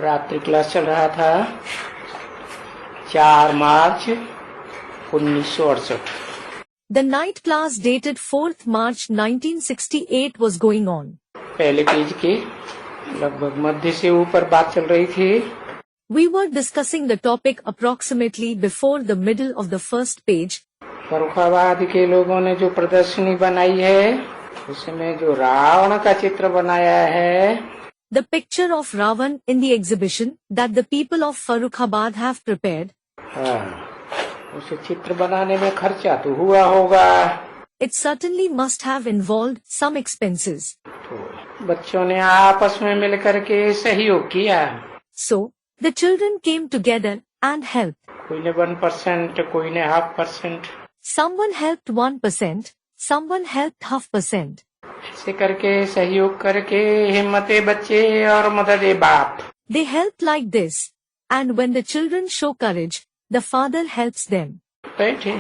रात्रि क्लास चल रहा था 4 मार्च 1968। The night class dated 4th March 1968 was going on. पहले पेज के लगभग मध्य से ऊपर बात चल रही थी। We were discussing the topic approximately before the middle of the first page. Farrukhabad के लोगों ने जो प्रदर्शनी बनाई है उसमें जो रावण का चित्र बनाया है, The picture of Ravan in the exhibition that the people of Farrukhabad have prepared. उसे चित्र बनाने में खर्चा तो हुआ होगा। It certainly must have involved some expenses. तो बच्चों ने आपस में मिलकर के सहयोग किया। So the children came together and helped. कोई ने 1%, कोई ने 0.5%। Someone helped 1%, someone helped 0.5%. ऐसे करके सहयोग करके हिम्मते बच्चे और मददे बाप। They helped like this, and when the children show courage, the father helps them. बैठे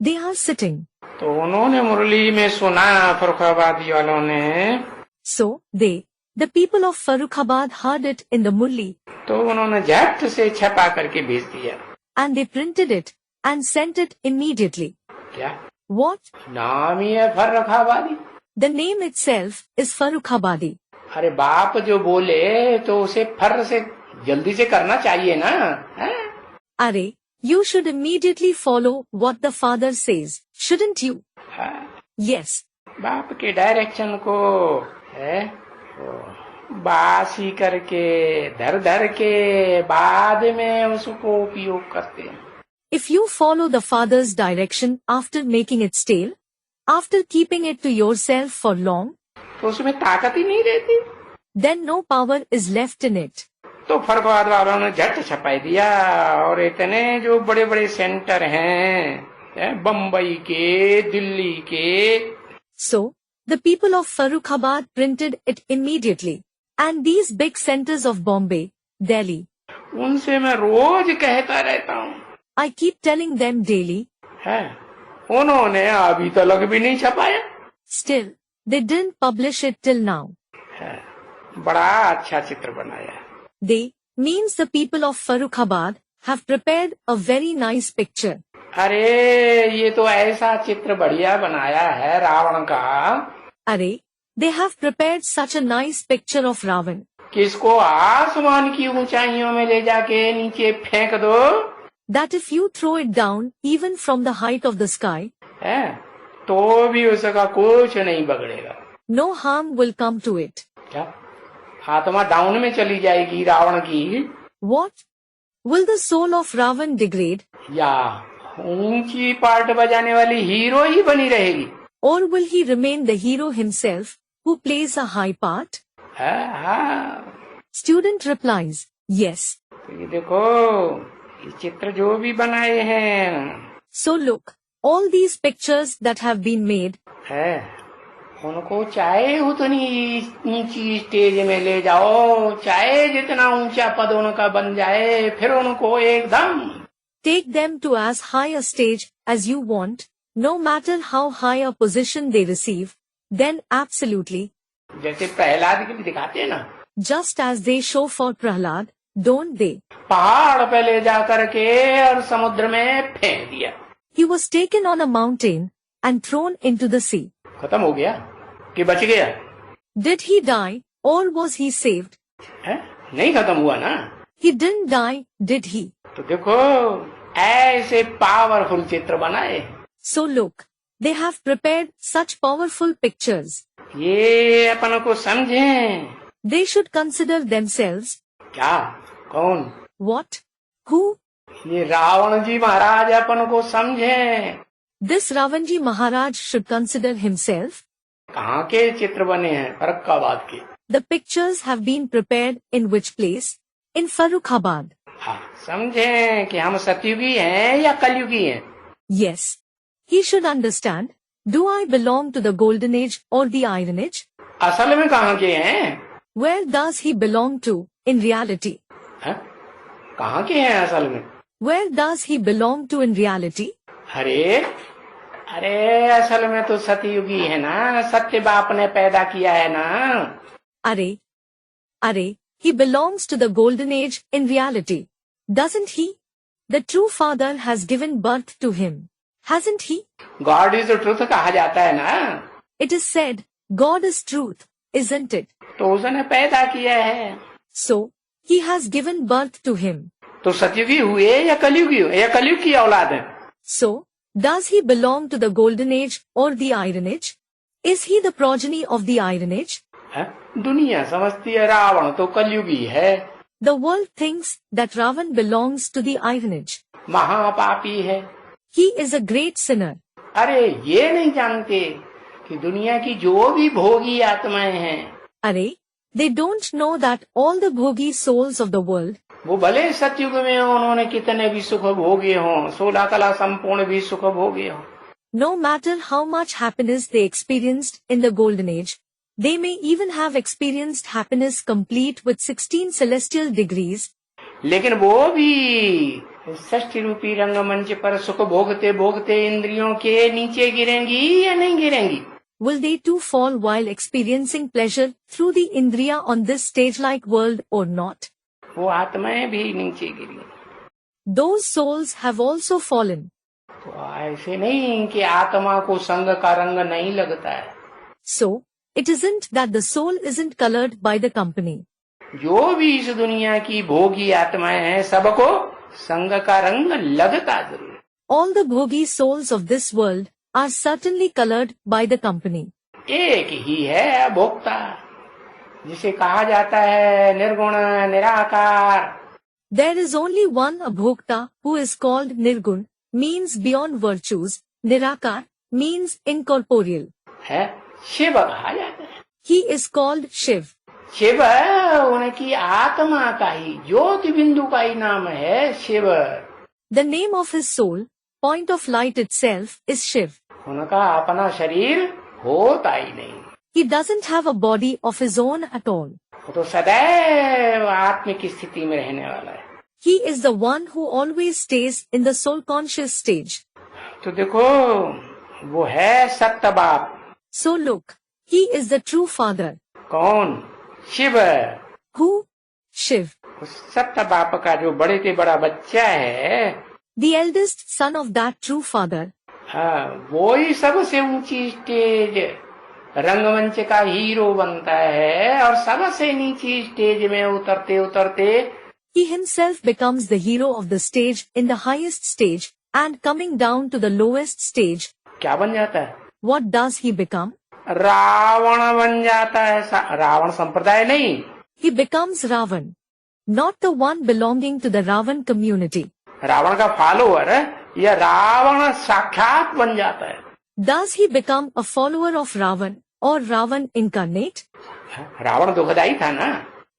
They are sitting. तो उन्होंने मुरली में सुना फर्रुखाबादी वालों ने। So they, the people of Farrukhabad, heard it in the Murli. तो उन्होंने झट से छपा करके भेज दिया। And they printed it and sent it immediately. क्या What? नाम ही है फर्रुखाबादी। The name itself is Farrukhabadi. अरे बाप जो बोले तो उसे फर्र से जल्दी से करना चाहिए ना। Arey, you should immediately follow what the father says, shouldn't you? Yes. बाप के डायरेक्शन को है बासी करके धर धर के बाद में उसको उपयोग करते हैं। If you follow the father's direction after making it stale, after keeping it to yourself for long, तो उसमें ताकत ही नहीं रहती। then no power is left in it. तो फर्रुखाबाद वालों ने झट छपाई दिया और इतने जो बड़े बड़े सेंटर हैं बम्बई के, दिल्ली के। So, the people of Farrukhabad printed it immediately, and these big centers of Bombay, Delhi. उनसे मैं रोज कहता रहता हूँ। I keep telling them daily. है उन्होंने अभी तक भी नहीं छपाया। Still, they didn't publish it till now. है बड़ा अच्छा चित्र बनाया। They, means the people of Farrukhabad, have prepared a very nice picture. अरे ये तो ऐसा चित्र बढ़िया बनाया है रावण का। Arey, they have prepared such a nice picture of Ravan. किसको आसमान की ऊंचाइयों में ले जाके नीचे फेंक दो, that if you throw it down even from the height of the sky, है तो भी उसका कुछ नहीं बगड़ेगा। no harm will come to it. क्या आत्मा डाउन में चली जाएगी रावण की? What? Will the soul of Ravan degrade? या ऊंची पार्ट बजाने वाली हीरो ही बनी रहेगी? Or will he remain the hero himself, who plays a high part? हाँ। Student replies, yes. तो ये देखो ये चित्र जो भी बनाए हैं, So look, all these pictures that have been made, है उनको चाहे उतनी ऊंची स्टेज में ले जाओ, चाहे जितना ऊंचा पद उनका बन जाए, फिर उनको एकदम take them to as high a stage as you want, no matter how high a position they receive, then absolutely, जैसे प्रहलाद के लिए दिखाते हैं ना, just as they show for Prahlad, don't they? पहाड़ पे ले जा करके और समुद्र में फेंक दिया। He was taken on a mountain and thrown into the sea. खत्म हो गया कि बच गया? Did he die or was he saved? है नहीं खत्म हुआ ना। He didn't die, did he? तो देखो ऐसे पावरफुल चित्र बनाए। So look, they have prepared such powerful pictures. ये अपन को समझें। They should consider themselves. क्या? कौन? What? Who? ये रावण जी महाराज अपन को समझें। This Ravanji Maharaj should consider himself. कहाँ के चित्र बने हैं? फर्रुखाबाद के। The pictures have been prepared in which place? In Farrukhabad. हाँ समझें कि हम सतयुगी हैं या कलयुगी हैं। Yes. He should understand. Do I belong to the golden age or the iron age? असल में कहाँ के हैं? Where does he belong to, in reality? है? कहाँ के हैं असल में? Where does he belong to in reality? अरे अरे असल में तो सतयुगी है ना, सत्य बाप ने पैदा किया है ना। Arey, He belongs to the golden age in reality. Doesn't he? The true father has given birth to him. Hasn't he? God is the truth कहा जाता है ना, It is said, God is truth, isn't it? तो उसने पैदा किया है। So, he has given birth to him. तो सतयुगी हुए या कलयुगी हुए, या कलयुग की औलाद है। So, does he belong to the golden age or the iron age? Is he the progeny of the iron age? दुनिया समझती है रावण तो कलयुगी है, The world thinks that Ravan belongs to the iron age. महापापी है। He is a great sinner. अरे ये नहीं जानते कि दुनिया की जो भी भोगी आत्माएं हैं, Arey, they don't know that all the bhogi souls of the world, वो भले सतयुग में उन्होंने कितने भी सुख भोगे हों, 16 कला संपूर्ण भी सुख भोगे हों, no matter how much happiness they experienced in the golden age, they may even have experienced happiness complete with 16 celestial degrees, लेकिन वो भी षष्ठी रूपी रंगमंच पर सुख भोगते भोगते इंद्रियों के नीचे गिरेंगी या नहीं गिरेंगी? will they too fall while experiencing pleasure through the indriya on this stage-like world or not? वो आत्माएं भी नीचे गिरी। Those souls have also fallen. तो ऐसे नहीं कि आत्मा को संग का रंग नहीं लगता है। So, it isn't that the soul isn't colored by the company. जो भी इस दुनिया की भोगी आत्माएं हैं, सबको संग का रंग लगता जरूर। All the bhogi souls of this world are certainly colored by the company. एक ही है भोक्ता, जिसे कहा जाता है निर्गुण निराकार। There is only one abhokta who is called Nirgun, means beyond virtues, Nirakar, means incorporeal. है शिव कहा जाता है। He is called Shiv. Shiv उनकी आत्मा का ही ज्योति बिंदु का ही नाम है Shiv. The name of his soul, point of light itself, is Shiv. उनका अपना शरीर होता ही नहीं, He doesn't have a body of his own at all. वो तो सदैव आत्मिक स्थिति में रहने वाला है। He is the one who always stays in the soul conscious stage. तो देखो वो है सत्य बाप। So look, he is the true father. कौन? शिव। Who? Shiv. उस सत्य बाप का जो बड़े से बड़ा बच्चा है, The eldest son of that true father. हाँ, वो ही सबसे ऊंची स्टेज रंगमंच का हीरो बनता है, और सबसे नीची स्टेज में उतरते उतरते He himself becomes the hero of the stage in the highest stage, and coming down to the lowest stage, क्या बन जाता है? what does he become? Ravan बन जाता है। रावण संप्रदाय नहीं, He becomes Ravan, not the one belonging to the Ravan community. Ravan का फॉलोअर या रावण साक्षात बन जाता है। Does he become a follower of Ravan or Ravan incarnate? Ravan दुखदाई था ना।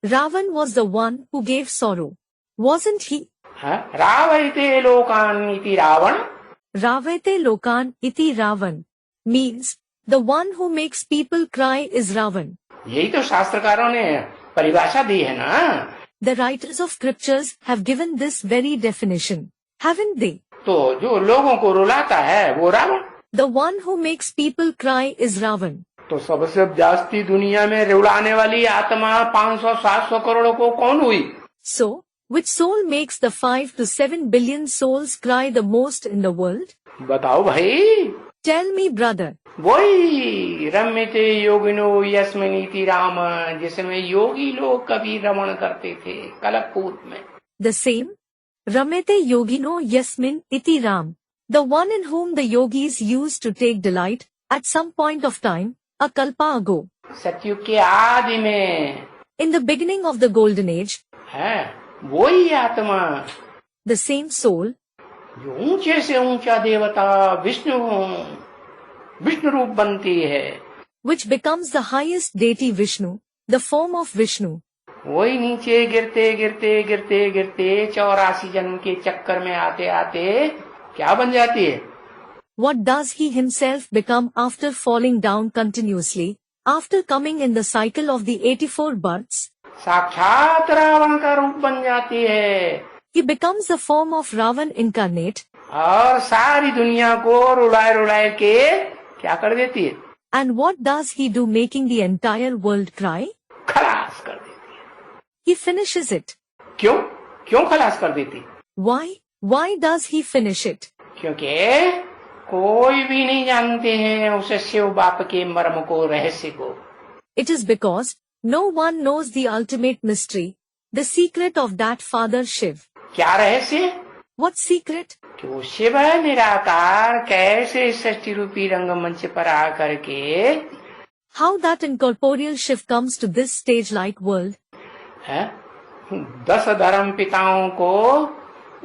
Ravan was the one who gave sorrow, wasn't he? रावयते लोकान इति Ravan. Ravete lokan iti Ravan means the one who makes people cry is Ravan. यही तो शास्त्रकारों ने परिभाषा दी है ना। The writers of scriptures have given this very definition, haven't they? तो जो लोगों को रुलाता है वो Ravan. The one who makes people cry is Ravan. तो सबसे जास्ती दुनिया में रुलाने वाली आत्मा 500-700 करोड़ को कौन हुई? So, which soul makes the 5 to 7 billion souls cry the most in the world? बताओ भाई। Tell me, brother. वही रम्यते योगिनो यस्मिनीति राम, जिसमें योगी लोग कभी रमण करते थे कलपूत में। The same, Ramete yogino yasmin iti Ram, the one in whom the yogis used to take delight at some point of time, a kalpa ago. सतयुग के आदि में, In the beginning of the golden age, है वही आत्मा the same soul, जो ऊंचे से ऊंचा देवता विष्णु रूप बनती है, which becomes the highest deity Vishnu, the form of Vishnu. वही नीचे गिरते गिरते गिरते गिरते 84 जन्म के चक्कर में आते आते क्या बन जाती है? What does he himself become after falling down continuously, after coming in the cycle of the 84 births? साक्षात रावण का रूप बन जाती है। He becomes the form of Ravan incarnate, और सारी दुनिया को रुलाए रुलाए के क्या कर देती है? and what does he do making the entire world cry? खलास कर देती है। He he finishes it. क्यों क्यों खलास कर देती? Why? Why does he finish it? क्योंकि कोई भी नहीं जानते हैं उस शिव बाप के मर्म को, रहस्य को. It is because no one knows the ultimate mystery, the secret of that Father Shiv. क्या रहस्य? What secret? कि वो शिव निराकार कैसे सृष्टि रूपी रंगमंच पर आकर के How that incorporeal Shiv comes to this stage-like world. है 10 धर्म पिताओं को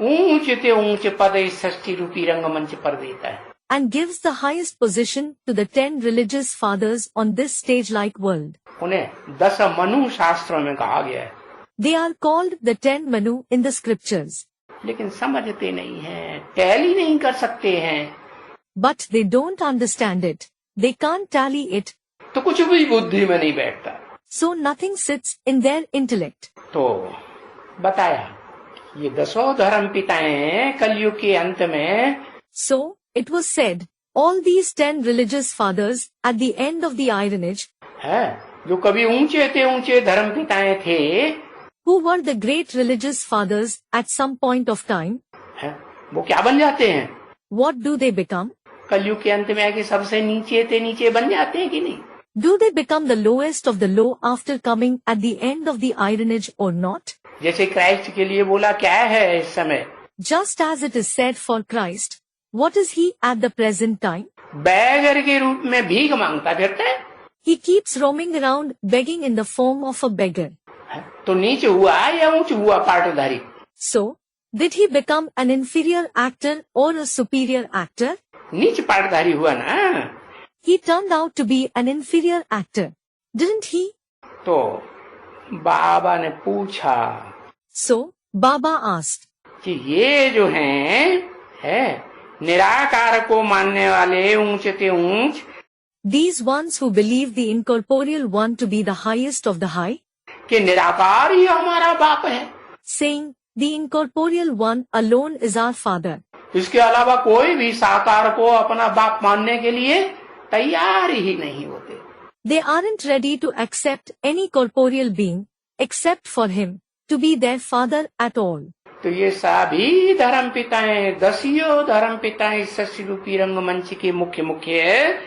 ऊंच से ऊंच पद इस सृष्टि रूपी रंगमंच पर देता है. And gives the highest position to the 10 religious fathers on this stage-like world. उन्हें 10 मनु शास्त्रों में कहा गया है. They are called the 10 Manu in the scriptures. लेकिन समझते नहीं हैं, टैली नहीं कर सकते हैं. But they don't understand it. They can't tally it. तो कुछ भी बुद्धि में नहीं बैठता. So nothing sits in their intellect. तो बताया ये 10 धर्म पिताएं कलयुग के अंत में. So it was said, all these 10 religious fathers at the end of the Iron Age, है जो कभी ऊंचे धर्म पिताएं थे, who were the great religious fathers at some point of time, है वो क्या बन जाते हैं? what do they become? कलयुग के अंत में आके सबसे नीचे बन जाते हैं कि नहीं? Do they become the lowest of the low after coming at the end of the Iron Age or not? जैसे क्राइस्ट के लिए बोला क्या है इस समय? Just as it is said for Christ, what is he at the present time? Beggar के रूप में भीख मांगता फिरता है. He keeps roaming around begging in the form of a beggar. तो नीचे हुआ या ऊंच हुआ पाटधारी? So, did he become an inferior actor or a superior actor? नीच पाटधारी हुआ ना. He turned out to be an inferior actor, didn't he? तो बाबा ने पूछा. So, Baba asked, कि ये जो है निराकार को मानने वाले ऊंचे से ऊंच, these ones who believe the incorporeal one to be the highest of the high, कि निराकार ही हमारा बाप है, saying the incorporeal one alone is our father. इसके अलावा कोई भी साकार को अपना बाप मानने के लिए तैयार ही नहीं होते. They aren't ready to accept any corporeal being, except for him, to be their father at all. तो ये सभी धर्म पिताएं, 10 धर्म पिताएं सृष्टि रूपी रंगमंच के मुख्य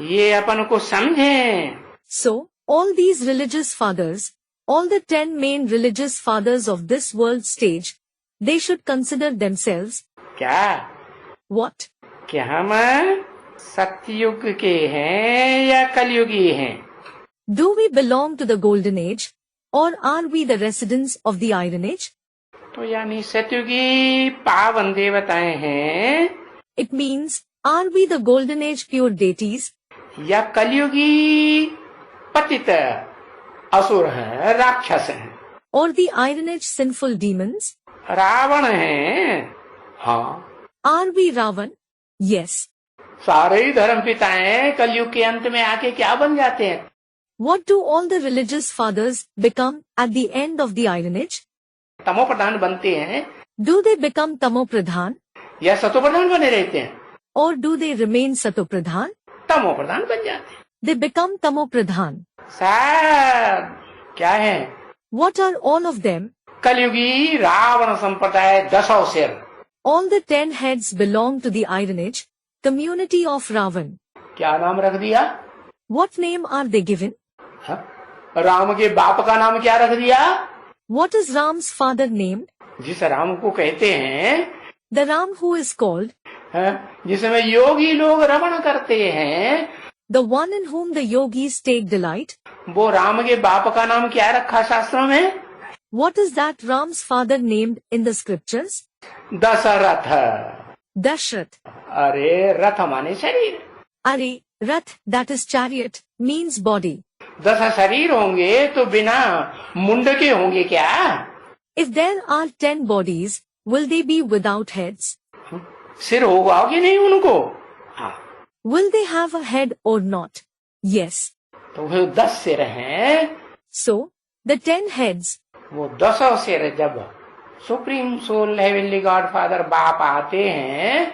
ये अपन को समझें. So, all these religious fathers, all the 10 main religious fathers of this world stage, they should consider themselves. क्या? What? कि हम सतयुग के हैं या कलयुगी हैं? Do we belong to the golden age, or are we the residents of the iron age? तो यानी सतयुगी पावन देवताएं हैं. It means, are we the golden age pure deities? या कलयुगी पतित असुर हैं, राक्षस हैं. Or the iron age sinful demons? Ravan हैं. हाँ. Are we Ravan? Yes. सारे ही धर्म पिताएं कलयुग के अंत में आके क्या बन जाते हैं? What do all the religious fathers become at the end of the iron age? तमो प्रधान बनते हैं. Do they become Tamo Pradhan? या सतो प्रधान बने रहते हैं? Or do they remain Sato Pradhan? तमो प्रधान बन जाते हैं. They become Tamo Pradhan. सब क्या है? What are all of them? कलयुगी Ravan संप्रदाय 10 सिर. All the 10 heads belong to the iron age, community of Ravan. क्या नाम रख दिया? What name are they given? हाँ? राम के बाप का नाम क्या रख दिया? What is Ram's father named? जिस राम को कहते हैं, The Ram who is called, जिसमें योगी लोग रमण करते हैं, the one in whom the yogis take delight. वो राम के बाप का नाम क्या रखा शास्त्रों में? What is that Ram's father named in the scriptures? Dasharath. Dashrath. अरे रथ माने शरीर. Arey, Rath, that is chariot, means body. 10 शरीर होंगे तो बिना मुंड के होंगे क्या? If there are 10 bodies, will they be without heads? सिर होगा कि नहीं उनको? हाँ. Will they have a head or not? Yes. तो वो 10 सिर हैं. So, the 10 heads. वो 10 सिर जब supreme soul heavenly God father बाप आते हैं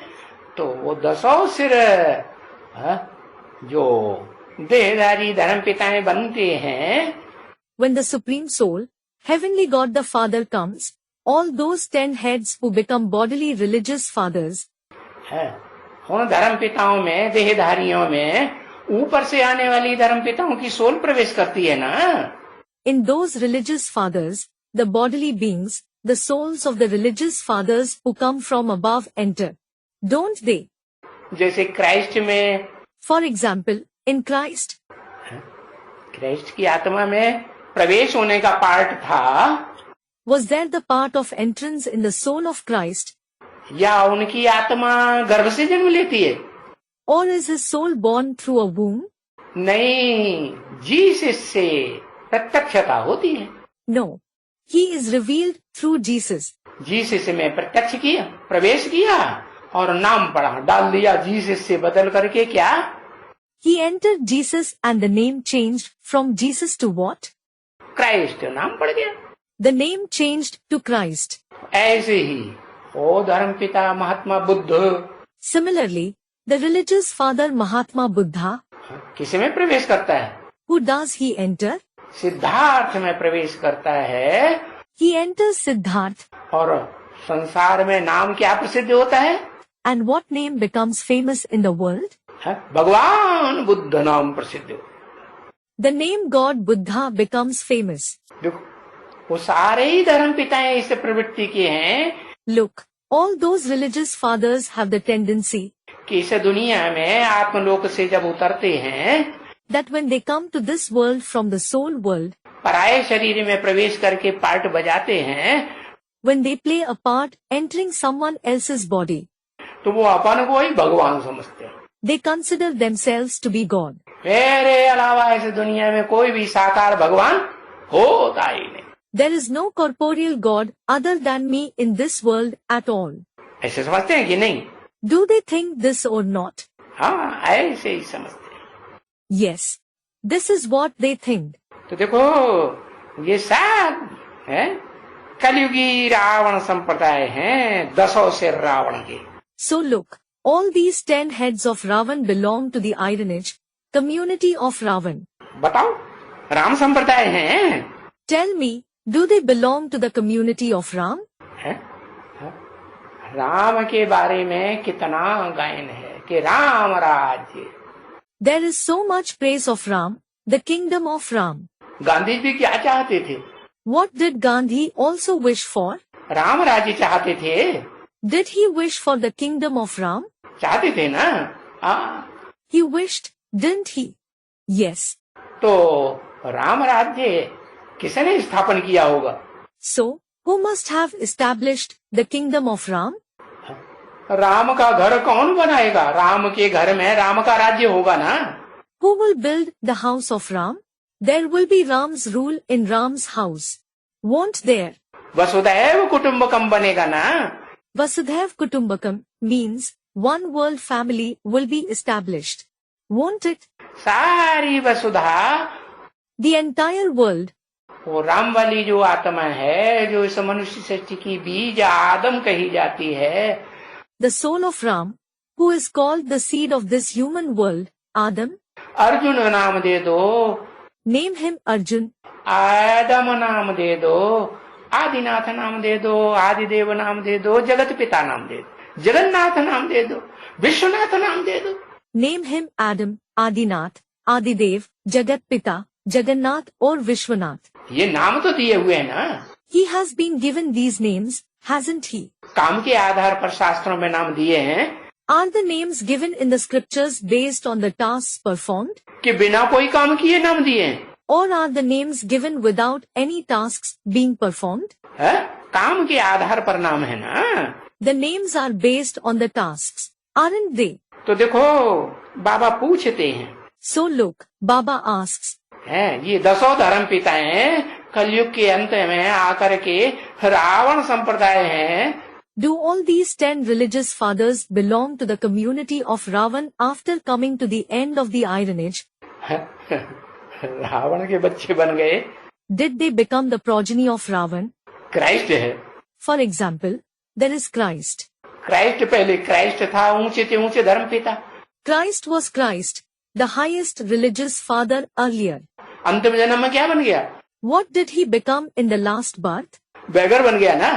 तो वो 10 सिर जो देहधारी धर्म पिताएं बनते हैं. When the Supreme Soul, heavenly God the Father comes, all those 10 heads who become bodily religious fathers, है उन धर्म पिताओं में, देहधारियों में ऊपर से आने वाली धर्म पिताओं की सोल प्रवेश करती है ना। in those religious fathers, the bodily beings, the souls of the religious fathers who come from above enter. Don't they? जैसे क्राइस्ट में, For example, in Christ, Christ की आत्मा में प्रवेश होने का पार्ट था, was there the part of entrance in the soul of Christ, या उनकी आत्मा गर्भ से जन्म लेती है? or is his soul born through a womb? नहीं, जीसस से प्रत्यक्षता होती है। No, he is revealed through Jesus. Jesus में प्रत्यक्ष किया, प्रवेश किया और नाम पढ़ा, डाल दिया जीसस से बदल करके। क्या? He entered Jesus and the name changed from Jesus to what? Christ नाम पड़ गया। The name changed to Christ. ऐसे ही ओ धर्म पिता Mahatma Buddha, Similarly, the religious father Mahatma Buddha, किस में प्रवेश करता है? who does he enter? Siddharth में प्रवेश करता है। He enters Siddharth. और संसार में नाम क्या प्रसिद्ध होता है? And what name becomes famous in the world? भगवान बुद्ध नाम प्रसिद्ध। The name God Buddha becomes famous. देखो, वो सारे ही धर्म पिताएं इस प्रवृत्ति के हैं। Look, all those religious fathers have the tendency कि इस दुनिया में आत्मलोक से जब उतरते हैं, that when they come to this world from the soul world, पराये शरीर में प्रवेश करके पार्ट बजाते हैं, when they play a part entering someone else's body, तो वो अपन को ही भगवान समझते हैं। they consider themselves to be God. मेरे अलावा इस दुनिया में कोई भी साकार भगवान होता ही नहीं। There is no corporeal God other than me in this world at all. ऐसे समझते हैं कि नहीं? Do they think this or not? हाँ, ऐसे ही समझते हैं। Yes, this is what they think. तो देखो, ये सब है कलयुगी रावण संप्रदाय हैं, 10 से रावण के। So look, all these 10 heads of Ravan belong to the Ironage community of Ravan. बताओ, राम संप्रदाय हैं? Tell me, do they belong to the community of Ram? है? राम के बारे में कितना गायन है कि राम राज्य। There is so much praise of Ram, the kingdom of Ram. Gandhi ji क्या चाहते थे? What did Gandhi also wish for? Ram राज्य चाहते थे। Did he wish for the kingdom of Ram? चाहते थे ना? हाँ। He wished, didn't he? Yes. तो राम राज्य किसने स्थापन किया होगा? So, who must have established the kingdom of Ram? Ram का घर कौन बनाएगा? राम के घर में राम का राज्य होगा ना? Who will build the house of Ram? There will be Ram's rule in Ram's house. Won't there? वसुधैव कुटुम्बकम बनेगा ना? Vasudhaiv Kutumbakam means one world family will be established. Won't it? सारी वसुधा, The entire world, वो राम वाली जो आत्मा है, जो इस मनुष्य सृष्टि की बीज आदम कही जाती है, the soul of Ram, who is called the seed of this human world, Adam, Arjun नाम दे दो, name him Arjun, आदम नाम दे दो, आदिनाथ नाम दे दो, आदिदेव नाम दे दो, जगत पिता नाम दे दो, जगन्नाथ नाम दे दो, विश्वनाथ नाम दे दो। name him Adam, Adinath, Adidev, Jagat Pita, Jagannath or Vishwanath. ये नाम तो दिए हुए हैं ना? He has been given these names, hasn't he? काम के आधार पर शास्त्रों में नाम दिए हैं। Are the names given in the scriptures based on the tasks performed? कि बिना कोई काम किए नाम दिए हैं? Or are the names given without any tasks being performed? है? काम के आधार पर नाम है ना? The names are based on the tasks, aren't they? तो देखो, बाबा पूछते हैं, So look, Baba asks, है ये 10 धर्म पिताएं कलयुग के अंत में आकर के रावण संप्रदाय हैं। do all these 10 religious fathers belong to the community of Ravan after coming to the end of the Iron Age? Ravan के बच्चे बन गए। Did they become the progeny of Ravan? Christ है। For example, there is Christ. Christ पहले Christ था, ऊंचे से ऊंचे धर्म पिता। Christ was Christ, the highest religious father earlier. अंतिम जन्म में क्या बन गया? What did he become in the last birth? बेगर बन गया ना।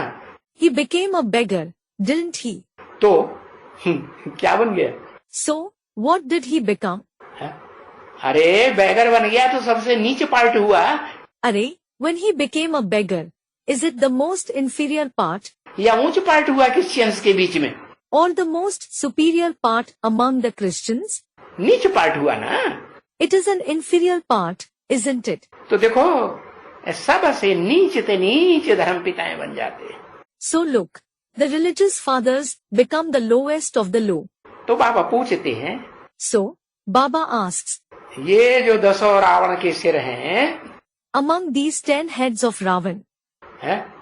He became a beggar, didn't he? तो क्या बन गया? So, what did he become? अरे बेगर बन गया तो सबसे नीचे पार्ट हुआ। Arey, when he became a beggar, is it the most inferior part? या ऊंच पार्ट हुआ क्रिश्चियंस के बीच में? Or the most superior part among the Christians? नीचे पार्ट हुआ ना। It is an inferior part, isn't it? तो देखो सबसे नीचे धर्म पिताएं बन जाते हैं। So look, the religious fathers become the lowest of the low. तो बाबा पूछते हैं, So, Baba asks, ये जो 10 रावण के सिर हैं, among these 10 heads of Ravan,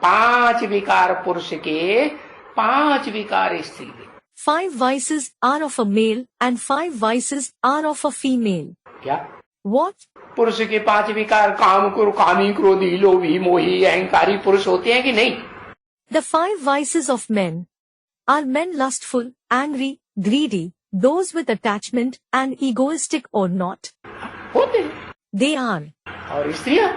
5 विकार पुरुष के, 5 विकार स्त्री के। 5 vices are of a male and 5 vices are of a female. क्या? What? पुरुष के 5 विकार काम, कामी, क्रोधी, लोभी, मोही, अहंकारी पुरुष होते हैं कि नहीं? The 5 vices of men are men lustful, angry, greedy, those with attachment and egoistic or not? होते हैं। They are. और स्त्रियां?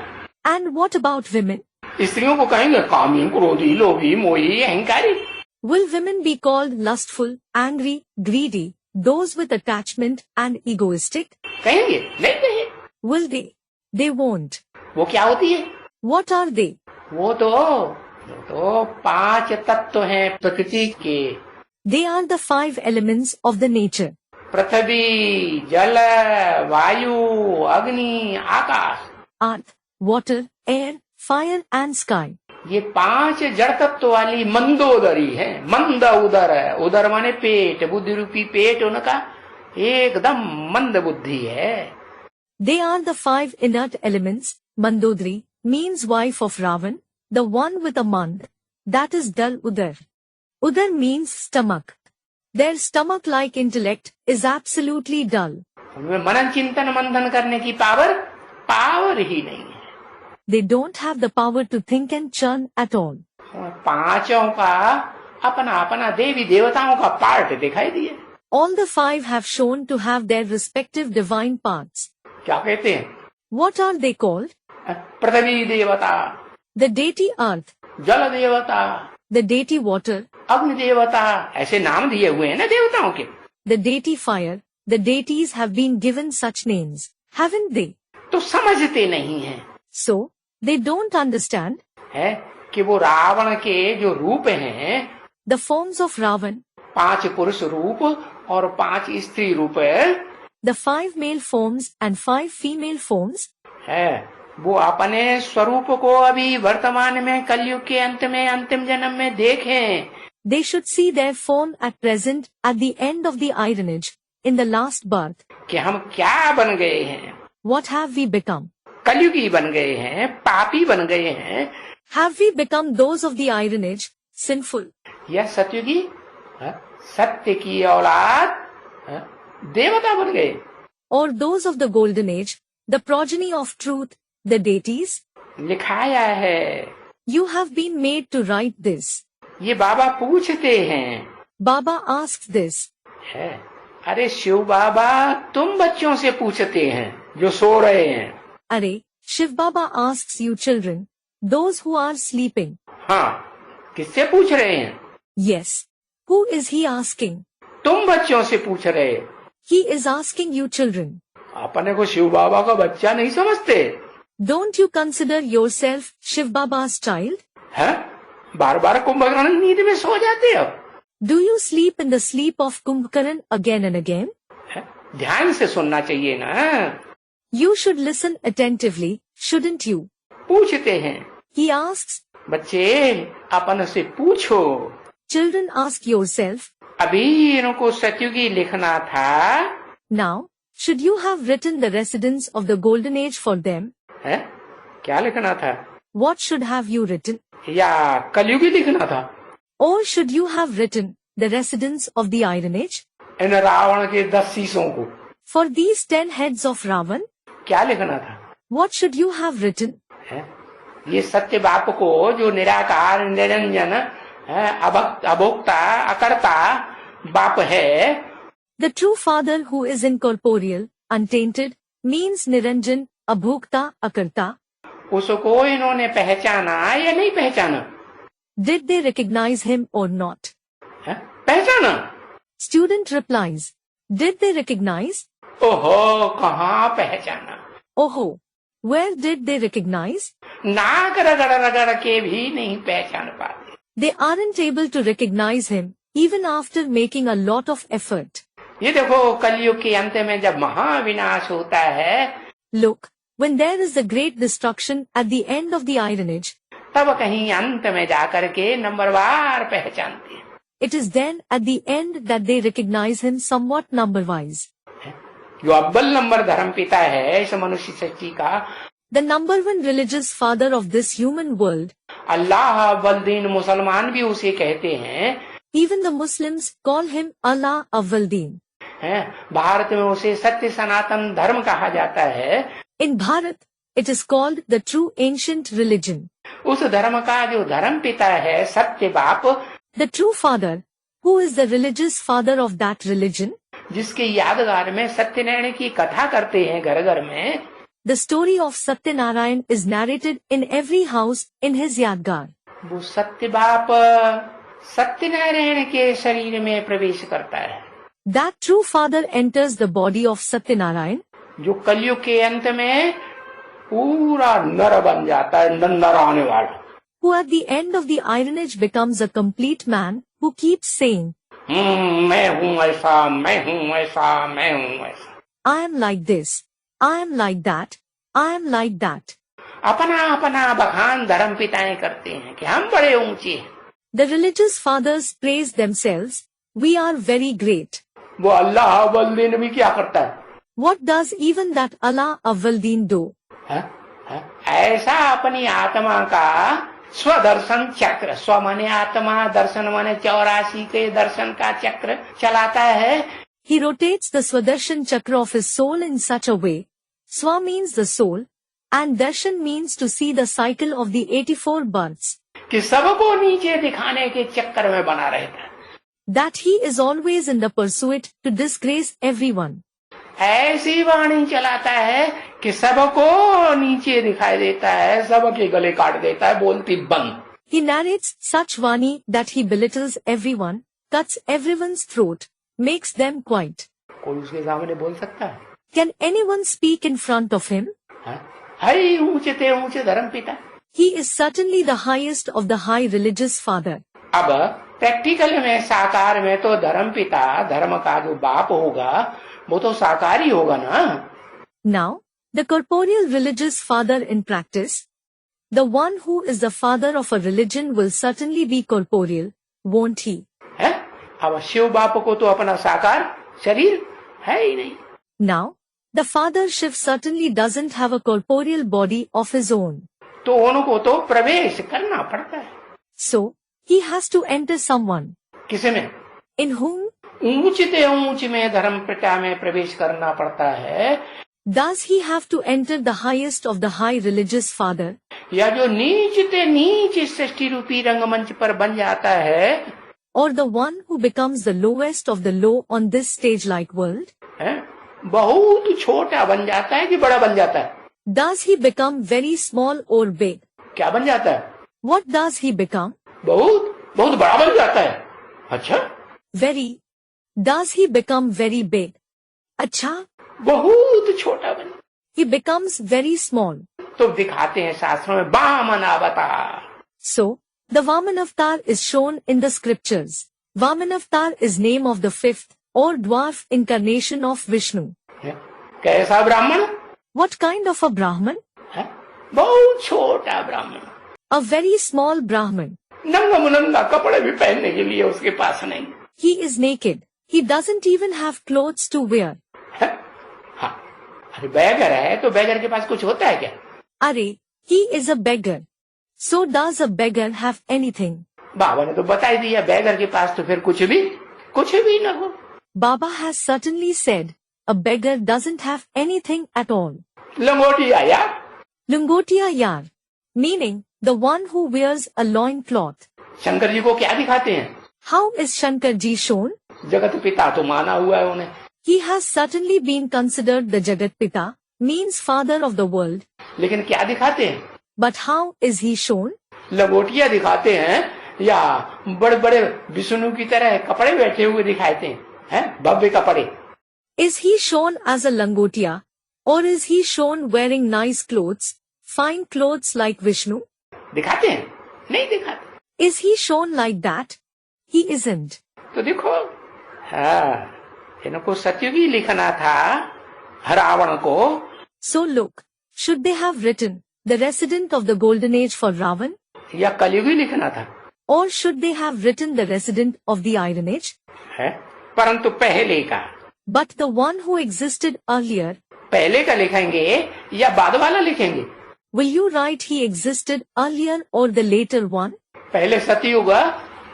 And what about women? स्त्रियों को कहेंगे कामी, क्रोधी, लोभी, मोही, अहंकारी। Will women be called lustful, angry, greedy, those with attachment and egoistic? कहेंगे? नहीं कहेंगे। Will they? They won't. वो क्या होती है? What are they? वो तो 5 तत्व हैं प्रकृति के। They are the 5 elements of the nature. पृथ्वी, जल, वायु, अग्नि, आकाश। Earth, water, air, fire and sky. ये 5 जड़ तत्व वाली मंदोदरी है। मंद उदर है, उदर माने पेट, बुद्धि रूपी पेट उनका एकदम मंद बुद्धि है। They are the 5 inert elements. Mandodari means wife of Ravan, the one with a mand, that is dull udar. Udar means stomach. Their stomach-like intellect is absolutely dull. उनमें मनन चिंतन मंथन करने की पावर ही नहीं है। They don't have the power to think and churn at all. 5 का अपना अपना देवी देवताओं का पार्ट दिखाई दिए। All the 5 have shown to have their respective divine parts. क्या कहते हैं? What are they called? पृथ्वी देवता, The deity earth, जल देवता, the deity water, अग्नि देवता, ऐसे नाम दिए हुए हैं ना देवताओं के। the deity fire. The deities have been given such names, haven't they? तो समझते नहीं हैं। So, they don't understand है कि वो रावण के जो रूप हैं, the forms of Ravan, 5 पुरुष रूप और 5 स्त्री रूप है, the 5 male forms and 5 female forms, वो अपने स्वरूप को अभी वर्तमान में कलयुग के अंत में अंतिम जन्म में देखें। they should see their form at present at the end of the ironage, in the last birth. कि हम क्या बन गए हैं? What have we become? कलयुगी बन गए हैं, पापी बन गए हैं। Have we become those of the ironage, sinful? यह सतयुगी सत्य की औलाद देवता बन गए। Or those of the golden age, the progeny of truth, the deities? लिखाया है। You have been made to write this. ये बाबा पूछते हैं। Baba asks this. है अरे शिव बाबा तुम बच्चों से पूछते हैं जो सो रहे हैं। Arey, Shiv Baba asks you children, those who are sleeping. हाँ, किससे पूछ रहे हैं? Yes. Who is he asking? तुम बच्चों से पूछ रहे। He is asking you children. अपने को शिव बाबा का बच्चा नहीं समझते? Don't you consider yourself Shiv Baba's child? है बार बार कुंभकर्ण नींद में सो जाते हो। Do you sleep in the sleep of Kumbhakaran again and again? ध्यान से सुनना चाहिए ना। You should listen attentively, shouldn't you? पूछते हैं। He asks. बच्चे अपन से पूछो। Children ask yourself. अभी इनको सतयुगी लिखना था। Now, should you have written the residence of the golden age for them? है क्या लिखना था? What should have you written? या कलयुगी लिखना था? Or should you have written the residence of the iron age? इन रावण के 10 शीशों को। For these 10 heads of Ravan? क्या लिखना था? What should you have written? है ये सत्य बाप को जो निराकार निरंजन अभोक्ता अकर्ता बाप है। The true father who is incorporeal, untainted, means Niranjan, Abhokta, Akarta. उसको इन्होंने पहचाना या नहीं पहचाना? Did they recognize him or not? है? पहचाना? Student replies, did they recognize? ओहो, कहाँ पहचाना? ओहो, where did they recognize? नाक रगड़ रगड़ के भी नहीं पहचान पाते। They aren't able to recognize him even after making a lot of effort. ये देखो, कलयुग के अंत में जब महाविनाश होता है, Look, when there is the great destruction at the end of the ironage, तब कहीं अंत में जाकर के नंबरवार पहचानते हैं। it is then at the end that they recognize him somewhat number-wise. जो अव्वल नंबर धर्म पिता है इस मनुष्य सृष्टि का, The number one religious father of this human world, अल्लाह अव्वल दीन, मुसलमान भी उसे कहते हैं। even the Muslims call him Allah Awwal-Deen. Bharat में उसे सत्य सनातन धर्म कहा जाता है। In Bharat, it is called the true ancient religion. उस धर्म का जो धर्म पिता है, सत्य बाप, The true father, who is the religious father of that religion, जिसके यादगार में सत्यनारायण की कथा करते हैं घर घर में। the story of Satyanarayan is narrated in every house in his yadgar. वो सत्य बाप सत्यनारायण के शरीर में प्रवेश करता है। That true father enters the body of Satyanarayan, जो कलयुग के अंत में पूरा नर बन जाता है, नर आने वाला, who at the end of the ironage becomes a complete man who keeps saying, मैं हूँ ऐसा, मैं हूँ ऐसा, मैं हूँ ऐसा। I am like this, I am like that, I am like that. अपना अपना बखान धर्म पिताएं करते हैं कि हम बड़े ऊंचे हैं। The religious fathers praise themselves, we are very great. वो अल्लाह अव्वल भी क्या करता है? What does even that Allah Awwal-Deen do? ऐसा अपनी आत्मा का स्वदर्शन चक्र, स्व माने आत्मा, दर्शन माने 84 के दर्शन का चक्र चलाता है। He rotates the Swaдаrshan chakra of his soul in such a way. Swa means the soul, and Darshan means to see the cycle of the 84 births. कि सबको नीचे दिखाने के चक्कर में बना रहता है। That he is always in the pursuit to disgrace everyone. ऐसी वाणी चलाता है कि सबको नीचे दिखाई देता है, सबके गले काट देता है, बोलती बंद। He narrates such Vani that he belittles everyone, cuts everyone's throat, makes them quiet. कोई उसके सामने बोल सकता है? Can anyone speak in front of him? है ऊंचे ते ऊंचे धर्म पिता। He is certainly the highest of the high religious father. अब प्रैक्टिकल में साकार में तो धर्म पिता, धर्म का जो बाप होगा वो तो साकार ही होगा ना। Now, the corporeal religious father in practice, the one who is the father of a religion will certainly be corporeal, won't he? है? अब शिव बाप को तो अपना साकार शरीर है ही नहीं। Now, the father Shiv certainly doesn't have a corporeal body of his own. तो उनको तो प्रवेश करना पड़ता है। So, he has to enter someone. किसे में? In whom? ऊंचते ऊंच में धर्म पिता में प्रवेश करना पड़ता है। Does he have to enter the highest of the high religious father? या जो नीचते नीच सृष्टि रूपी रंगमंच पर बन जाता है, or the one who becomes the lowest of the low on this stage-like world? है? बहुत छोटा बन जाता है कि बड़ा बन जाता है? Does he become very small or big? क्या बन जाता है? What does he become? बहुत बहुत बड़ा बन जाता है। अच्छा, Very. Does he become very big? अच्छा, बहुत छोटा बन। he becomes very small. तो दिखाते हैं शास्त्रों में वामन अवतार। So, the Vaman avatar is shown in the scriptures. Vaman avatar is name of the fifth or dwarf incarnation of Vishnu. कैसा ब्राह्मण? What kind of a Brahman? बहुत छोटा ब्राह्मण। A very small Brahman. नंगा मुनंगा, कपड़े भी पहनने के लिए उसके पास नहीं। He is naked. He doesn't even have clothes to wear. हाँ, अरे बैगर है तो बैगर के पास कुछ होता है क्या? Arey, he is a beggar. So does a beggar have anything? बाबा ने तो बता ही दिया, बैगर के पास तो फिर कुछ भी न हो। Baba has certainly said, a beggar doesn't have anything at all. लंगोटिया यार। Lungotia yar. Meaning, the one who wears a loin cloth. Shankar ji को क्या दिखाते हैं? How is Shankar ji shown? जगत पिता तो माना हुआ है उन्हें। He has certainly been considered the Jagat Pita, means father of the world. लेकिन क्या दिखाते हैं? But how is he shown? लंगोटिया दिखाते हैं या बड़े बड़े विष्णु की तरह कपड़े बैठे हुए दिखाते हैं, भव्य कपड़े. Is he shown as a langotia, or is he shown wearing nice clothes, fine clothes like Vishnu? दिखाते हैं? नहीं दिखाते. Is he shown like that? He isn't. तो देखो, हाँ, इनको सत्ययुगी लिखना था रावण को. So look, should they have written the resident of the golden age for Ravan? या कलयुगी लिखना था. Or should they have written the resident of the iron age? है, परंतु पहले का. But the one who existed earlier. पहले का लिखेंगे या बाद वाला लिखेंगे? Will you write he existed earlier or the later one? पहले सतयुग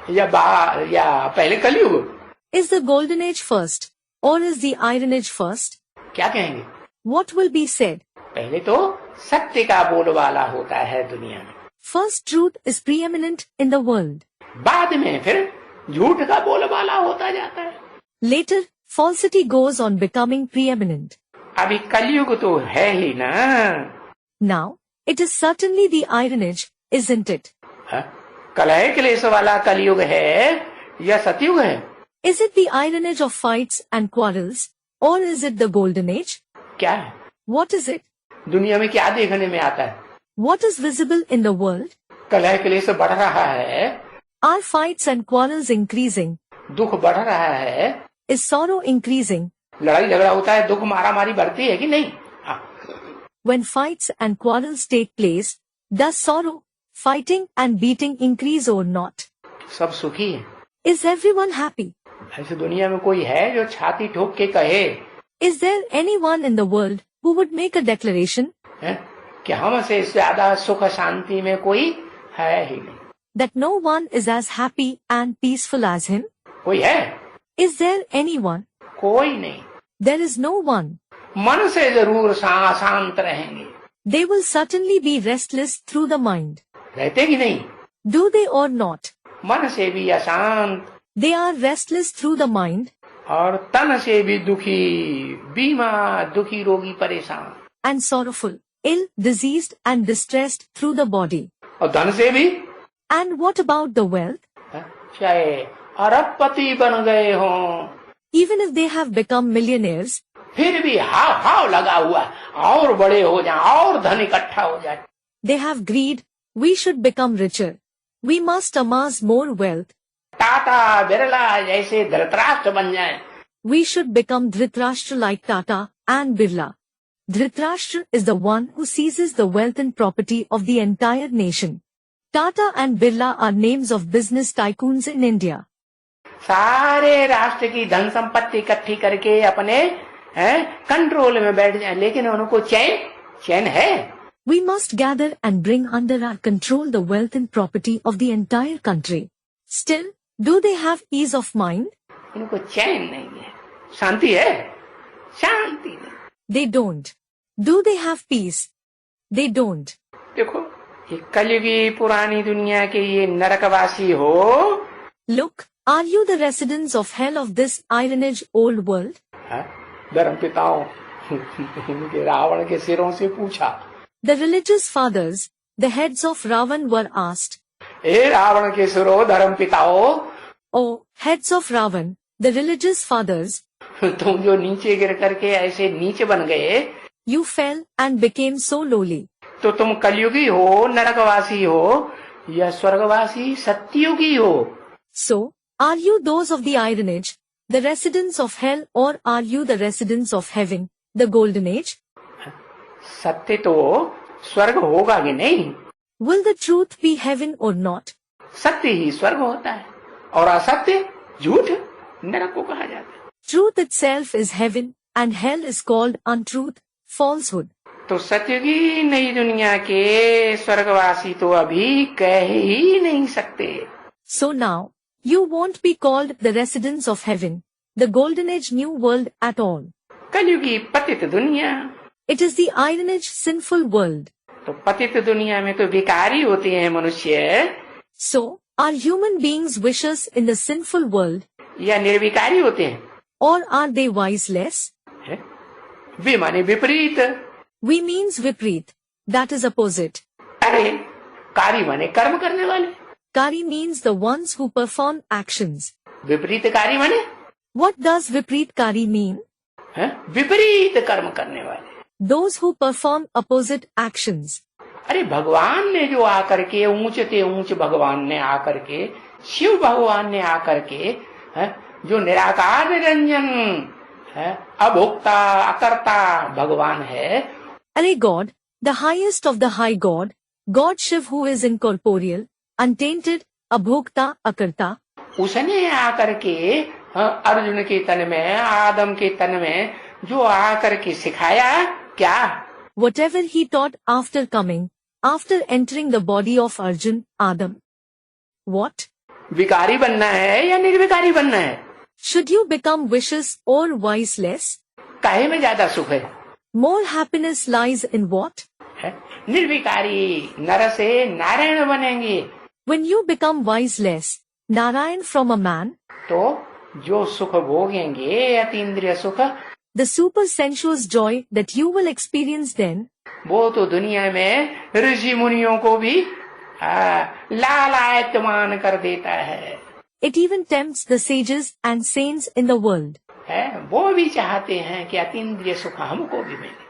या पहले कलयुग? Is the golden age first or is the iron age first? क्या कहेंगे? What will be said? पहले तो सत्य का बोलबाला होता है दुनिया में. First truth is preeminent in the world. बाद में फिर झूठ का बोलबाला होता जाता है. Later, falsity goes on becoming preeminent. अभी कलयुग तो है ही ना. Now, it is certainly the iron age, isn't it? कलह क्लेश वाला कलयुग है या सतयुग है? Is it the iron age of fights and quarrels, or is it the golden age? क्या है? What is it? दुनिया में क्या देखने में आता है? What is visible in the world? कलह क्लेश बढ़ रहा है. Are fights and quarrels increasing? दुख बढ़ रहा है. Is sorrow increasing? लड़ाई झगड़ा होता है, दुख मारामारी बढ़ती है कि नहीं? When fights and quarrels take place, does sorrow, fighting and beating increase or not? सब सुखी है. Is everyone happy? ऐसे दुनिया में कोई है जो छाती ठोक के कहे? Is there anyone in the world who would make a declaration? कि हमसे ज्यादा सुख शांति में कोई है ही नहीं. That no one is as happy and peaceful as him? कोई है? Is there anyone? कोई नहीं. There is no one. मन से जरूर शांत रहेंगे. They will certainly be restless through the mind. रहते कि नहीं? Do they or not? मन से भी अशांत. They are restless through the mind. और तन से भी दुखी, बीमार, दुखी, रोगी, परेशान. And sorrowful, ill, diseased and distressed through the body. और धन से भी? And what about the wealth? चाहे अरबपति बन गए हों, Even if they have become millionaires, फिर भी हाव लगा हुआ, और बड़े हो जाएं, और धन इकट्ठा हो जाए. they have greed. We should become richer. We must amass more wealth. Tata Birla जैसे धृतराष्ट्र बन जाए. We should become Dhritarashtra like Tata and Birla. Dhritarashtra is the one who seizes the wealth and property of the entire nation. Tata and Birla are names of business tycoons in India. सारे राष्ट्र की धन संपत्ति इकट्ठी करके अपने control में बैठ जाए, लेकिन उनको चैन है? We must gather and bring under our control the wealth and property of the entire country. Still, do they have ease of mind? इनको चैन नहीं है. शांति है? शांति नहीं. They don't. Do they have peace? They don't. देखो, ये कलयुगी पुरानी दुनिया के ये नरकवासी हो. Look, are you the residents of hell of this iron age old world? धर्म पिताओं उनके रावण के सिरों से पूछा. The religious fathers, the heads of Ravan were asked. ए रावण के सिरों धर्म पिताओं. Oh, heads of Ravan, the religious fathers. तुम जो नीचे गिर करके ऐसे नीचे बन गए. You fell and became so lowly. तो तुम कलयुगी हो, नरकवासी हो, या स्वर्गवासी सत्ययुगी हो? So, are you those of the iron age, the residents of hell, or are you the residents of heaven, the golden age? सत्य तो स्वर्ग होगा कि नहीं? Will the truth be heaven or not? सत्य ही स्वर्ग होता है और असत्य झूठ नरक को कहा जाता है. Truth itself is heaven and hell is called untruth, falsehood. तो सत्ययुगी नई दुनिया के स्वर्गवासी तो अभी कह ही नहीं सकते. So now, you won't be called the residents of heaven, the golden age new world at all. कलयुगी पतित दुनिया. It is the iron age sinful world. तो पतित दुनिया में तो भिखारी होते हैं मनुष्य. So, are human beings vicious in the sinful world? या निर्विकारी होते हैं? Or are they wiseless? वे माने विपरीत. We means vipreet, that is opposite. कार्य, कारी माने कर्म करने वाले। Kari means the ones who perform actions. विपरीत कारी माने? What does Vipreet Kari mean? विपरीत कर्म करने वाले। Those who perform opposite actions. अरे भगवान ने जो आकर के ऊंचते ऊंच भगवान ने आकर के, शिव भगवान ने आकर के जो निराकार निरंजन अभोक्ता अकर्ता भगवान है। Arey God, the highest of the high God, God Shiv who is incorporeal, untainted, abhokta, akarta. उसने आकर के अर्जुन के तन में, आदम के तन में जो आकर के सिखाया क्या? Whatever he taught after coming, after entering the body of Arjun, Adam. What? विकारी बनना है या निर्विकारी बनना है? Should you become vicious or viceless? काहे में ज्यादा सुख है? More happiness lies in what? निर्विकारी नर से नारायण बनेंगे। When you become viceless, Narayan from a man, तो जो सुख भोगेंगे अतीन्द्रिय सुख, the super sensuous joy that you will experience then, वो तो दुनिया में ऋषि मुनियों को भी लालायतमान कर देता है। it even tempts the sages and saints in the world. वो भी चाहते हैं कि अतीन्द्रिय सुख हमको भी मिले।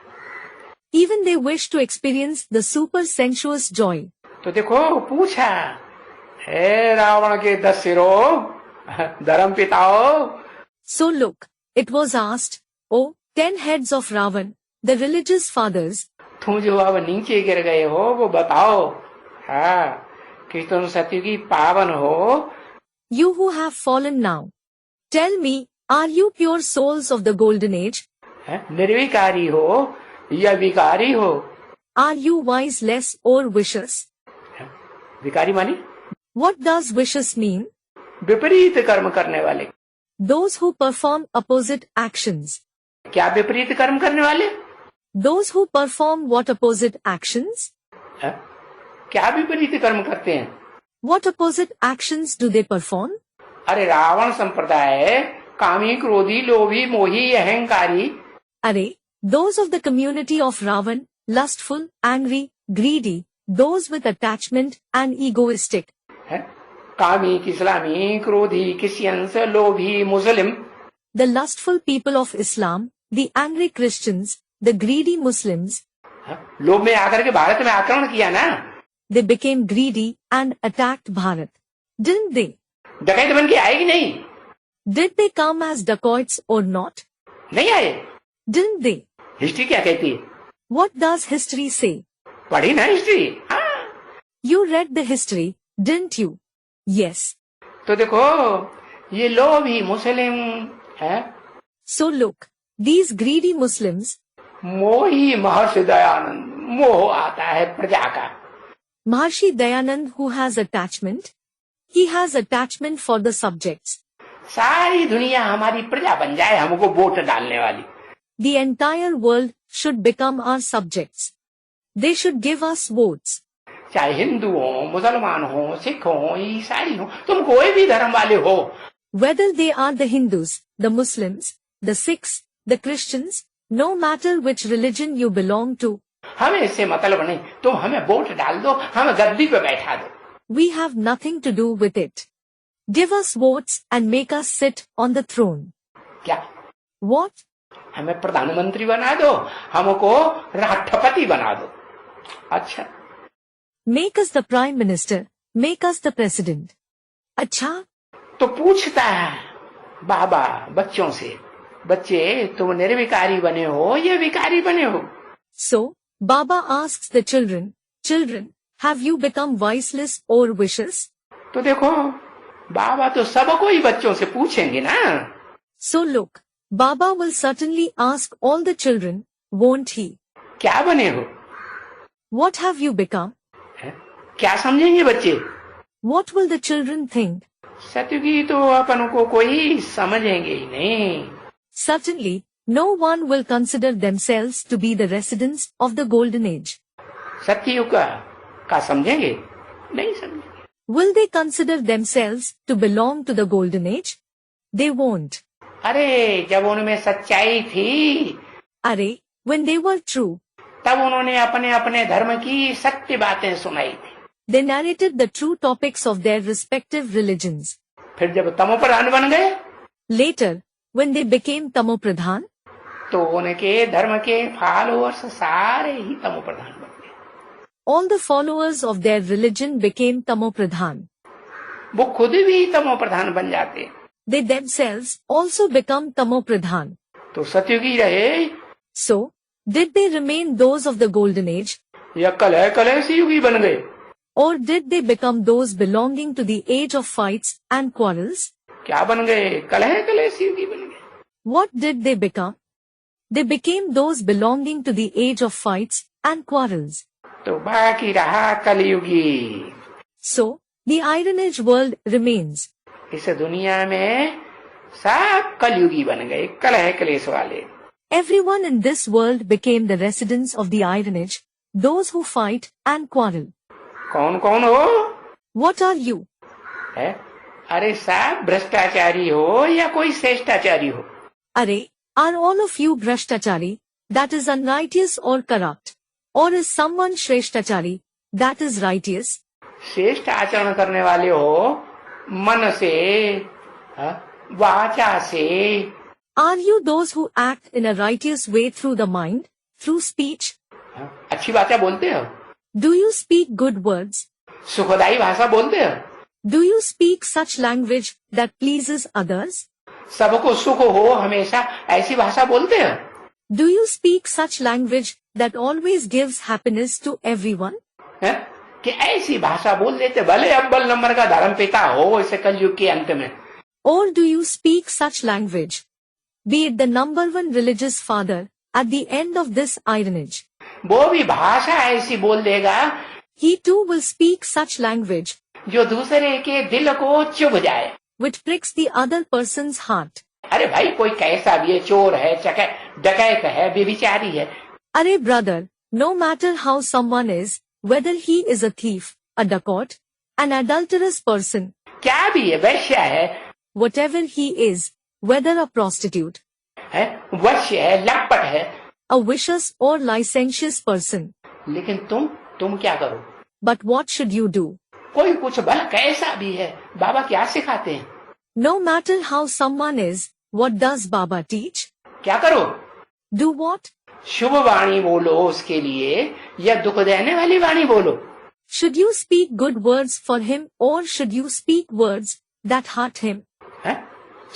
Even they wish to experience the super sensuous joy. तो देखो पूछा, हे रावण के 10 सिरों धर्म पिताओ। So look, it was asked, O 10 heads of Ravan, the religious fathers, तुम जो अब नीचे गिर गए हो वो बताओ, कि तुम सतयुगी पावन हो। you who have fallen now, tell me, are you pure souls of the golden age? निर्विकारी हो या विकारी हो? Are you viceless or vicious? विकारी मानी? What does vicious mean? विपरीत कर्म करने वाले। Those who perform opposite actions. क्या विपरीत कर्म करने वाले? Those who perform what opposite actions? क्या विपरीत कर्म करते हैं? What opposite actions do they perform? अरे रावण संप्रदाय कामी क्रोधी लोभी मोही अहंकारी। Arey, those of the community of Ravan, lustful, angry, greedy, those with attachment and egoistic. कामी इस्लामी, क्रोधी क्रिश्चियंस, लोभी मुस्लिम। The lustful people of Islam, the angry Christians, the greedy Muslims. लोभ में आकर के भारत में आक्रमण किया ना। They became greedy and attacked Bharat. Didn't they? डकैत बन के आए कि नहीं? Did they come as dacoits or not? नहीं आए। Didn't they? हिस्ट्री क्या कहती है? What does history say? पढ़ी ना history? You read the history, didn't you? Yes. तो देखो ये लोभी मुस्लिम है। So look, these greedy Muslims. मोही महर्षि दयानंद, मोह आता है प्रजा का। Maharshi Dayanand who has attachment, he has attachment for the subjects. सारी दुनिया हमारी प्रजा बन जाए, हमको वोट डालने वाली। The entire world should become our subjects. They should give us votes. चाहे हिंदू हो, मुसलमान हो, सिख हो, ईसाई हो, तुम कोई भी धर्म वाले हो। Whether they are the Hindus, the Muslims, the Sikhs, the Christians, no matter which religion you belong to. हमें इससे मतलब नहीं, तुम हमें वोट डाल दो, हमें गद्दी पे बैठा दो। We have nothing to do with it. Give us votes and make us sit on the throne. क्या? What? हमें प्रधानमंत्री बना दो, हमको राष्ट्रपति बना दो। अच्छा। Make us the prime minister, make us the president. अच्छा? तो पूछता है बाबा बच्चों से, बच्चे तुम निर्विकारी बने हो या विकारी बने हो? So, Baba asks the children, children, have you become viceless or vicious? तो देखो बाबा तो सबको ही बच्चों से पूछेंगे ना। So look, Baba will certainly ask all the children, won't he? क्या बने हो? What have you become? क्या समझेंगे बच्चे? What will the children think? सतयुगी तो अपन को कोई समझेंगे ही नहीं। Certainly, no one will consider themselves to be the residents of the golden age. सतयुग का समझेंगे? नहीं समझेंगे। Will they consider themselves to belong to the golden age? They won't. अरे जब उनमें सच्चाई थी, Arey, when they were true, तब उन्होंने अपने अपने धर्म की सत्य बातें सुनाई थी। They narrated the true topics of their respective religions. फिर जब तमोप्रधान बन गए Later, when they became Tamopradhan, तो उनके धर्म के फॉलोअर्स सारे ही तमोप्रधान बन गए। all the followers of their religion became Tamopradhan. वो खुद भी तमोप्रधान बन जाते। They themselves also become Tamopradhan. तो सतयुगी रहे So, did they remain those of the golden age, या कलह से युगी बन गए? or did they become those belonging to the age of fights and quarrels? क्या बन गए? कलह से युगी बन गए। What did they become? They became those belonging to the age of fights and quarrels. तो बाकी रहा कलयुगी। So, the Iron Age world remains. इस दुनिया में सब कलयुगी बन गए, कलह क्लेश वाले। Everyone in this world became the residents of the Iron Age, those who fight and quarrel. कौन कौन हो? What are you? है? अरे सब भ्रष्टाचारी हो या कोई श्रेष्ठाचारी हो? Arey, are all of you Bhrashtachari, that is unrighteous or corrupt? Or is someone Shrestachari, that is righteous? श्रेष्ठ आचरण करने वाले हो मन से, वाचा से। Are you those who act in a righteous way through the mind, through speech? अच्छी बातें बोलते हो? Do you speak good words? सुखदायी भाषा बोलते हो? Do you speak such language that pleases others? सबको सुख हो हमेशा ऐसी भाषा बोलते हो? Do you speak such language that always gives happiness to everyone? है? कि ऐसी भाषा बोल देते भले अव्वल नंबर का धर्म पिता हो इस कलयुग के अंत में। Or do you speak such language, be it the number one religious father at the end of this Iron Age? वो भी भाषा ऐसी बोल देगा He too will speak such language जो दूसरे के दिल को चुभ जाए, which pricks the other person's heart. अरे भाई कोई कैसा भी है, चोर है, डकैत है, व्यभिचारी है, Arey brother, no matter how someone is, whether he is a thief, a dacoit, an adulterous person, क्या भी है, वैश्य है, whatever he is, whether a prostitute, वश्य है, लपट है, a vicious or licentious person. लेकिन तुम क्या करो? But what should you do? कोई कुछ भला कैसा भी है, बाबा क्या सिखाते हैं? No matter how someone is, what does Baba teach? क्या करो? Do what? शुभ वाणी बोलो उसके लिए या दुख देने वाली वाणी बोलो? Should you speak good words for him or should you speak words that hurt him?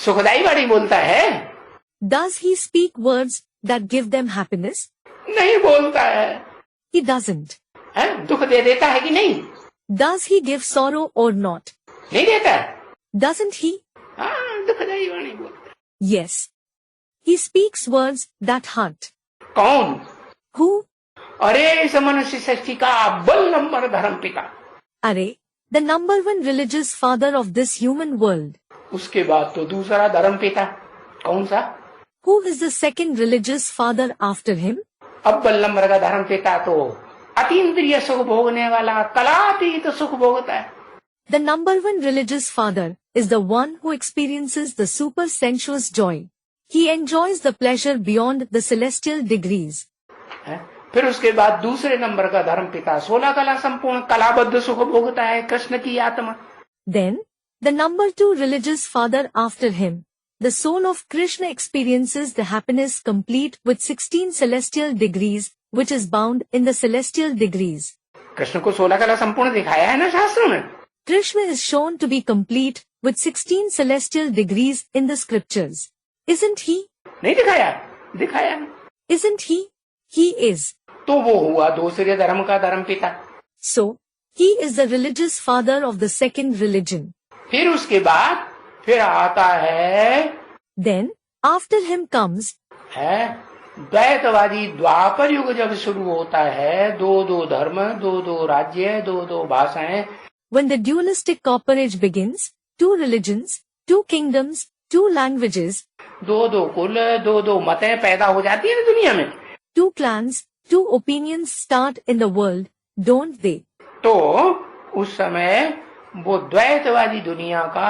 सुखदाई वाणी बोलता है? Does he speak words that give them happiness? नहीं बोलता है। He doesn't. दुख दे देता है कि नहीं? Does he give sorrow or not? नहीं देता। Doesn't he? दुखदाई वाणी बोलता है। Yes. He speaks words that hurt. कौन? Who? अरे इस मनुष्य सृष्टि का अव्वल नंबर धर्म पिता। Arey, the number one religious father of this human world. उसके बाद तो दूसरा धर्म पिता कौन सा? Who is the second religious father after him? अव्वल नंबर का धर्म पिता तो अतीन्द्रिय सुख भोगने वाला कलातीत सुख भोगता है। The number one religious father is the one who experiences the super sensuous joy. He enjoys the pleasure beyond the celestial degrees. फिर उसके बाद दूसरे नंबर का धर्म पिता 16 कला संपूर्ण कलाबद्ध सुख भोगता है कृष्ण की आत्मा। Then, the number two religious father after him, the soul of Krishna experiences the happiness complete with 16 celestial degrees, which is bound in the celestial degrees. Krishna को 16 कला संपूर्ण दिखाया है ना शास्त्रों में? Krishna is shown to be complete with 16 celestial degrees in the scriptures. Isn't he? नहीं दिखाया? दिखाया। Isn't he? He is. तो वो हुआ दूसरे धर्म का धर्म पिता। So, he is the religious father of the second religion. फिर उसके बाद फिर आता है Then, after him comes द्वैतवादी द्वापर युग जब शुरू होता है, दो धर्म, दो राज्य, दो भाषाएं। When the dualistic copper age begins, 2 religions, 2 kingdoms, 2 languages, दो कुल, दो मतें पैदा हो जाती है ना दुनिया में। 2 clans, 2 opinions start in the world, don't they? तो उस समय वो द्वैतवादी दुनिया का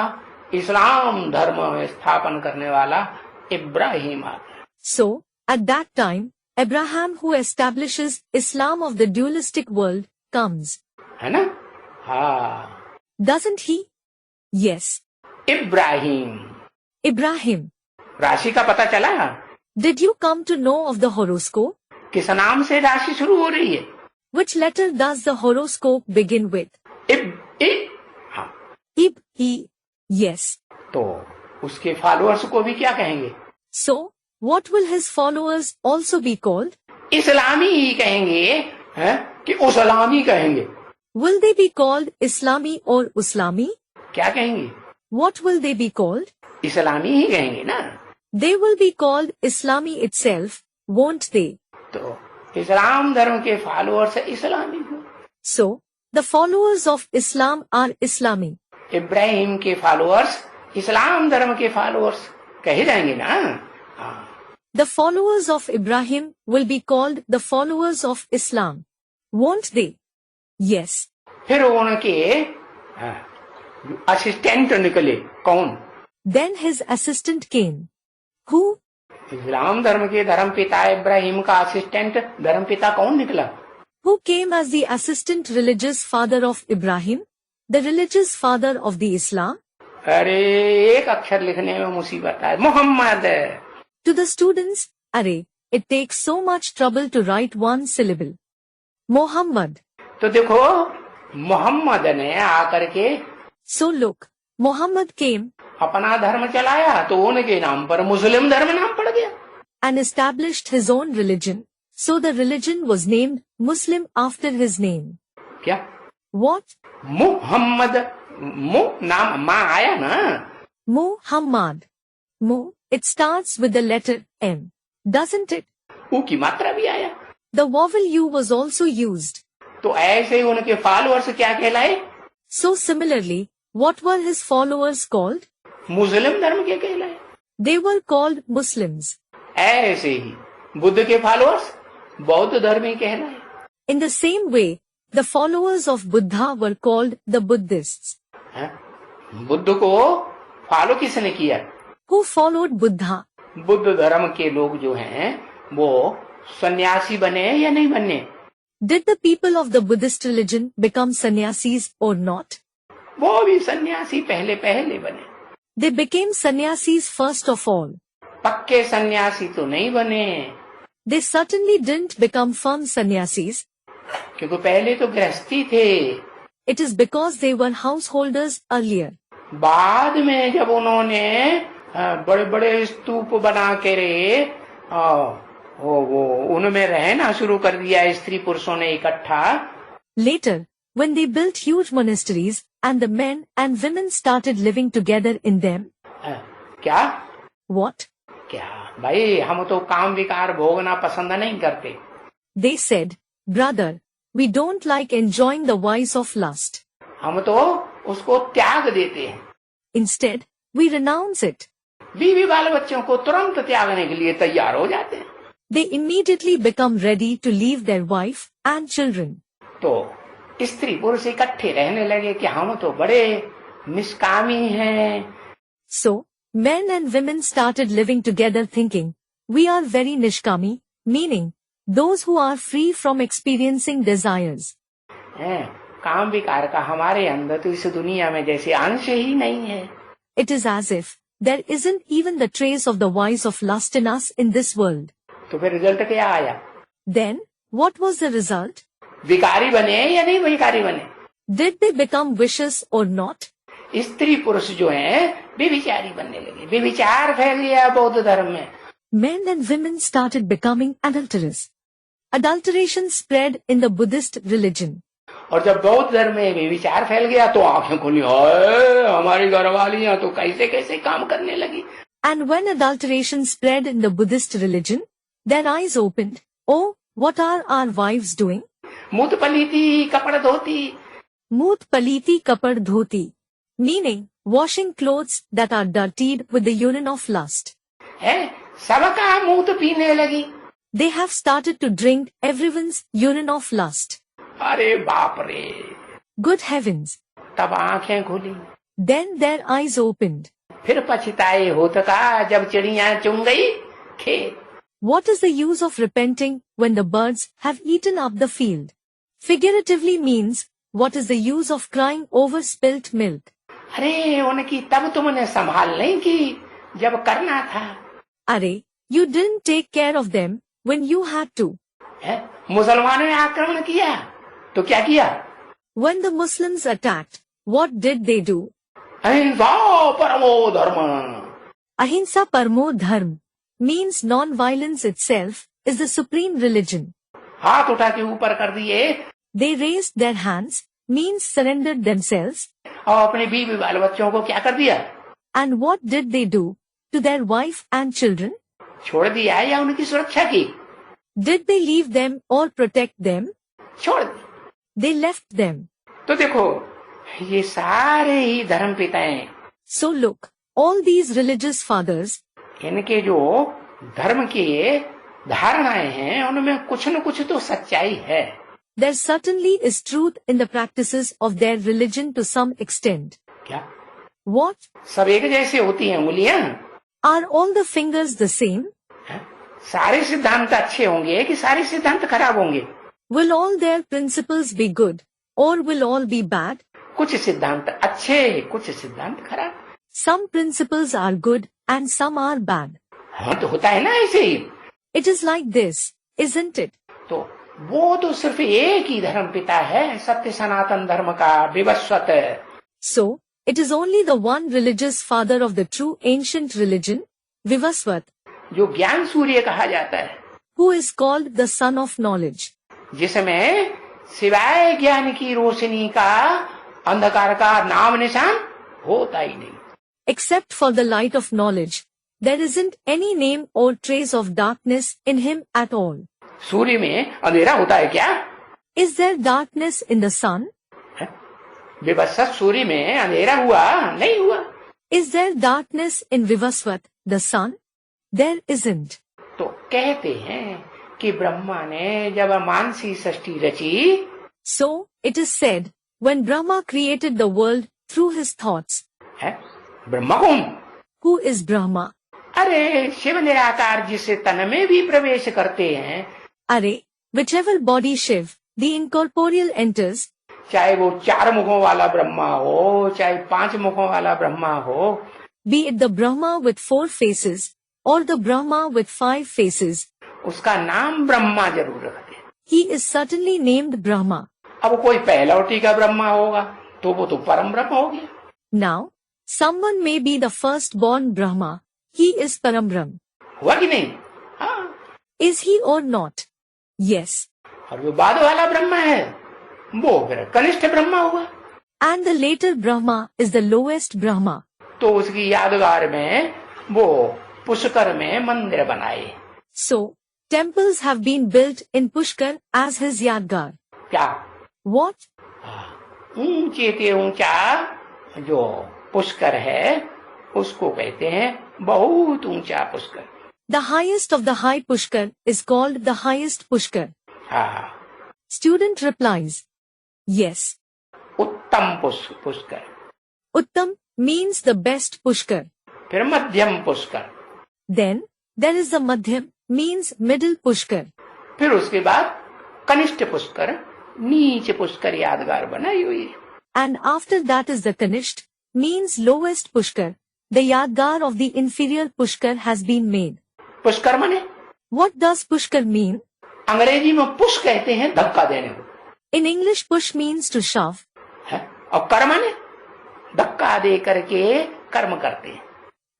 इस्लाम धर्म स्थापन करने वाला इब्राहिम आता है। So, at that time, Abraham, who establishes Islam of the dualistic world, comes. है ना? हाँ, Doesn't he? Yes. Ibrahim, Ibrahim. राशि का पता चला? Did you come to know of the horoscope? किस नाम से राशि शुरू हो रही है? Which letter does the horoscope begin with? इब, हाँ, Ib, he. Yes. तो उसके फॉलोअर्स को भी क्या कहेंगे? So, what will his followers also be called? इस्लामी ही कहेंगे, हैं? कि उस्लामी कहेंगे? Will they be called Islami or Uslami? क्या कहेंगे? What will they be called? इस्लामी ही कहेंगे ना? They will be called Islami itself, won't they? तो इस्लाम धर्म के फॉलोअर्स इस्लामी हो, So, the followers of Islam are Islami. Ibrahim के फॉलोअर्स इस्लाम धर्म के फॉलोअर्स कहे जाएंगे ना? हाँ, The followers of Ibrahim will be called the followers of Islam, won't they? Yes. फिर उनके असिस्टेंट निकले, कौन? Then his assistant came. Who? इस्लाम धर्म के धर्म पिता इब्राहिम का असिस्टेंट धर्म पिता कौन निकला? Who came as the assistant religious father of Ibrahim, the religious father of the Islam? अरे एक अक्षर लिखने में मुसीबत है, Mohammad. To the students, Arey, it takes so much trouble to write one syllable. Muhammad. तो देखो मोहम्मद ने आकर के So look, Muhammad came अपना धर्म चलाया तो उनके नाम पर मुस्लिम धर्म नाम पड़ गया। and established his own religion. So the religion was named Muslim after his name. क्या? What? मोहम्मद, मु नाम माँ आया ना? Muhammad. Mu, it starts with the letter M, doesn't it? ऊ की मात्रा भी आया। The vowel U was also used. तो ऐसे ही उनके फॉलोअर्स क्या कहलाए? So similarly, what were his followers called? मुस्लिम धर्म के कहलाए। They were called Muslims. ऐसे ही बुद्ध के फॉलोअर्स बौद्ध धर्मी कहलाए। In the same way, the followers of Buddha were called the Buddhists. हैं? बुद्ध को फॉलो किसने किया? Who followed Buddha? बुद्ध धर्म के लोग जो हैं वो सन्यासी बने या नहीं बने? Did the people of the Buddhist religion become sannyasis or not? वो भी सन्यासी पहले पहले बने। They became sannyasis first of all. पक्के सन्यासी तो नहीं बने, They certainly didn't become firm sannyasis. क्योंकि पहले तो गृहस्थी थे। It is because they were householders earlier. बाद में जब उन्होंने बड़े बड़े स्तूप बना के वो उनमें रहना शुरू कर दिया स्त्री पुरुषों ने इकट्ठा। Later, when they built huge monasteries and the men and women started living together in them. क्या? What? क्या भाई, हम तो काम विकार भोगना पसंद नहीं करते। They said, brother, we don't like enjoying the vice of lust. हम तो उसको त्याग देते हैं। Instead, we renounce it. बीवी बाल बच्चों को तुरंत त्यागने के लिए तैयार हो जाते हैं। They immediately become ready to leave their wife and children. तो स्त्री पुरुष इकट्ठे रहने लगे कि हम तो बड़े निष्कामी हैं। So, men and women started living together thinking, we are very nishkami, meaning, those who are free from experiencing desires. काम विकार का हमारे अंदर तो इस दुनिया में जैसे अंश ही नहीं है। It is as if there isn't even the trace of the vice of lust in us in this world. तो फिर रिजल्ट क्या आया? Then, what was the result? विकारी बने या नहीं विकारी बने? Did they become vicious or not? स्त्री पुरुष जो हैं व्यभिचारी बनने लगे। व्यभिचार फैल गया बौद्ध धर्म में। Men and women started becoming adulterous. Adulteration spread in the Buddhist religion. और जब बौद्ध धर्म में व्यभिचार फैल गया तो आंखें खुली, हमारी घरवालियां तो कैसे कैसे काम करने लगी। And when adulteration spread in the Buddhist religion, their eyes opened. Oh, what are our wives doing? मूत पलीती कपड़ धोती। Moot paliti kapad dhoti. Meaning, washing clothes that are dirtied with the urine of lust. है सबका मूत पीने लगी। They have started to drink everyone's urine of lust. अरे बाप रे! Good heavens! तब आंखें खुली। Then their eyes opened. फिर पछताए होत का जब चिड़िया चुन गई खेत। What is the use of repenting when the birds have eaten up the field? Figuratively means, what is the use of crying over spilt milk? अरे उनकी तब तुमने संभाल नहीं की जब करना था। Arey, you didn't take care of them when you had to. मुसलमानों ने आक्रमण किया तो क्या किया? When the Muslims attacked, what did they do? अहिंसा परमो धर्म। Ahimsa parmo dharm means non-violence itself is the supreme religion. हाथ उठा के ऊपर कर दिए They raised their hands means surrendered themselves. और अपने बीवी बाल बच्चों को क्या कर दिया? And what did they do to their wife and children? छोड़ दिया या उनकी सुरक्षा की? Did they leave them or protect them? छोड़ दी। They left them. तो देखो ये सारे ही धर्म पिता हैं। So look, all these religious fathers, इनके जो धर्म के धारणाएं हैं उनमें कुछ न कुछ तो सच्चाई है। there certainly is truth in the practices of their religion to some extent. क्या? What? सब एक जैसे होती हैं उंगलियां? Are all the fingers the same? सारे सिद्धांत अच्छे होंगे कि सारे सिद्धांत खराब होंगे? Will all their principles be good or will all be bad? कुछ सिद्धांत अच्छे कुछ सिद्धांत खराब। Some principles are good and some are bad. हाँ तो होता है ना ऐसे ही। It is like this, isn't it? तो वो तो सिर्फ एक ही धर्म पिता है, सत्य सनातन धर्म का Vivasvat. So, it is only the one religious father of the true ancient religion, Vivasvat, जो ज्ञान सूर्य कहा जाता है, who is called the son of knowledge, जिसमें सिवाय ज्ञान की रोशनी का अंधकार का नाम निशान होता ही नहीं। except for the light of knowledge. There isn't any name or trace of darkness in him at all. सूर्य में अंधेरा होता है क्या? Is there darkness in the sun? Vivasvat सूर्य में अंधेरा हुआ नहीं हुआ? Is there darkness in Vivasvat, the sun? There isn't. तो कहते हैं कि ब्रह्मा ने जब मानसी सृष्टि रची, So, it is said, when Brahma created the world through his thoughts. है ब्रह्मा कौन? Who is Brahma? अरे शिव निराकार जिससे तन में भी प्रवेश करते हैं, Arey, whichever body Shiv, the incorporeal enters, चाहे वो 4 मुखों वाला ब्रह्मा हो, चाहे 5 मुखों वाला ब्रह्मा हो, be it the Brahma with 4 faces or the Brahma with 5 faces, उसका नाम ब्रह्मा जरूर रखते हैं। he is certainly named Brahma. अब कोई पहलौटी का ब्रह्मा होगा तो वो तो परम ब्रह्म हो गया। Now, someone may be the firstborn Brahma, he is Parambrahm. हुआ कि नहीं? हाँ। Is he or not? Yes. और जो बाद वाला ब्रह्मा है वो फिर कनिष्ठ ब्रह्मा हुआ। And the later Brahma is the lowest Brahma. तो उसकी यादगार में वो पुष्कर में मंदिर बनाए। So, temples have been built in Pushkar as his Yadgar. क्या? What? ऊंचे ते ऊंचा जो पुष्कर है उसको कहते हैं बहुत ऊंचा Pushkar. The highest of the high Pushkar is called the highest Pushkar. हाँ। Student replies, yes. उत्तम Pushkar. Uttam means the best Pushkar. फिर मध्यम Pushkar. Then, there is the Madhyam means middle Pushkar. फिर उसके बाद कनिष्ठ पुष्कर, नीचे पुष्कर यादगार बनाई हुई है। And after that is the Kanisht means lowest Pushkar. The Yadgar of the inferior Pushkar has been made. Pushkar माने? What does Pushkar mean? अंग्रेजी में पुश कहते हैं धक्का देने को। In English, push means to shove. है? और कर माने? धक्का दे करके कर्म करते हैं।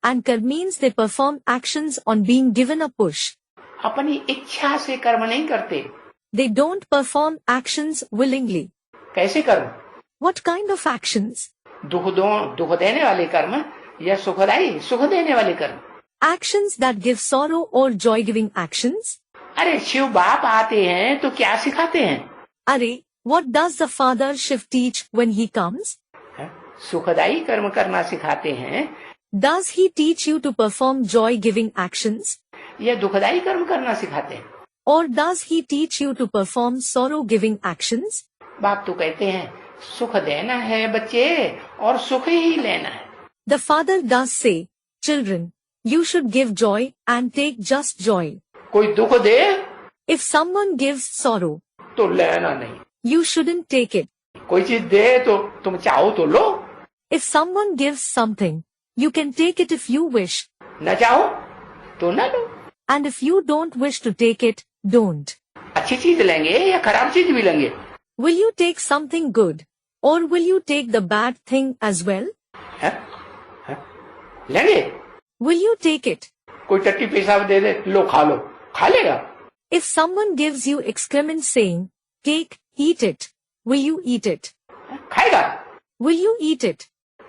And kar means they perform actions on being given a push. अपनी इच्छा से कर्म नहीं करते। They don't perform actions willingly. कैसे कर्म? What kind of actions? दुख देने वाले कर्म या सुख देने वाले कर्म? Actions that give sorrow or joy-giving actions? अरे शिव बाप आते हैं तो क्या सिखाते हैं? Arey, what does the father Shiv teach when he comes? सुखदायी कर्म करना सिखाते हैं। Does he teach you to perform joy-giving actions? या दुखदायी कर्म करना सिखाते हैं? Or does he teach you to perform sorrow-giving actions? बाप तो कहते हैं सुख देना है बच्चे और सुख ही लेना है। The father does say, children, you should give joy and take just joy. कोई दुख दे If someone gives sorrow, तो लेना नहीं, you shouldn't take it. कोई चीज दे तो तुम चाहो तो लो, If someone gives something, you can take it if you wish. न चाहो तो न लो। And if you don't wish to take it, don't. अच्छी चीज लेंगे या खराब चीज भी लेंगे? Will you take something good? Or will you take the bad thing as well? है? है? लेंगे? Will you take it? कोई टट्टी पेशाब दे दे, लो खा लो, खा लेगा? If someone gives you excrement saying, take, eat it, will you eat it? खाएगा? Will you eat it?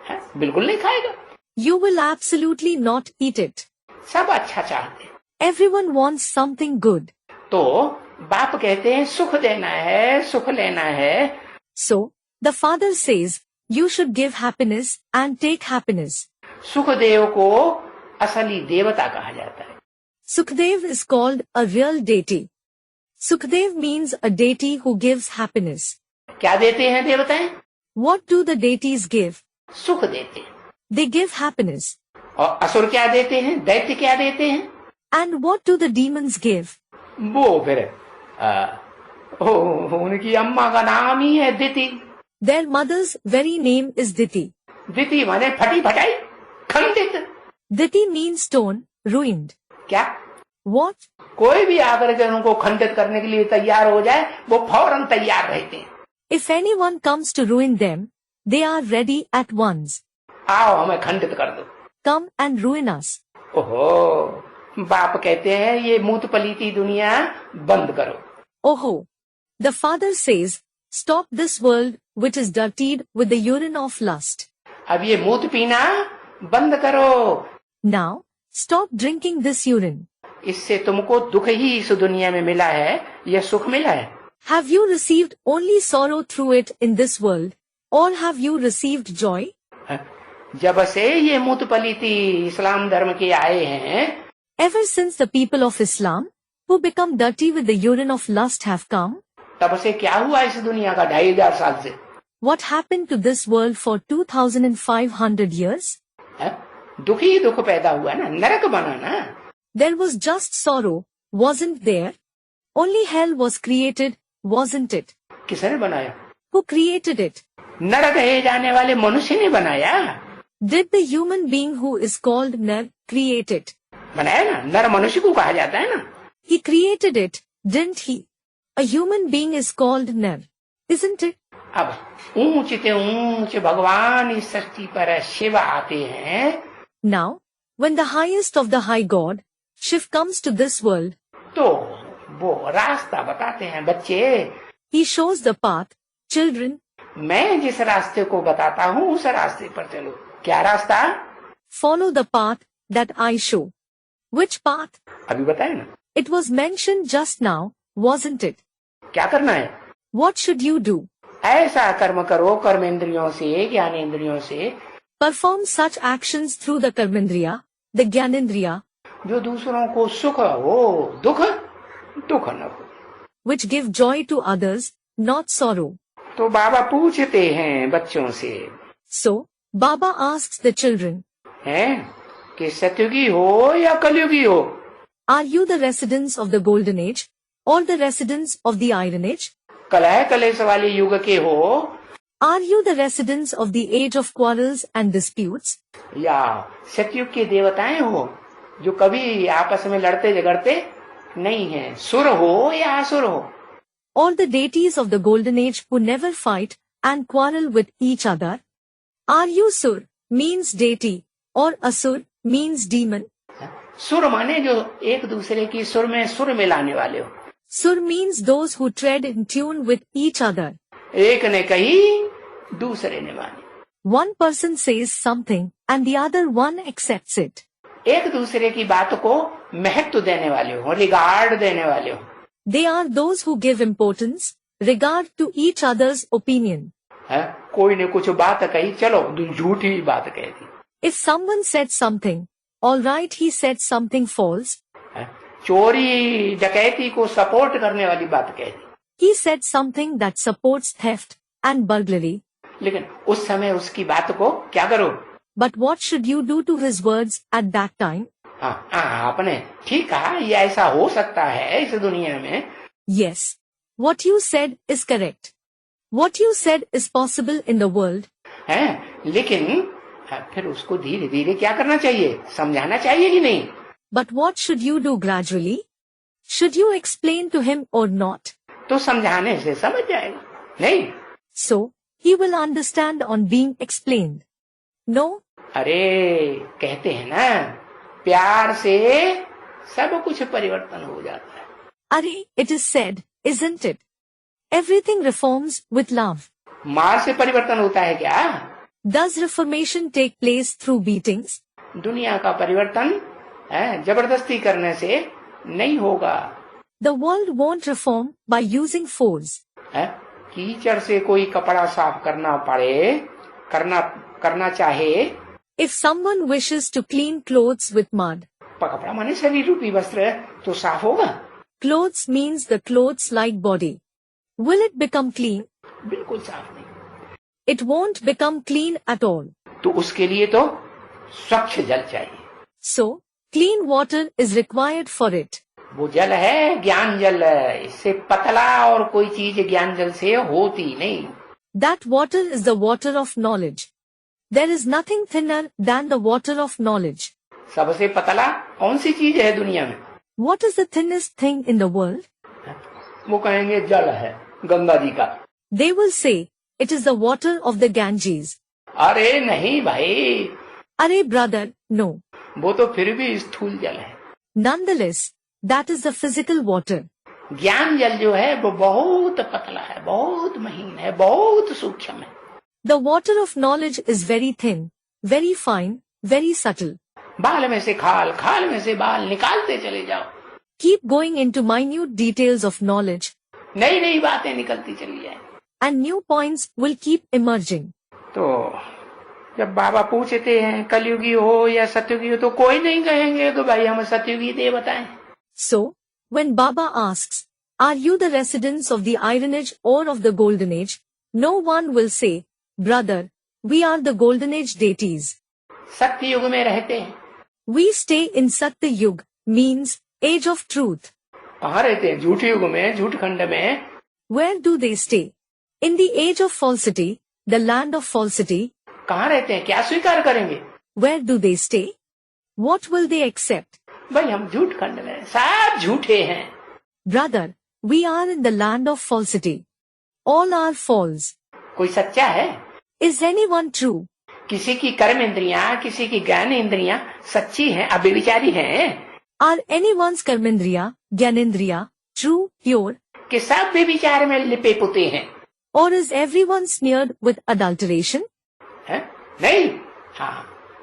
है? बिल्कुल नहीं खाएगा। You will absolutely not eat it. सब अच्छा चाहते। Everyone wants something good. तो बाप कहते हैं सुख देना है, सुख लेना है। So, the father says, you should give happiness and take happiness. Sukhdev को असली देवता कहा जाता है। Sukhdev is called a real deity. Sukhdev means a deity who gives happiness. क्या देते हैं देवताएं? What do the deities give? सुख देते हैं। They give happiness. और असुर क्या देते हैं? दैत्य क्या देते हैं? And what do the demons give? वो फिर उनकी अम्मा का नाम ही है दिति। Their mother's very name is Diti. दिति माने फटी फटाई, खंडित। Diti means stone, ruined. क्या? What? कोई भी आकर के उनको खंडित करने के लिए तैयार हो जाए, वो फौरन तैयार रहते हैं। If anyone comes to ruin them, they are ready at once. आओ हमें खंडित कर दो। Come and ruin us. ओहो, बाप कहते हैं ये मूत पलीती दुनिया बंद करो। Oh, the father says, stop this world which is dirtied with the urine of lust. अब ये मूत पीना बंद करो। Now, stop drinking this urine. इससे तुमको दुख ही इस दुनिया में मिला है, यह सुख मिला है। Have you received only sorrow through it in this world, or have you received joy? जब से ये मूत पलीती इस्लाम धर्म के आए हैं, Ever since the people of Islam, who become dirty with the urine of lust have come, तब से क्या हुआ इस दुनिया का 2500 साल से? what happened to this world for 2500 years? दुख ही दुख पैदा हुआ ना, नरक बना ना। There was just sorrow, wasn't there? Only hell was created, wasn't it? किसने बनाया? Who created it? नर कहे जाने वाले मनुष्य ने बनाया। Did the human being who is called Nar create it? बनाया ना, नर मनुष्य को कहा जाता है ना। He created it, didn't he? A human being is called Nar, isn't it? अब ऊंचे ऊंचे भगवान इस सृष्टि पर शिव आते हैं। Now, when the highest of the high God, Shiv comes to this world, तो वो रास्ता बताते हैं बच्चे। he shows the path, children. मैं जिस रास्ते को बताता हूँ उस रास्ते पर चलो। क्या रास्ता? Follow the path that I show. Which path? अभी बताए ना। It was mentioned just now, wasn't it? क्या करना है? What should you do? ऐसा कर्म करो कर्मेंद्रियों से, ज्ञानेंद्रियों से, Perform such actions through the Karmendriya, the Gyanendriya, जो दूसरों को सुख हो, दुख दुख न हो। which give joy to others, not sorrow. तो बाबा पूछते हैं बच्चों से, So, Baba asks the children, हैं कि सतयुगी हो या कलयुगी हो? are you the residents of the golden age, or the residents of the iron age? कलह कलेश वाले युग के हो Are you the residents of the age of quarrels and disputes? या सतयुग के देवताएं हो जो कभी आपस में लड़ते झगड़ते नहीं हैं, सुर हो या असुर हो? Or the deities of the golden age who never fight and quarrel with each other? Are you Sur means deity or Asur means demon? सुर माने जो एक दूसरे की सुर में सुर मिलाने वाले हो। Sur means those who tread in tune with each other. एक ने कही दूसरे ने मानी। One person says something and the other one accepts it. एक दूसरे की बात को महत्व देने वाले हो, रिगार्ड देने वाले हो। They are those who give importance, regard to each other's opinion. कोई ने कुछ बात कही, चलो झूठी बात कह दी। If someone said something, all right, he said something false. चोरी डकैती को सपोर्ट करने वाली बात कह दी। He said something that supports theft and burglary. लेकिन उस समय उसकी बात को क्या करो? But what should you do to his words at that time? आपने ठीक कहा, ये ऐसा हो सकता है इस दुनिया में. Yes. What you said is correct. What you said is possible in the world. है, लेकिन फिर उसको धीरे धीरे क्या करना चाहिए, समझाना चाहिए कि नहीं? But what should you do gradually? Should you explain to him or not? तो समझाने से समझ जाएगा, नहीं? So, he will understand on being explained. No? अरे कहते हैं ना, प्यार से सब कुछ परिवर्तन हो जाता है. Arey, it is said, isn't it? Everything reforms with love. मार से परिवर्तन होता है क्या? Does reformation take place through beatings? दुनिया का परिवर्तन जबरदस्ती करने से नहीं होगा. The world won't reform by using force. कीचड़ से कोई कपड़ा साफ करना पड़े, करना चाहे. If someone wishes to clean clothes with mud. कपड़ा माने शरीर रूपी वस्त्र, तो साफ होगा. Clothes means the clothes like body. Will it become clean? बिल्कुल साफ नहीं. It won't become clean at all. तो उसके लिए तो स्वच्छ जल चाहिए. So, clean water is required for it. वो जल है ज्ञान जल, इससे पतला और कोई चीज ज्ञान जल से होती नहीं. That water is the water of knowledge. There is nothing thinner than the water of knowledge. सबसे पतला कौन सी चीज है दुनिया में? What is the thinnest thing in the world? वो कहेंगे जल है गंगा जी का. They will say, it is the water of the Ganges. अरे नहीं भाई. Arey brother, no. वो तो फिर भी स्थूल जल है. Nonetheless, that is the physical water. ज्ञान जल जो है वो बहुत पतला है, बहुत महीन है, बहुत सूक्ष्म है. The water of knowledge is very thin, very fine, very subtle. बाल में से खाल, खाल में से बाल निकालते चले जाओ. Keep going into minute details of knowledge. नई नई बातें निकलती चली जाए. And new points will keep emerging. तो जब बाबा पूछते हैं कलयुगी हो या सतयुगी हो, तो कोई नहीं कहेंगे कि भाई हम सतयुगी थे बताएं. So, when Baba asks, are you the residents of the Iron Age or of the Golden Age? No one will say, brother, we are the Golden Age deities. सत्य युग में रहते हैं. We stay in Satya Yug, means age of truth. कहाँ रहते हैं? झूठ युग में, झूठ खंड में. Where do they stay? In the age of falsity, the land of falsity. कहाँ रहते हैं? क्या स्वीकार करेंगे? Where do they stay? What will they accept? भाई हम झूठ खंड में, सब झूठे हैं. Brother, we are in the land of falsity. All are false. कोई सच्चा है? Is anyone true? किसी की कर्म इंद्रियां, किसी की ज्ञान इंद्रियां सच्ची हैं, अव्यभिचारी हैं? Are anyone's कर्मेंद्रिया, ज्ञानेंद्रिया true, pure? कि सब व्यभिचार में लिपे पुते हैं? Or is everyone smeared with adulteration? है? नहीं.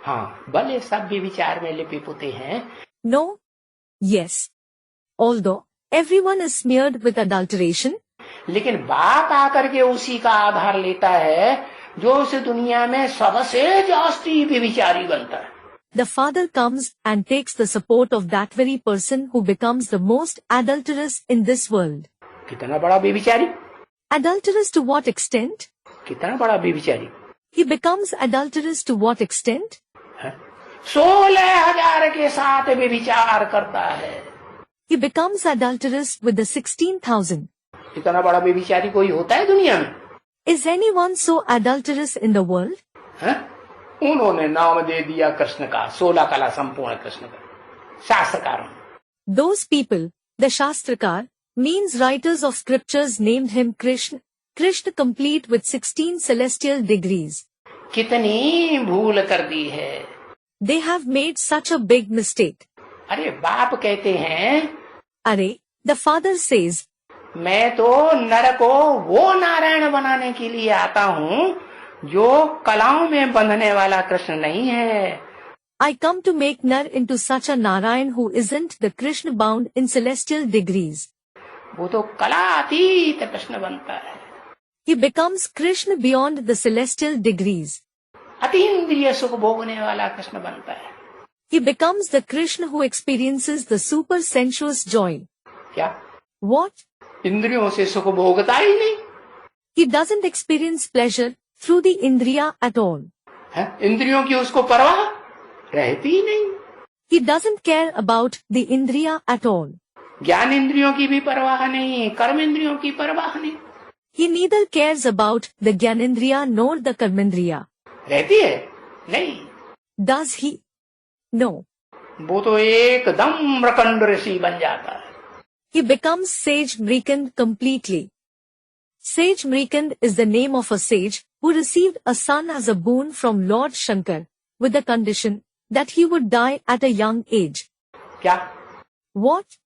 हाँ, भले सब व्यभिचार में लिपे पुते हैं. No. Yes. Although everyone is smeared with adulteration. लेकिन बाप आकर के उसी का आधार लेता है जो उस दुनिया में सबसे जास्ती व्यभिचारी बनता है. The father comes and takes the support of that very person who becomes the most adulterous in this world. कितना बड़ा व्यभिचारी? Adulterous to what extent? कितना बड़ा व्यभिचारी? He becomes adulterous to what extent? 16,000 के साथ व्यभिचार करता है. He becomes adulterous with the 16,000. इतना बड़ा व्यभिचारी कोई होता है दुनिया में? Is anyone so adulterous in the world? है? उन्होंने नाम दे दिया कृष्ण का, 16 कला संपूर्ण कृष्ण का, शास्त्रकारों. Those people, the Shastrakar, means writers of scriptures named him Krishna, Krishna complete with 16 celestial degrees. कितनी भूल कर दी है. They have made such a big mistake. अरे बाप कहते हैं, Arey, the father says, मैं तो नर को वो नारायण बनाने के लिए आता हूँ जो कलाओं में बंधने वाला कृष्ण नहीं है. I come to make Nar into such a Narayan who isn't the Krishna bound in celestial degrees. वो तो कलातीत कृष्ण बनता है. He becomes Krishna beyond the celestial degrees. अतीन्द्रिय सुख भोगने वाला कृष्ण बनता है. He becomes the Krishna who experiences the super sensuous joy. क्या? What? इंद्रियों से सुख भोगता ही नहीं. He doesn't experience pleasure through the Indriya at all. है? इंद्रियों की उसको परवाह रहती ही नहीं. He doesn't care about the indriya at all. ज्ञान इंद्रियों की भी परवाह नहीं, कर्म इंद्रियों की परवाह नहीं। He neither cares about the Gyanendriya nor the Karmendriya. रहती है? नहीं। Does he? No. वो तो एकदम मृकंड ऋषि बन जाता है। He becomes sage Mrikand completely. Sage Mrikand is the name of a sage who received a son as a boon from Lord Shankar with the condition that he would die at a young age. क्या? What?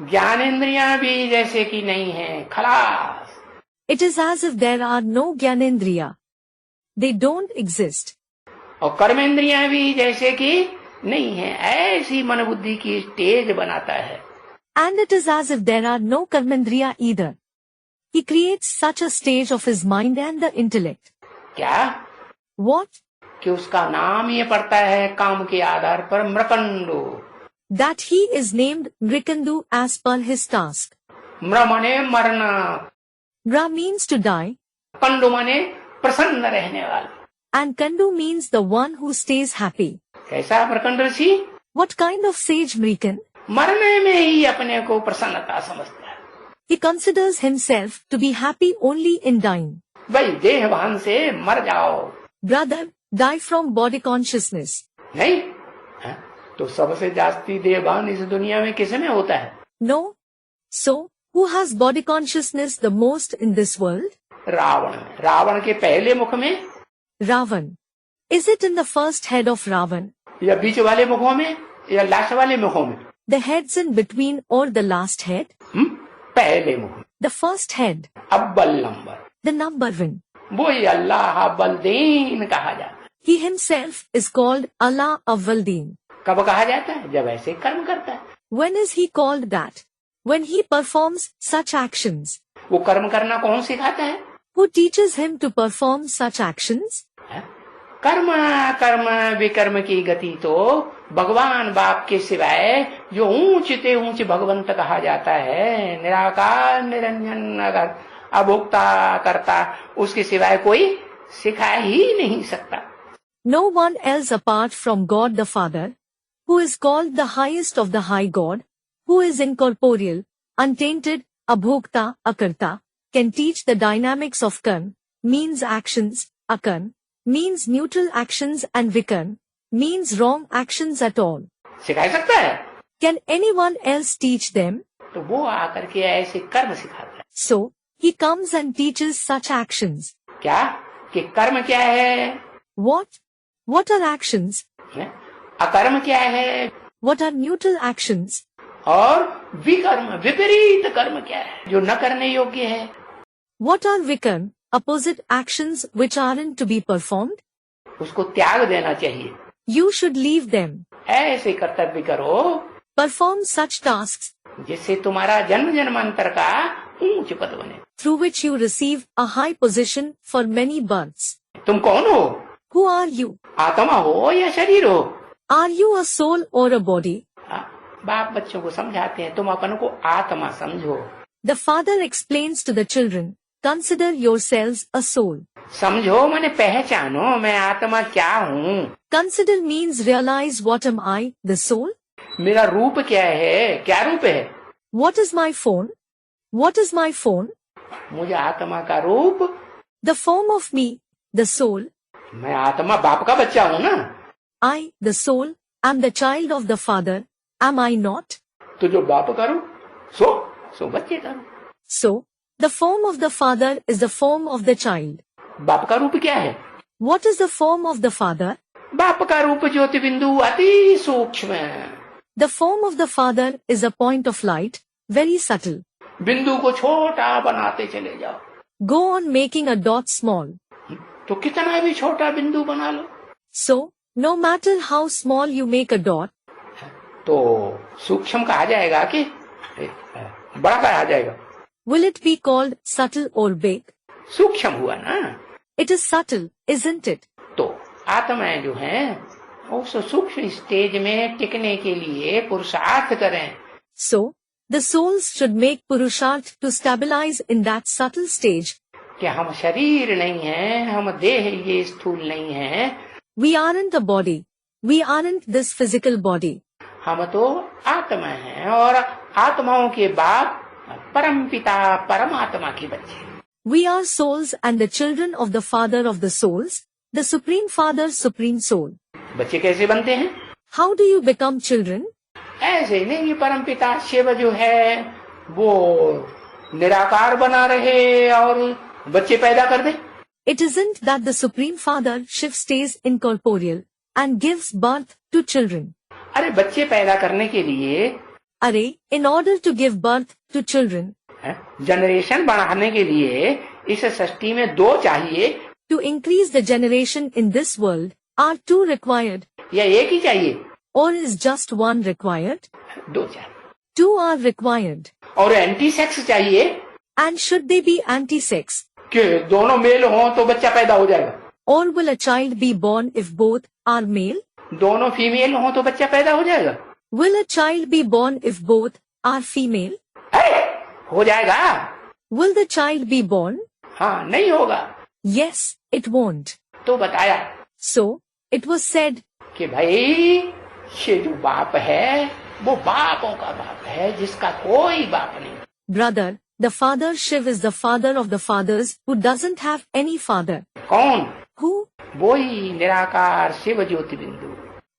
ज्ञानेन्द्रियां भी जैसे कि नहीं है, खलास। It is as if there are no Gyanendriya. They don't exist. और कर्मेंद्रियां भी जैसे कि नहीं है, ऐसी मन बुद्धि की स्टेज बनाता है। And it is as if there are no Karmendriya either. He creates such a stage of his mind and the intellect. क्या? What? कि उसका नाम ये पड़ता है काम के आधार पर मृकंडो। That he is named Mrikandu as per his task. मृ माने मरना, Mra means to die, कंडो माने प्रसन्न रहने वाला। and Kandu means the one who stays happy. कैसा मृकंड ऋषि? What kind of sage Mrikan? मरने में ही अपने को प्रसन्नता समझता है। He considers himself to be happy only in dying. भाई देहभान से मर जाओ। Brother, die from body consciousness. नहीं है? तो सबसे जास्ती देहभान इस दुनिया में किस में होता है? No. So, who has body consciousness the most in this world? Ravan. Ravan के पहले मुख में Ravan. Is it in the first head of Ravan, या बीच वाले मुखों में या लास्ट वाले मुखों में? the heads in between or the last head? पहले मुख में। The first head, अव्वल नंबर, the number one. वो ही अल्लाह अव्वल-दीन कहा जाता है। He himself is called Allah Awwal-Deen. कब कहा जाता है? जब ऐसे कर्म करता है। When is he called that? When he performs such actions. वो कर्म करना कौन सिखाता है? Who teaches him to perform such actions? कर्म कर्म विकर्म की गति तो भगवान बाप के सिवाय जो ऊंचते ऊंच भगवंत कहा जाता है, निराकार निरंजन अभोक्ता करता, उसके सिवाय कोई सिखा ही नहीं सकता। No one else apart from God the Father, who is called the highest of the high God, who is incorporeal, untainted, abhokta, akarta, can teach the dynamics of karm, means actions, akarm, means neutral actions and vikarm, means wrong actions at all. सिखा सकता है? Can anyone else teach them? तो वो आकर के ऐसे कर्म सिखाता है। So, he comes and teaches such actions. क्या? कि कर्म क्या है? What? What are actions? अकर्म क्या है? What are neutral actions? और विकर्म विपरीत कर्म क्या है, जो न करने योग्य है? What are vikarm, opposite actions which aren't to be performed? उसको त्याग देना चाहिए। You should leave them. ऐसे कर्तव्य करो Perform such tasks जिससे तुम्हारा जन्म जन्मांतर का ऊंच पद बने। through which you receive a high position for many births. तुम कौन हो? Who are you? आत्मा हो या शरीर हो? Are you a soul or a body? बाप बच्चों को समझाते हैं, तुम अपन को आत्मा समझो। The father explains to the children, consider yourselves a soul. समझो माने पहचानो, मैं आत्मा क्या हूँ। Consider means realize what am I, the soul? मेरा रूप क्या है? क्या रूप है? What is my form? What is my form? मुझे आत्मा का रूप, The form of me, the soul. मैं आत्मा बाप का बच्चा हूँ ना। I, the soul, am the child of the father, am I not? तो जो बाप का रूप, सो बच्चे का रूप। So, the form of the father is the form of the child. बाप का रूप क्या है? What is the form of the father? बाप का रूप ज्योति बिंदु अति सूक्ष्म है। The form of the father is a point of light, very subtle. बिंदु को छोटा बनाते चले जाओ। Go on making a dot small. तो कितना भी छोटा बिंदु बना लो। So, no matter how small you make a dot, तो सूक्ष्म कहा जाएगा कि बड़ा कहा जाएगा? will it be called subtle or big? सूक्ष्म हुआ ना। It is subtle, isn't it? तो आत्माएं जो हैं, उस सूक्ष्म स्टेज में टिकने के लिए पुरुषार्थ करें। So, the souls should make purusharth to stabilize in that subtle stage. कि हम शरीर नहीं हैं, हम देह ये स्थूल नहीं हैं। We aren't a body. We aren't this physical body. हम तो आत्मा हैं और आत्माओं के बाप परमपिता परमात्मा के बच्चे। We are souls and the children of the Father of the souls, the Supreme Father, Supreme Soul. बच्चे कैसे बनते हैं? How do you become children? ऐसे ही नहीं, परमपिता शिव जो है वो निराकार बना रहे और बच्चे पैदा कर दे। It isn't that the Supreme Father, Shiv, stays incorporeal and gives birth to children. अरे बच्चे पैदा करने के लिए, Arey, in order to give birth to children, generation बढ़ाने के लिए इस सृष्टि में दो चाहिए। to increase the generation in this world, are two required, या एक ही चाहिए? or is just one required? दो चाहिए। Two are required. और एंटी सेक्स चाहिए। And should they be anti-sex? कि दोनों मेल हो तो बच्चा पैदा हो जाएगा। Or will a child be born if both are male? दोनों फीमेल हो तो बच्चा पैदा हो जाएगा। Will a child be born if both are female? अरे हो जाएगा। Will the child be born? हाँ, नहीं होगा। Yes, it won't. तो बताया So, it was said, कि भाई ये जो बाप है वो बापों का बाप है जिसका कोई बाप नहीं। brother, the father Shiv is the father of the fathers who doesn't have any father. कौन? Who? वो ही निराकार शिव ज्योति बिंदु।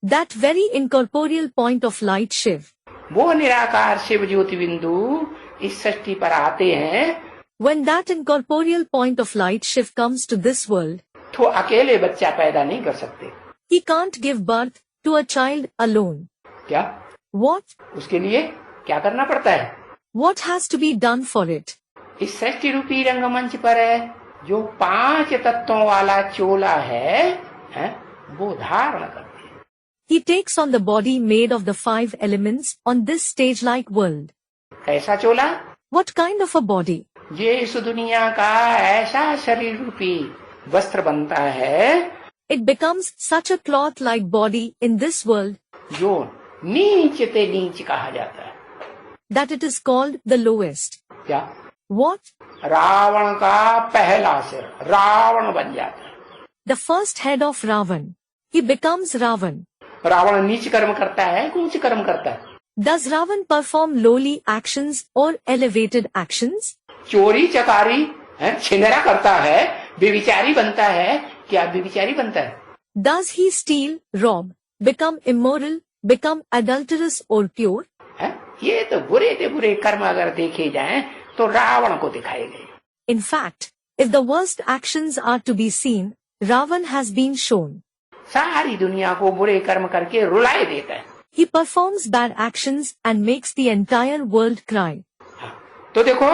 That very incorporeal point of light Shiv. वो निराकार शिव ज्योति बिंदु इस सृष्टि पर आते हैं। When that incorporeal point of light Shiv comes to this world, तो अकेले बच्चा पैदा नहीं कर सकते। he can't give birth to a child alone. क्या? What? उसके लिए क्या करना पड़ता है? What has to be done for it? इस सृष्टि रूपी रंगमंच पर जो 5 तत्वों वाला चोला है वो धारण करते हैं। He takes on the body made of the 5 elements on this stage-like world. कैसा चोला? What kind of a body? ये इस दुनिया का ऐसा शरीर रूपी वस्त्र बनता है। It becomes such a cloth-like body in this world जो नीच ते नीच कहा जाता है। that it is called the lowest. क्या? What? रावण का पहला सिर रावण बन जाता है। The first head of Ravan. He becomes Ravan. Ravan नीच कर्म करता है कि ऊंच कर्म करता है? Does Ravan perform lowly actions or elevated actions? चोरी चकारी छिनरा करता है, व्यभिचारी बनता है, क्या व्यभिचारी बनता है? Does he steal, rob, become immoral, become adulterous or pure? ये तो बुरे से बुरे कर्म अगर देखे जाएं तो रावण को दिखाए गए। In fact, if the worst actions are to be seen, Ravan has been shown. सारी दुनिया को बुरे कर्म करके रुलाए देता है। He performs bad actions and makes the entire world cry. तो देखो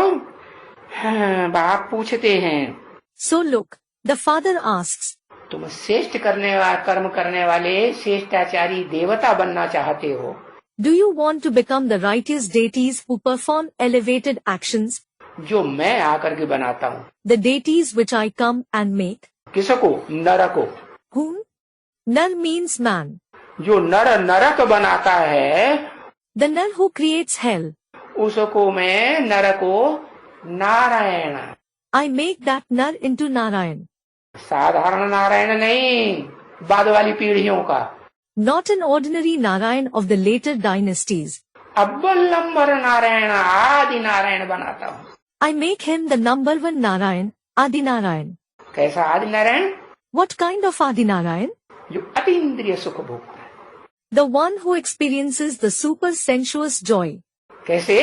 बाप पूछते हैं, So look, the father asks, तुम श्रेष्ठ कर्म करने वाले श्रेष्ठाचारी देवता बनना चाहते हो? do you want to become the righteous deities who perform elevated actions, जो मैं आकर के बनाता हूँ। the deities which I come and make? किसको? नर को। Whom? Nar means man. जो नर नरक बनाता है The nar who creates hell. उसको मैं नर को Narayan, I make that nar into Narayan. साधारण नारायण नहीं, बाद वाली पीढ़ियों का। Not an ordinary Narayan of the later dynasties. अव्वल नंबर नारायण आदि नारायण बनाता हूँ। I make him the number 1 Narayan, Adi Narayan. कैसा आदि Narayan? What kind of Adi Narayan? जो अतीन्द्रिय सुख भोगता है। The one who experiences the super sensuous joy. कैसे?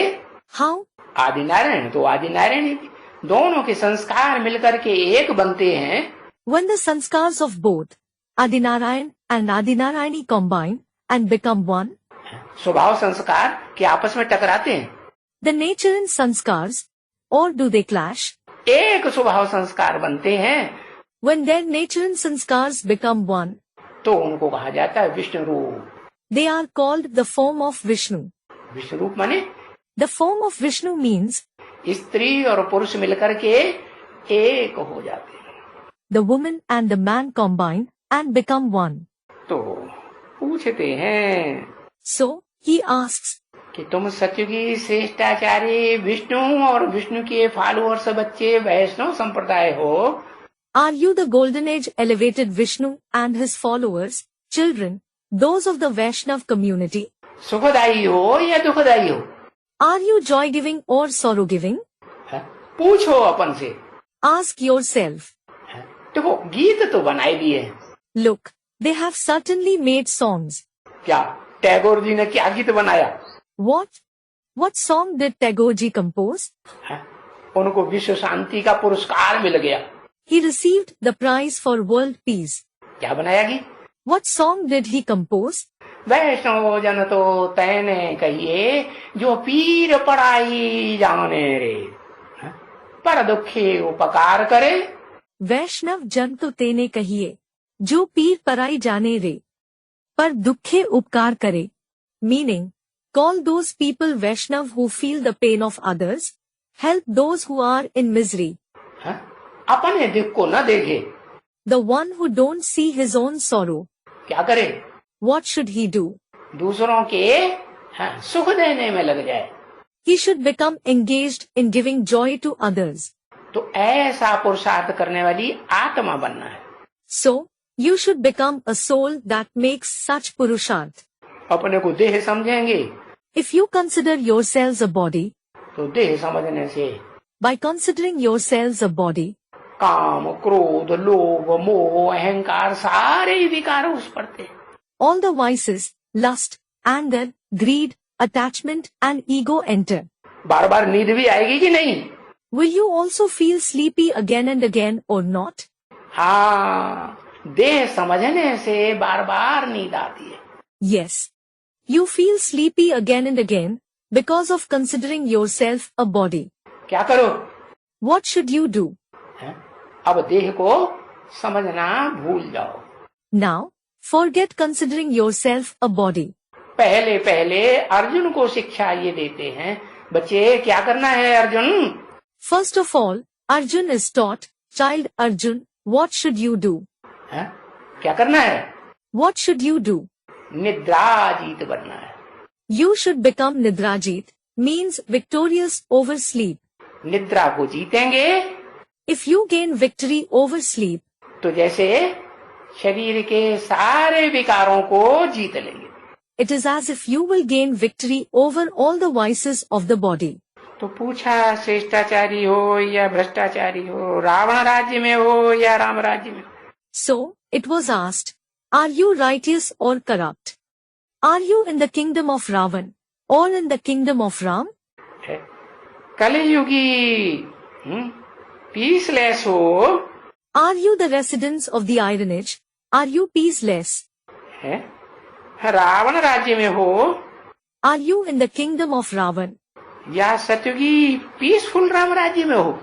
How? आदि नारायण तो आदि नारायण ही, दोनों के संस्कार मिलकर के एक बनते हैं। When the sanskars of both Adi Narayan and Adi Narayani combine and become one, स्वभाव संस्कार के आपस में टकराते हैं। the nature and sanskars, or do they clash? एक स्वभाव संस्कार बनते हैं। When their nature and sanskars become one, तो उनको कहा जाता है विष्णु रूप। they are called the form of Vishnu. Vishnu रूप माने The form of Vishnu means स्त्री और पुरुष मिलकर के एक हो जाते हैं। the woman and the man combine and become one. तो पूछते हैं, So he asks, कि तुम सत्युगी श्रेष्ठाचार्य विष्णु और विष्णु के फॉलोअर्स बच्चे वैष्णव संप्रदाय हो? are you the golden age elevated Vishnu and his followers, children, those of the Vaishnav community? सुखदाई हो या दुखदाई हो? Are you joy giving or sorrow giving? पूछो अपन से। Ask yourself. देखो गीत तो बनाए भी है। Look, they have certainly made songs. क्या टैगोर जी ने क्या गीत बनाया? What? What song did Tagore ji compose? उनको विश्व शांति का पुरस्कार मिल गया। He received the prize for world peace. क्या बनाया गीत? What song did he compose? वैष्णव जन तो तैने कहिए जो पीर पढ़ाई जाने रे, पर दुखे उपकार करे। वैष्णव जन तो तेने कहिए जो पीर पराई जाने रे, पर दुखे उपकार करे. Meaning, call those people Vaishnav who feel the pain of others, help those who are in misery. अपने दुख को न देखे। The one who don't see his own sorrow. क्या करे? What should he do? दूसरों के सुख देने में लग जाए। He should become engaged in giving joy to others. तो ऐसा पुरुषार्थ करने वाली आत्मा बनना है। So, you should become a soul that makes such purusharth. अपने को देह समझेंगे। If you consider yourselves a body, तो देह समझने से by considering yourselves a body, काम, क्रोध, लोभ, मोह, अहंकार सारे विकार उस पड़ते हैं। all the vices, lust, anger, greed, attachment and ego enter. बार बार नींद भी आएगी कि नहीं? Will you also feel sleepy again and again or not? हाँ, देह समझने से बार बार नींद आती है। Yes. You feel sleepy again and again because of considering yourself a body. क्या करो? What should you do? अब देह को समझना भूल जाओ। Now, forget considering yourself a body. पहले पहले अर्जुन को शिक्षा ये देते हैं, बच्चे क्या करना है Arjun? First of all, Arjun is taught, child Arjun, what should you do? क्या करना है? What should you do? निद्राजीत बनना है। You should become Nidrajit, means victorious over sleep. निद्रा को जीतेंगे If you gain victory over sleep, तो जैसे शरीर के सारे विकारों को जीत लेंगे। it is as if you will gain victory over all the vices of the body. तो पूछा श्रेष्ठाचारी हो या भ्रष्टाचारी हो, रावण राज्य में हो या राम राज्य में? So, it was asked, are you righteous or corrupt? Are you in the kingdom of Ravan or in the kingdom of Ram? कलयुगी peaceless हो, Are you the residents of the Iron Age? Are you peaceless? Ravan राज्य में हो, Are you in the kingdom of Ravan? या सतयुगी peaceful Ram राज्य में हो?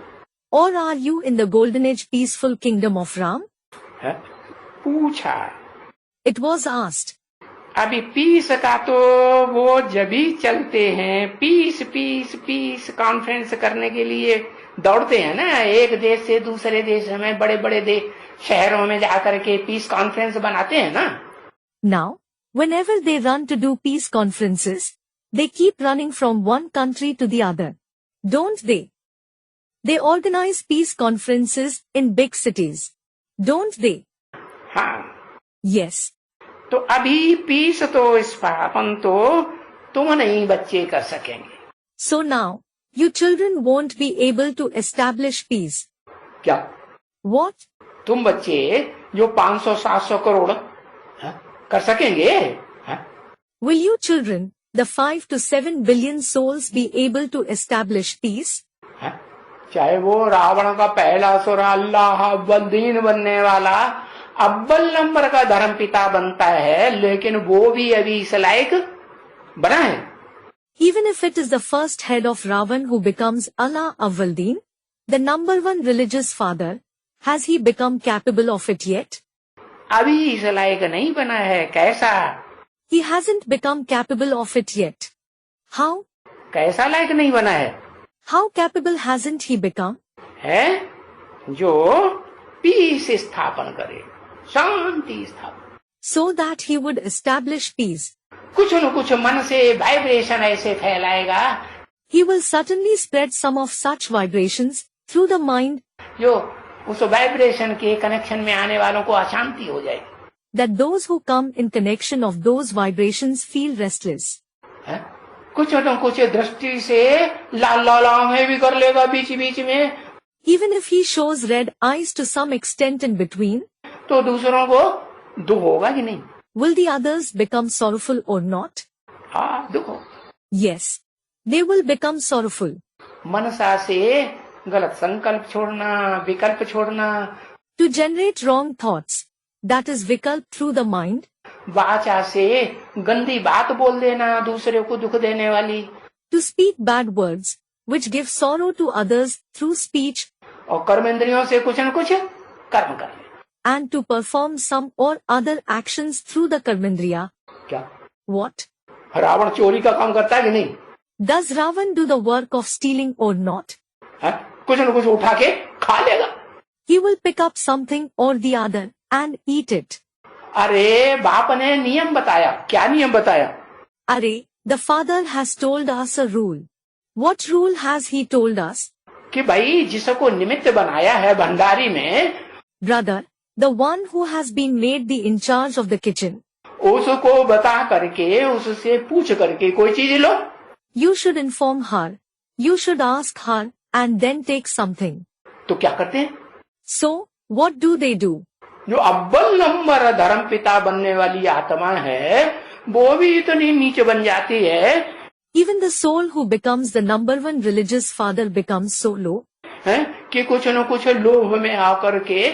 Or are you in the golden age peaceful kingdom of Ram? पूछा। It was asked. अभी piece का तो वो जब भी चलते हैं, पीस पीस पीस कॉन्फ्रेंस करने के लिए दौड़ते हैं ना, एक देश से दूसरे देश में, बड़े बड़े देश शहरों में जाकर के पीस कॉन्फ्रेंस बनाते हैं ना। Now, whenever they run to do peace conferences, they keep running from one country to the other. Don't they? They organize peace conferences in big cities. Don't they? हाँ। Yes. तो अभी piece तो स्थापन तो तुम नहीं बच्चे कर सकेंगे। So now, you children won't be able to establish peace. क्या? What? तुम बच्चे जो 500-700 करोड़ कर सकेंगे? Will you children, the 5 to 7 billion souls, be able to establish peace? चाहे वो रावण का पहला सुर अल्लाह अव्वल दीन बनने वाला अव्वल नंबर का धर्म पिता बनता है, लेकिन वो भी अभी इस लायक बना है। Even if it is the first head of Ravan who becomes Allah Awwaldeen, the number one religious father, has he become capable of it yet? अभी इस लायक नहीं बना है। कैसा? He hasn't become capable of it yet. How? कैसा लायक नहीं बना है? How capable hasn't he become? है जो पीस स्थापन करे, शांति स्थापन। So that he would establish peace. कुछ न कुछ मन से वाइब्रेशन ऐसे फैलाएगा, He will certainly spread some of such vibrations through the mind जो उस वाइब्रेशन के कनेक्शन में आने वालों को अशांति हो जाएगी। that those who come in connection of those vibrations feel restless. है? कुछ न कुछ दृष्टि से लाल लाल आंखें भी कर लेगा बीच बीच में, Even if he shows red eyes to some extent in between, तो दूसरों को दुख होगा कि नहीं? will the others become sorrowful or not? हाँ, दुख हो। Yes, they will become sorrowful. मनसा से गलत संकल्प छोड़ना, विकल्प छोड़ना, To generate wrong thoughts, that is vikalp through the mind. वाचा से गंदी बात बोल देना दूसरे को दुख देने वाली, To speak bad words, which give sorrow to others through speech, और कर्मेंद्रियों से कुछ न कुछ कर्म कर ले। and to perform some or other actions through the karmendriya. क्या What? रावण चोरी का काम करता है कि नहीं? Does Ravan do the work of stealing or not? है? कुछ न कुछ उठा के खा लेगा। He will pick up something or the other and eat it. अरे बाप ने नियम बताया, क्या नियम बताया? Arey, the father has told us a rule. What rule has he told us? कि भाई जिसको निमित्त बनाया है भंडारी में, Brother, the one who has been made the in charge of the kitchen, उसको बता करके, उससे पूछ करके कोई चीज लो। you should inform her, you should ask her, and then take something. तो क्या करते हैं? So, what do they do? जो अव्वल नंबर धर्म पिता बनने वाली आत्मा है, वो भी इतनी नीचे बन जाती है, Even the soul who becomes the number one religious father becomes so low, है कि कुछ न कुछ लोभ में आकर के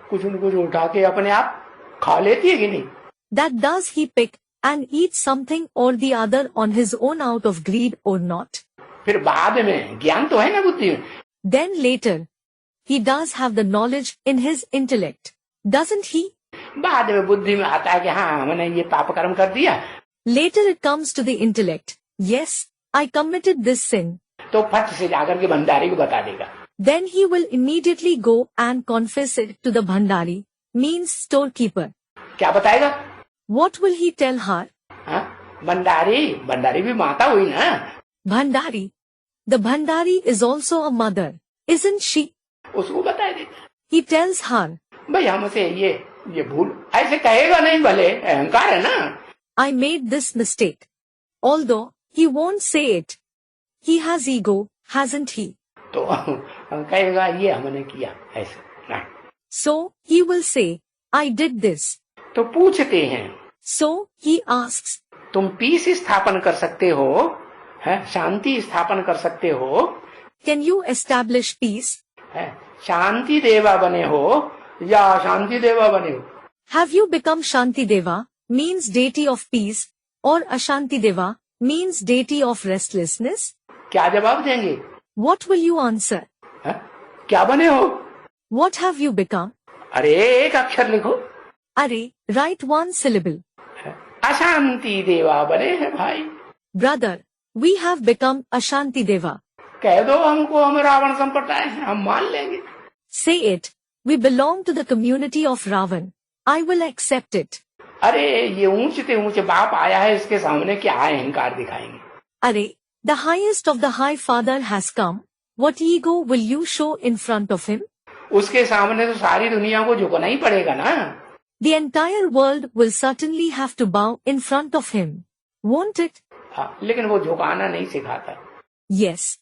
कुछ न कुछ उठा के अपने आप खा लेती है कि नहीं? that does he pick and eat something or the other on his own out of greed or not? फिर बाद में ज्ञान तो है ना बुद्धि में, Then later, he does have the knowledge in his intellect, doesn't he? बाद में बुद्धि में आता है कि हाँ मैंने ये पाप कर्म कर दिया, Later it comes to the intellect. Yes, I committed this sin. तो फट से जाकर के भंडारी को बता देगा। Then he will immediately go and confess it to the bhandari, means storekeeper. क्या बताएगा? What will he tell her? हाँ? भंडारी भी माता हुई ना? Bhandari. The bhandari is also a mother, isn't she? उसको बता देगा। He tells her, भाई हमसे ये भूल, ऐसे कहेगा नहीं, भले अहंकार है ना। I made this mistake. Although he won't say it. He has ego, hasn't he? तो कहेगा ये हमने किया ऐसे ना। So he will say, I did this. तो पूछते हैं, So he asks, तुम पीस स्थापन कर सकते हो, है शांति स्थापन कर सकते हो, Can you establish peace? है शांति देवा बने हो या शांति देवा बने हो? Have you become Shanti Deva, means deity of peace, or Ashanti Deva, means deity of restlessness? क्या जवाब देंगे? What will you answer? है? क्या बने हो? What have you become? अरे एक अक्षर लिखो। Arey, write one syllable. अशांति देवा बने हैं भाई। Brother, we have become Ashanti Deva. कह दो हमको, हम रावण संप्रदाय हैं, हम मान लेंगे। Say it, we belong to the community of Ravan. I will accept it. अरे ये ऊंचे ऊंचे बाप आया है, इसके सामने क्या अहंकार दिखाएंगे? Arey, the highest of the high father has come. What ego will you show in front of him? उसके सामने तो सारी दुनिया को झुकना ही पड़ेगा ना। The entire world will certainly have to bow in front of him, won't it? हाँ, लेकिन वो झुकाना नहीं सिखाता। Yes,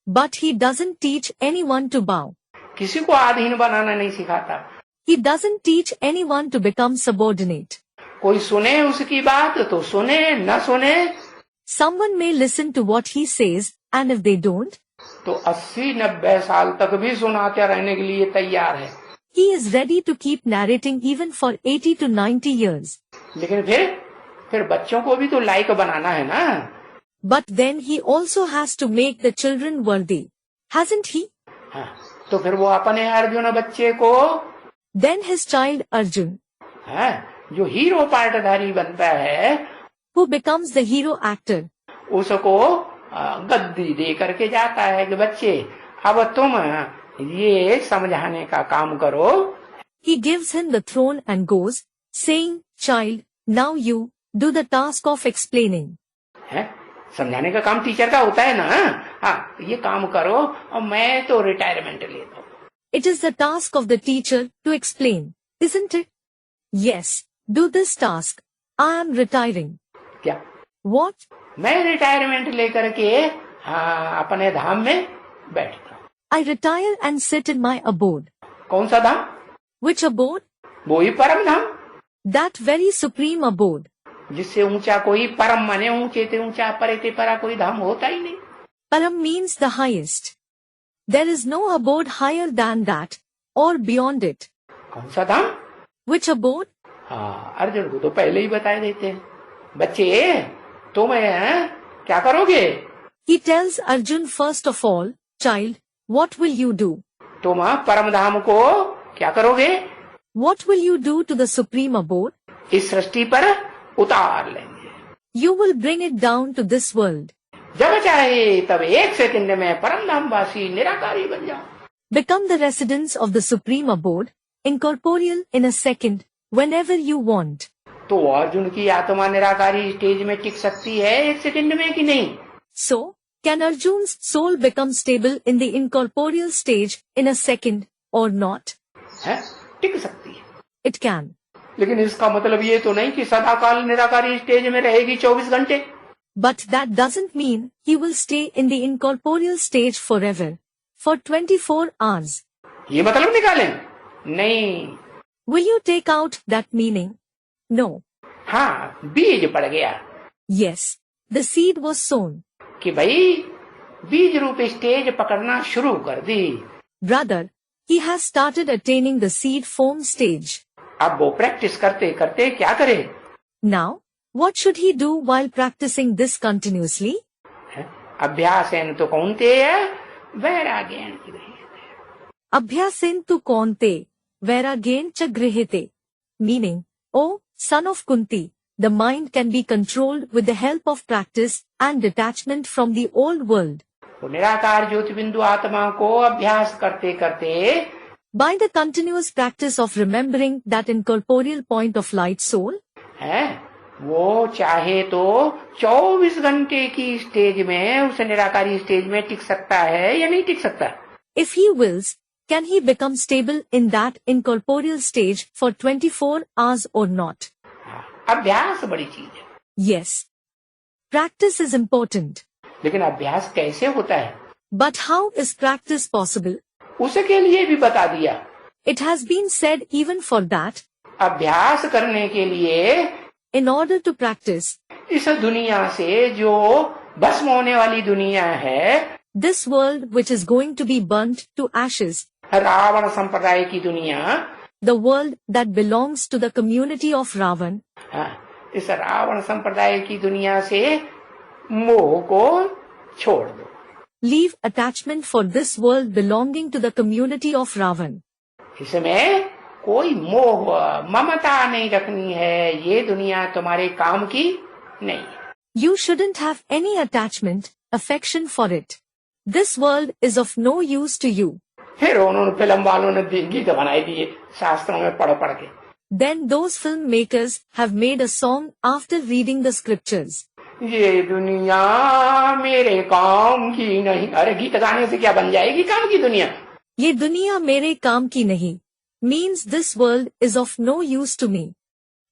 but he doesn't teach anyone to bow. किसी को अधीन बनाना नहीं सिखाता। He doesn't teach anyone to become subordinate. कोई सुने उसकी बात तो सुने, न सुने Someone may listen to what he says, and if they don't, तो 80-90 साल तक भी सुनाते रहने के लिए तैयार है। he is ready to keep narrating even for 80 to 90 years. लेकिन फिर बच्चों को भी तो लायक बनाना है ना। But then he also has to make the children worthy, hasn't he? हाँ, तो फिर वो अपने अर्जुन बच्चे को, Then his child Arjun, हाँ, जो हीरो पार्टधारी बनता है, who becomes the hero actor, उसको गद्दी दे करके जाता है कि बच्चे अब तुम ये समझाने का काम करो। he gives him the throne and goes, saying, Child, now you do the task of explaining. है समझाने का काम टीचर का होता है ना। हाँ, ये काम करो और मैं तो रिटायरमेंट लेता हूँ। It is the task of the teacher to explain, isn't it? Yes, do this task. I am retiring. क्या? What? मैं रिटायरमेंट लेकर के हाँ अपने धाम में बैठता हूँ। I retire and sit in my abode. कौन सा धाम? Which abode? वो ही परम धाम, That very supreme abode. जिससे ऊंचा कोई, परम माने ऊंचे ते ऊंचा, परे ते परा कोई धाम होता ही नहीं। Param means the highest. There is no abode higher than that or beyond it. कौन सा धाम? Which abode? हाँ, अर्जुन को तो पहले ही बता देते हैं। बच्चे तुम क्या करोगे? He tells Arjun first of all, child, what will you do? तुम परम धाम को क्या करोगे? What will you do to the supreme abode? इस सृष्टि पर उतार लेंगे। You will bring it down to this world. जब चाहे तब एक सेकंड में परम धाम वासी निराकारी बन जाओ। Become the residents of the supreme abode, incorporeal in a second, whenever you want. तो अर्जुन की आत्मा निराकारी स्टेज में टिक सकती है एक सेकंड में कि नहीं? So, can Arjun's soul become stable in the incorporeal stage in a second or not? है? टिक सकती है। It can. लेकिन इसका मतलब ये तो नहीं कि सदाकाल निराकारी स्टेज में रहेगी 24 घंटे। But that doesn't mean he will stay in the incorporeal stage forever, for 24 hours. ये मतलब निकालें? नहीं। Will you take out that meaning? No. हाँ, बीज पड़ गया। Yes, the seed was sown. कि भाई बीज रूप स्टेज पकड़ना शुरू कर दी। Brother, he has started attaining the seed form stage. अब वो प्रैक्टिस करते करते क्या करे? Now, what should he do while practicing this continuously? अभ्यासेन तो कौन्तेय वैराग्येन गृह्यते। Abhyasen tu kaunte, vairagyen cha grihite. Meaning, O son of Kunti, the mind can be controlled with the help of practice and detachment from the old world. वो निराकार ज्योति बिंदु आत्मा को अभ्यास करते करते By the continuous practice of remembering that incorporeal point of light soul, है वो चाहे तो 24 घंटे की स्टेज में, उस निराकारी स्टेज में टिक सकता है या नहीं टिक सकता? if he wills, can he become stable in that incorporeal stage for 24 hours or not? अभ्यास बड़ी चीज है। Yes. Practice is important. लेकिन अभ्यास कैसे होता है? But how is practice possible? उसके लिए भी बता दिया। It has been said even for that, अभ्यास करने के लिए in order to practice, इस दुनिया से जो भस्म होने वाली दुनिया है, this world which is going to be burnt to ashes, Ravan संप्रदाय की दुनिया, the world that belongs to the community of Ravan, इस रावण संप्रदाय की दुनिया से मोह को छोड़ दो। leave attachment for this world belonging to the community of Ravan. इसमें कोई मोह ममता नहीं रखनी है, ये दुनिया तुम्हारे काम की नहीं है। You shouldn't have any attachment, affection for it. This world is of no use to you. फिर उन्होंने फिल्म वालों ने गीत बनाए दिए शास्त्रों में पढ़ पढ़ के। Then those filmmakers have made a song after reading the scriptures. ये दुनिया मेरे काम की नहीं। अरे गीत गाने से क्या बन जाएगी काम की दुनिया? ये दुनिया मेरे काम की नहीं means this world is of no use to me.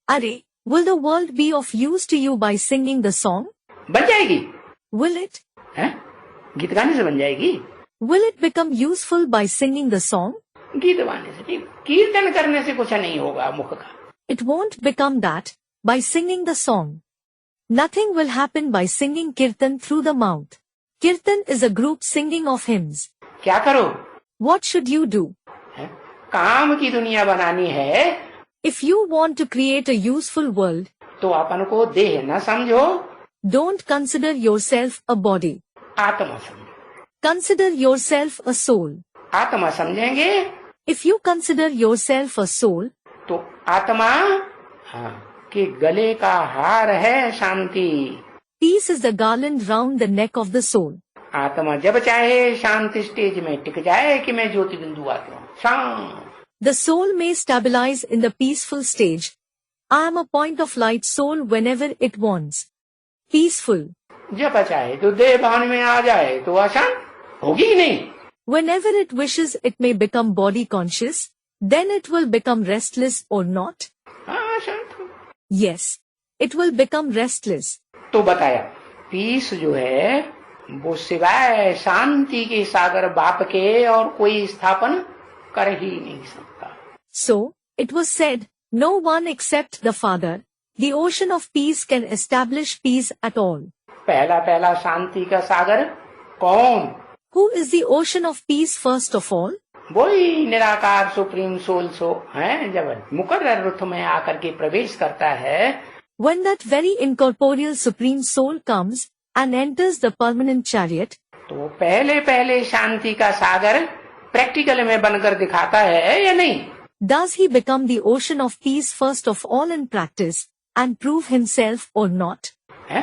Arey, will the world be of use to you by singing the song? बन जाएगी। Will it? हैं? गीत गाने से बन जाएगी? Will it become useful by singing the song? गीत गाने से नहीं, कीर्तन करने से कुछ नहीं होगा मुख का। It won't become that by singing the song. Nothing will happen by singing kirtan through the mouth. Kirtan is a group singing of hymns. क्या करो? What should you do? हैं? काम की दुनिया बनानी है If you want to create a useful world, तो अपन को देह न समझो, don't consider yourself a body. आत्मा समझो। Consider yourself a soul. आत्मा समझेंगे If you consider yourself a soul, तो आत्मा के गले का हार है शांति। peace is the garland round the neck of the soul. आत्मा जब चाहे शांति स्टेज में टिक जाए कि मैं ज्योति बिंदु आत्मा हूँ, शांत। The soul may stabilize in the peaceful stage. I am a point of light soul whenever it wants. Peaceful. जब चाहे तो देह भान में आ जाए तो अशांत होगी ही नहीं। Whenever it wishes it may become body conscious, then it will become restless or not? हाँ शांत। Yes, it will become restless. तो बताया पीस जो है वो सिवाय शांति के सागर बाप के और कोई स्थापन कर ही नहीं सकता। So, it was said, no one except the Father, the ocean of peace can establish peace at all. पहला शांति का सागर कौन? Who is the ocean of peace first of all? वही निराकार सुप्रीम सोल सो है। जब मुकर्रर रुत में आकर के प्रवेश करता है, When that very incorporeal supreme soul comes and enters the permanent chariot, तो पहले शांति का सागर प्रैक्टिकल में बनकर दिखाता है या नहीं? does he become the ocean of peace first of all in practice and prove himself or not? है?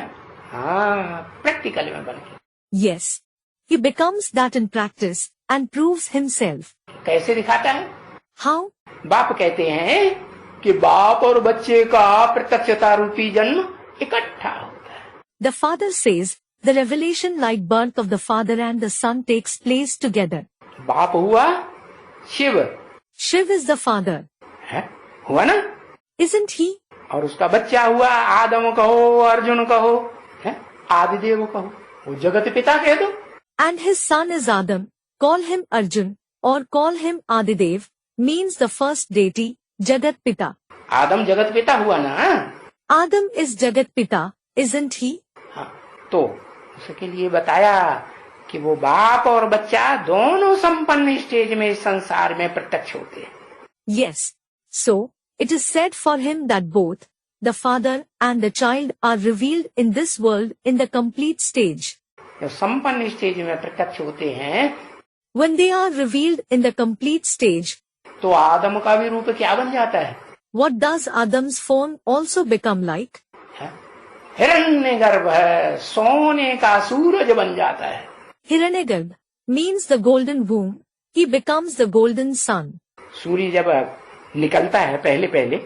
हाँ, प्रैक्टिकल में बनकर। Yes, he becomes that in practice and proves himself. कैसे दिखाता है? How? बाप कहते हैं कि बाप और बच्चे का प्रत्यक्षता रूपी जन्म इकट्ठा होता है। The Father says, the revelation like birth of the Father and the Son takes place together. बाप हुआ Shiv, Shiv is the Father, है? हुआ ना? isn't he? और उसका बच्चा हुआ आदम कहो, अर्जुन कहो, है? आदिदेव कहो, वो जगत पिता कह दो। And his son is Adam, call him Arjun, or call him Adidev, means the first deity, Jagat Pita. आदम जगत पिता हुआ ना? Adam is Jagat Pita, isn't he? हाँ, तो उसके लिए बताया कि वो बाप और बच्चा दोनों संपन्न स्टेज में इस संसार में प्रत्यक्ष होते हैं। Yes. So, it is said for him that both, the father and the child are revealed in this world in the complete stage. जब संपन्न स्टेज में प्रत्यक्ष होते हैं, When they are revealed in the complete stage, तो आदम का भी रूप क्या बन जाता है? what does Adam's form also become like? हिरण्यगर्भ है, सोने का सूरज बन जाता है। Hiranyagarbh means the golden womb, he becomes the golden sun. सूर्य जब निकलता है पहले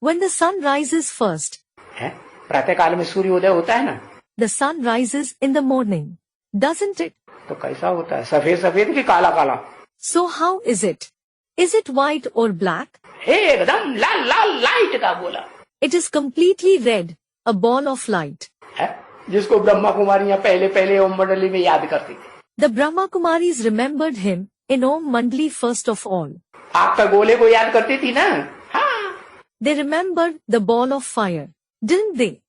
When the sun rises first, है, प्रातः काल में सूर्य उदय होता है ना, the sun rises in the morning, doesn't it? तो कैसा होता है? सफेद कि काला? So how is it? Is it white or black? एकदम लाल लाइट का बोला It is completely red, a ball of light. है, जिसको ब्रह्मा कुमारियां पहले ओम मंडली में याद करती थी। The Brahma Kumaris remembered him in Om Mandali first of all. आग का गोले को याद करती थी ना? हाँ। They remembered the ball of fire, didn't they?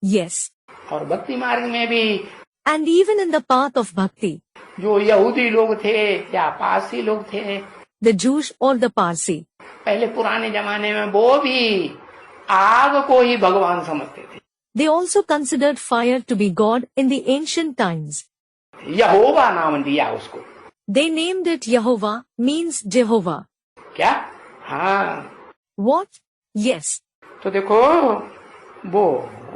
Yes. और भक्ति मार्ग में भी And even in the path of bhakti, जो यहूदी लोग थे या पारसी लोग थे, the Jews or the Parsi, पहले पुराने जमाने में वो भी आग को ही भगवान समझते थे। they also considered fire to be God in the ancient times. यहोवा नाम दिया उसको। They named it Yehovah, means Jehovah. क्या? हाँ। What? Yes. तो देखो वो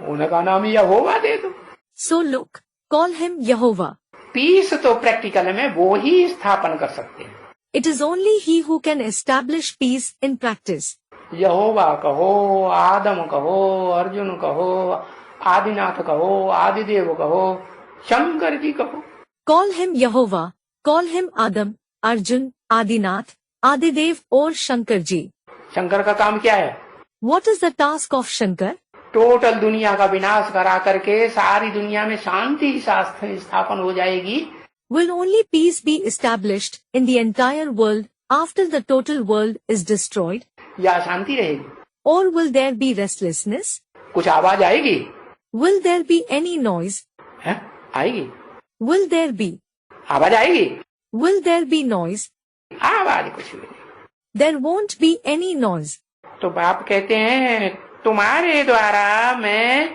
उनका नाम यहोवा दे दो। So look, call him Yehovah. Peace तो प्रैक्टिकल में वो ही स्थापन कर सकते हैं। It is only he who can establish peace in practice. यहोवा कहो, आदम कहो, अर्जुन कहो, आदिनाथ कहो, आदिदेव कहो, शंकर जी कहो। Call him Yehovah, call him Adam, Arjun, Adinath, Adidev or Shankar ji. Shankar का काम क्या है? What is the task of Shankar? Total दुनिया का विनाश करा करके सारी दुनिया में शांति स्थापन हो जाएगी। Will only peace be established in the entire world after the total world is destroyed? या शांति रहेगी? Or will there be restlessness? कुछ आवाज आएगी? Will there be any noise? है? आएगी? Will there be? आवाज आएगी? Will there be noise? आवाज कुछ भी नहीं। There won't be any noise. तो बाप कहते हैं तुम्हारे द्वारा मैं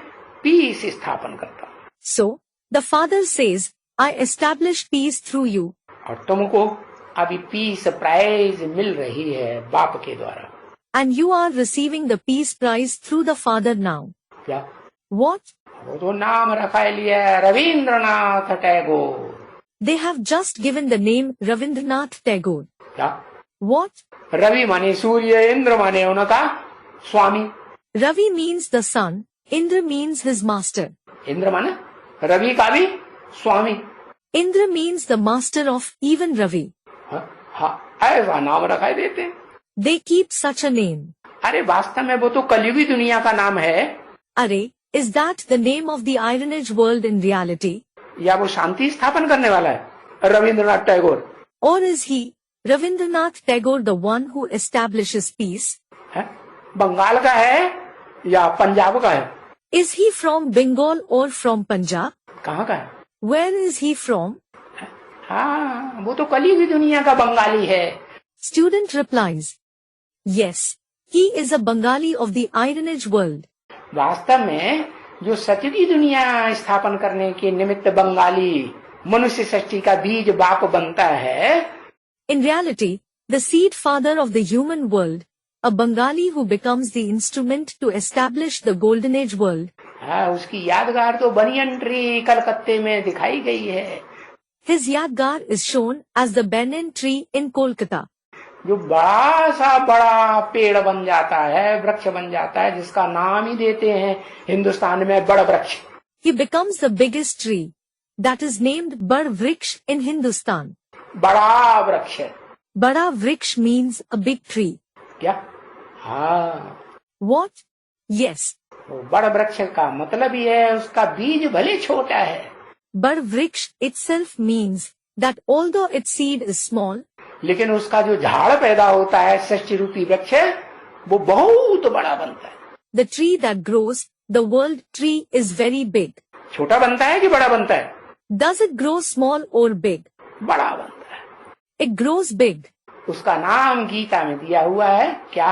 पीस स्थापन करता हूँ। So, the Father says, I establish peace through you. और तुमको अभी पीस प्राइज मिल रही है बाप के द्वारा। And you are receiving the peace prize through the Father now. क्या? What? वो तो नाम रखा लिया Rabindranath Tagore. They have just given the name Ravindranath Tagore. क्या? What? रवि माने सूर्य, इंद्र माने उनका स्वामी। Ravi means the sun, Indra means his master. Indra माने रवि का भी स्वामी। Indra means the master of even Ravi. हाँ, ऐसा नाम रखा देते हैं। They keep such a name. अरे वास्तव में वो तो कलयुगी दुनिया का नाम है। Arey, Is that the name of the Ironage world in reality? या वो शांति स्थापन करने वाला है Rabindranath Tagore? Or is he, Rabindranath Tagore, the one who establishes peace? है? बंगाल का है या पंजाब का है? Is he from Bengal or from Punjab? कहाँ का है? Where is he from? हाँ, वो तो कली हुई दुनिया का बंगाली है. Student replies, yes, he is a Bengali of the Ironage world. वास्तव में जो सतयुगी दुनिया स्थापन करने के निमित्त बंगाली मनुष्य सृष्टि का बीज बाप बनता है. In reality, the seed father of the human world, a Bengali who becomes the instrument to establish the golden age world. हाँ, उसकी यादगार तो बनियन ट्री कलकत्ते में दिखाई गई है. His yadgar is shown as the banyan tree in Kolkata. जो बड़ा सा बड़ा पेड़ बन जाता है, वृक्ष बन जाता है, जिसका नाम ही देते हैं हिंदुस्तान में बड़ वृक्ष. He becomes the biggest tree that is named Bad Vriksh in Hindustan. बड़ा वृक्ष. Bada Vriksh means a big tree. क्या? हाँ. What? Yes. तो बड़ वृक्ष का मतलब ये है उसका बीज भले छोटा है. Bad Vriksh itself means that although its seed is small, लेकिन उसका जो झाड़ पैदा होता है सृष्टि रूपी वृक्ष, वो बहुत बड़ा बनता है. the tree that grows, the world tree is very big. छोटा बनता है कि बड़ा बनता है? Does it grow small or big? बड़ा बनता है. It grows big. उसका नाम गीता में दिया हुआ है क्या?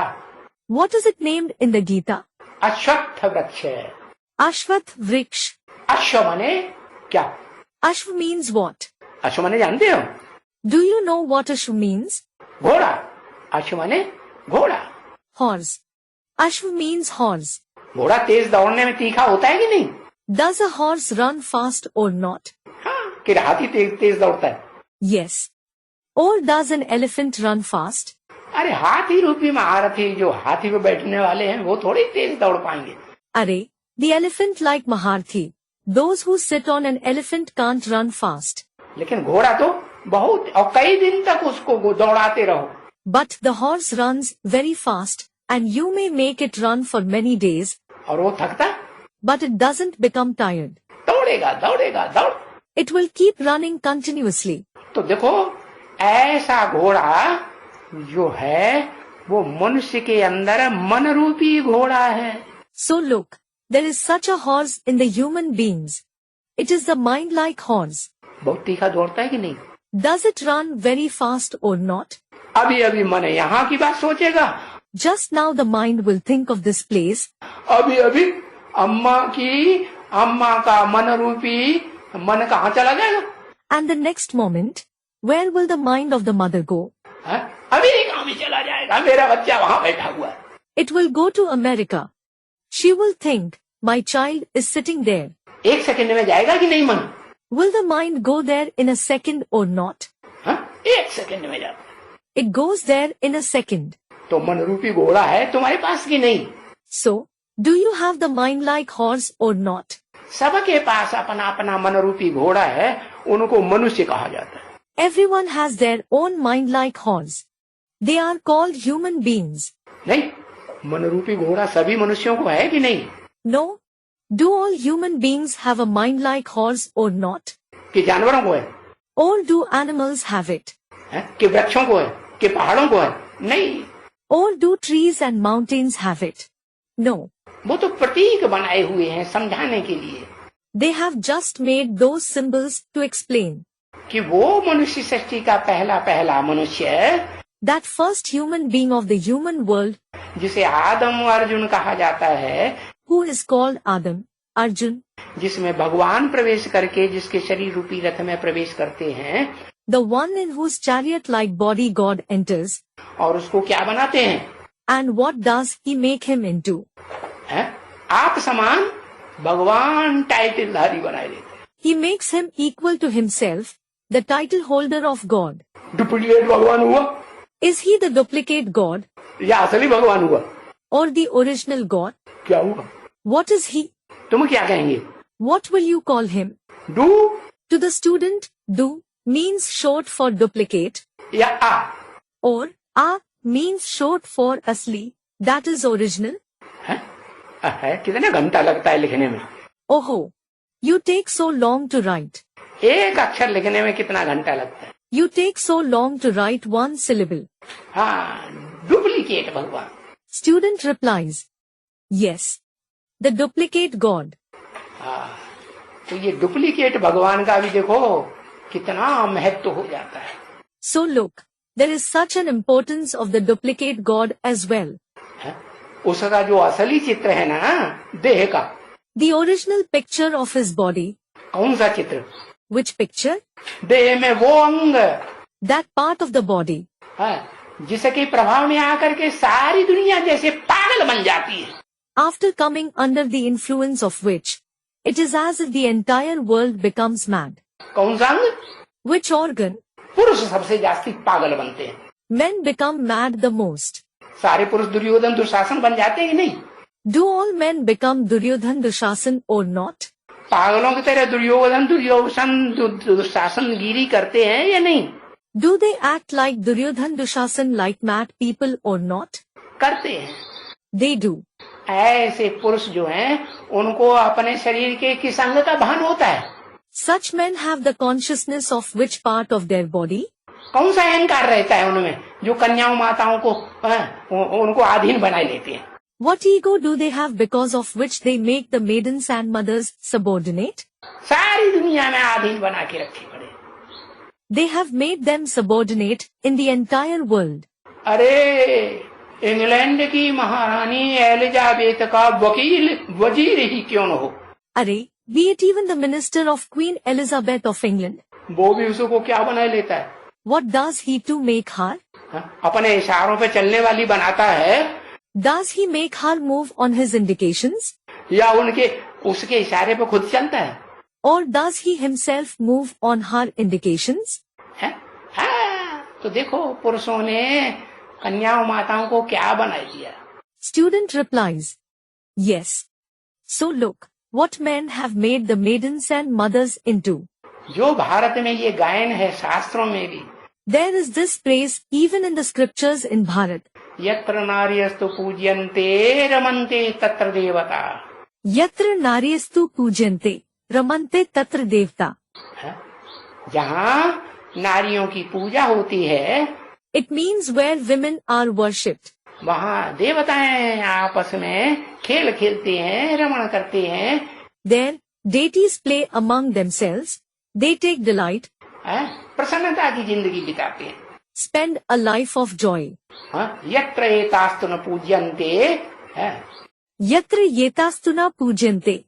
What is it named in the Gita? अश्वत्थ वृक्ष है. Ashwath Vriksh. अश्व माने क्या? Ashwa means what? अश्व माने जानते हो? Do you know what Ashwa means? घोड़ा. अश्व माने घोड़ा. Horse. Ashwa means horse. घोड़ा तेज दौड़ने में तीखा होता है कि नहीं? Does a horse run fast or not? हाँ, कि हाथी तेज दौड़ता है. Yes. Or does an elephant run fast? अरे हाथी रूपी महारथी जो हाथी पे बैठने वाले हैं वो थोड़ी तेज दौड़ पाएंगे. Arey, the elephant like Maharthi. Those who sit on an elephant can't run fast. लेकिन घोड़ा तो बहुत और कई दिन तक उसको दौड़ाते रहो. But the horse runs very fast and you may make it run for many days. और वो थकता? But it doesn't become tired. दौड़ेगा दौड़ेगा दौड़. It will keep running continuously. तो देखो ऐसा घोड़ा जो है वो मनुष्य के अंदर मन रूपी घोड़ा है. So look, there is such a horse in the human beings. It is the mind-like horse. बहुत तीखा दौड़ता है कि नहीं? Does it run very fast or not? अभी अभी मन यहाँ की बात सोचेगा. Just now the mind will think of this place. अभी अभी अम्मा का मन रूपी मन कहाँ चला जाएगा? And the next moment, where will the mind of the mother go? America में चला जाएगा. मेरा बच्चा वहाँ बैठा हुआ है. It will go to America. She will think, my child is sitting there. एक सेकंड में जाएगा कि नहीं मन? Will the mind go there in a second or not? एक सेकंड में जाता है. It goes there in a second. तो मन रूपी घोड़ा है तुम्हारे पास कि नहीं? So, do you have the mind-like horse or not? सबके पास अपना अपना मन रूपी घोड़ा है. उनको मनुष्य कहा जाता है. Everyone has their own mind-like horse. They are called human beings. नहीं, मन रूपी घोड़ा सभी मनुष्यों को है कि नहीं? No. Do all human beings have a mind-like horse or not? कि जानवरों को है? Or do animals have it? कि वृक्षों को है? कि पहाड़ों को है? नहीं. Or do trees and mountains have it? No. वो तो प्रतीक बनाए हुए हैं समझाने के लिए. They have just made those symbols to explain. कि वो मनुष्य सृष्टि का पहला पहला मनुष्य है. That first human being of the human world, जिसे आदम अर्जुन कहा जाता है, who is called Adam, Arjun, जिसमें भगवान प्रवेश करके जिसके शरीर रूपी रथ में प्रवेश करते हैं, the one in whose chariot-like body God enters, और उसको क्या बनाते हैं? and what does he make him into? आप समान भगवान टाइटलधारी बनाए देते हैं. He makes him equal to himself, the title holder of God. Duplicate भगवान हुआ Is he the duplicate God या असली भगवान हुआ? or the original God? क्या हुआ? What is he? तुम क्या कहेंगे? What will you call him? Do To the student, do means short for duplicate, या आ? or a means short for asli, that is original. है, कितना घंटा लगता है लिखने में? Oh, you take so long to write. एक अक्षर लिखने में कितना घंटा लगता है? You take so long to write one syllable. हाँ, डुप्लीकेट भगवान. Student replies, yes, the duplicate God. हाँ, तो ये डुप्लीकेट भगवान का भी देखो कितना महत्व हो जाता है. So look, there is such an importance of the duplicate God as well. है? उसका जो असली चित्र है ना देह का, The original picture of his body. कौन सा चित्र? Which picture? देह में वो अंग, That part of the body. है, जिसके प्रभाव में आकर के सारी दुनिया जैसे पागल बन जाती है. After coming under the influence of which, it is as if the entire world becomes mad. कौन सा अंग? Which organ? पुरुष सबसे जास्ती पागल बनते हैं. Men become mad the most. सारे पुरुष दुर्योधन दुशासन बन जाते हैं कि नहीं? Do all men become Duryodhan Dushasan or not? पागलों की तरह दुर्योधन दुशासन गिरी करते हैं या नहीं? Do they act like Duryodhan Dushasan like mad people or not? करते हैं. They do. ऐसे पुरुष जो हैं उनको अपने शरीर के किस अंग का भान होता है? Such men have the consciousness of which part of their body? कौन सा अहंकार रहता है उनमें जो कन्याओं माताओं को उनको अधीन बनाए लेते हैं? What ego do they have because of which they make the maidens and mothers subordinate? सारी दुनिया में अधीन बना के रखे पड़े. They have made them subordinate in the entire world. अरे इंग्लैंड की महारानी एलिजाबेथ का वजीर ही क्यों न हो? Arey, be it even the minister of Queen Elizabeth of England. वो भी उसको क्या बना लेता है? What does he to make her? अपने इशारों पे चलने वाली बनाता है. Does he make her move on his indications? या उसके इशारे पे खुद चलता है? Or does he himself move on her indications? है? तो देखो पुरुषों ने कन्याओं माताओं को क्या बना दिया. Student replies, yes. So look, what men have made the maidens and mothers into. जो भारत में ये गायन है शास्त्रों में भी. There is this praise even in the scriptures in Bharat. यत्र नार्यस्तु पूज्यन्ते रमन्ते तत्र देवता. यत्र नार्यस्तु पूज्यन्ते रमन्ते तत्र देवता. जहाँ नारियों की पूजा होती है, It means where women are worshipped. वहाँ देवताएं आपस में खेल खेलते हैं, रमण करते हैं. There deities play among themselves. They take delight. प्रसन्नता की जिंदगी बिताते हैं. Spend a life of joy. यत्र एतास्तु न पूज्यन्ते. Yatra yetastuna pujyante,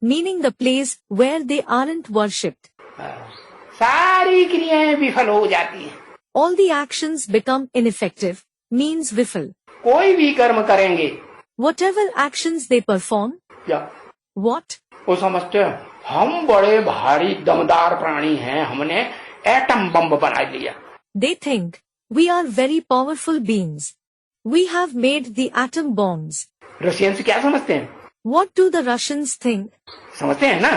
meaning the place where they aren't worshipped. सारी क्रियाएं विफल हो जाती हैं. All the actions become ineffective, means विफल. कोई भी कर्म करेंगे. Whatever actions they perform. क्या? What? वो समझते हैं हम बड़े भारी दमदार प्राणी हैं, हमने एटम बम बना लिया. They think we are very powerful beings. We have made the atom bombs. Russians क्या समझते हैं? What do the Russians think? समझते हैं ना?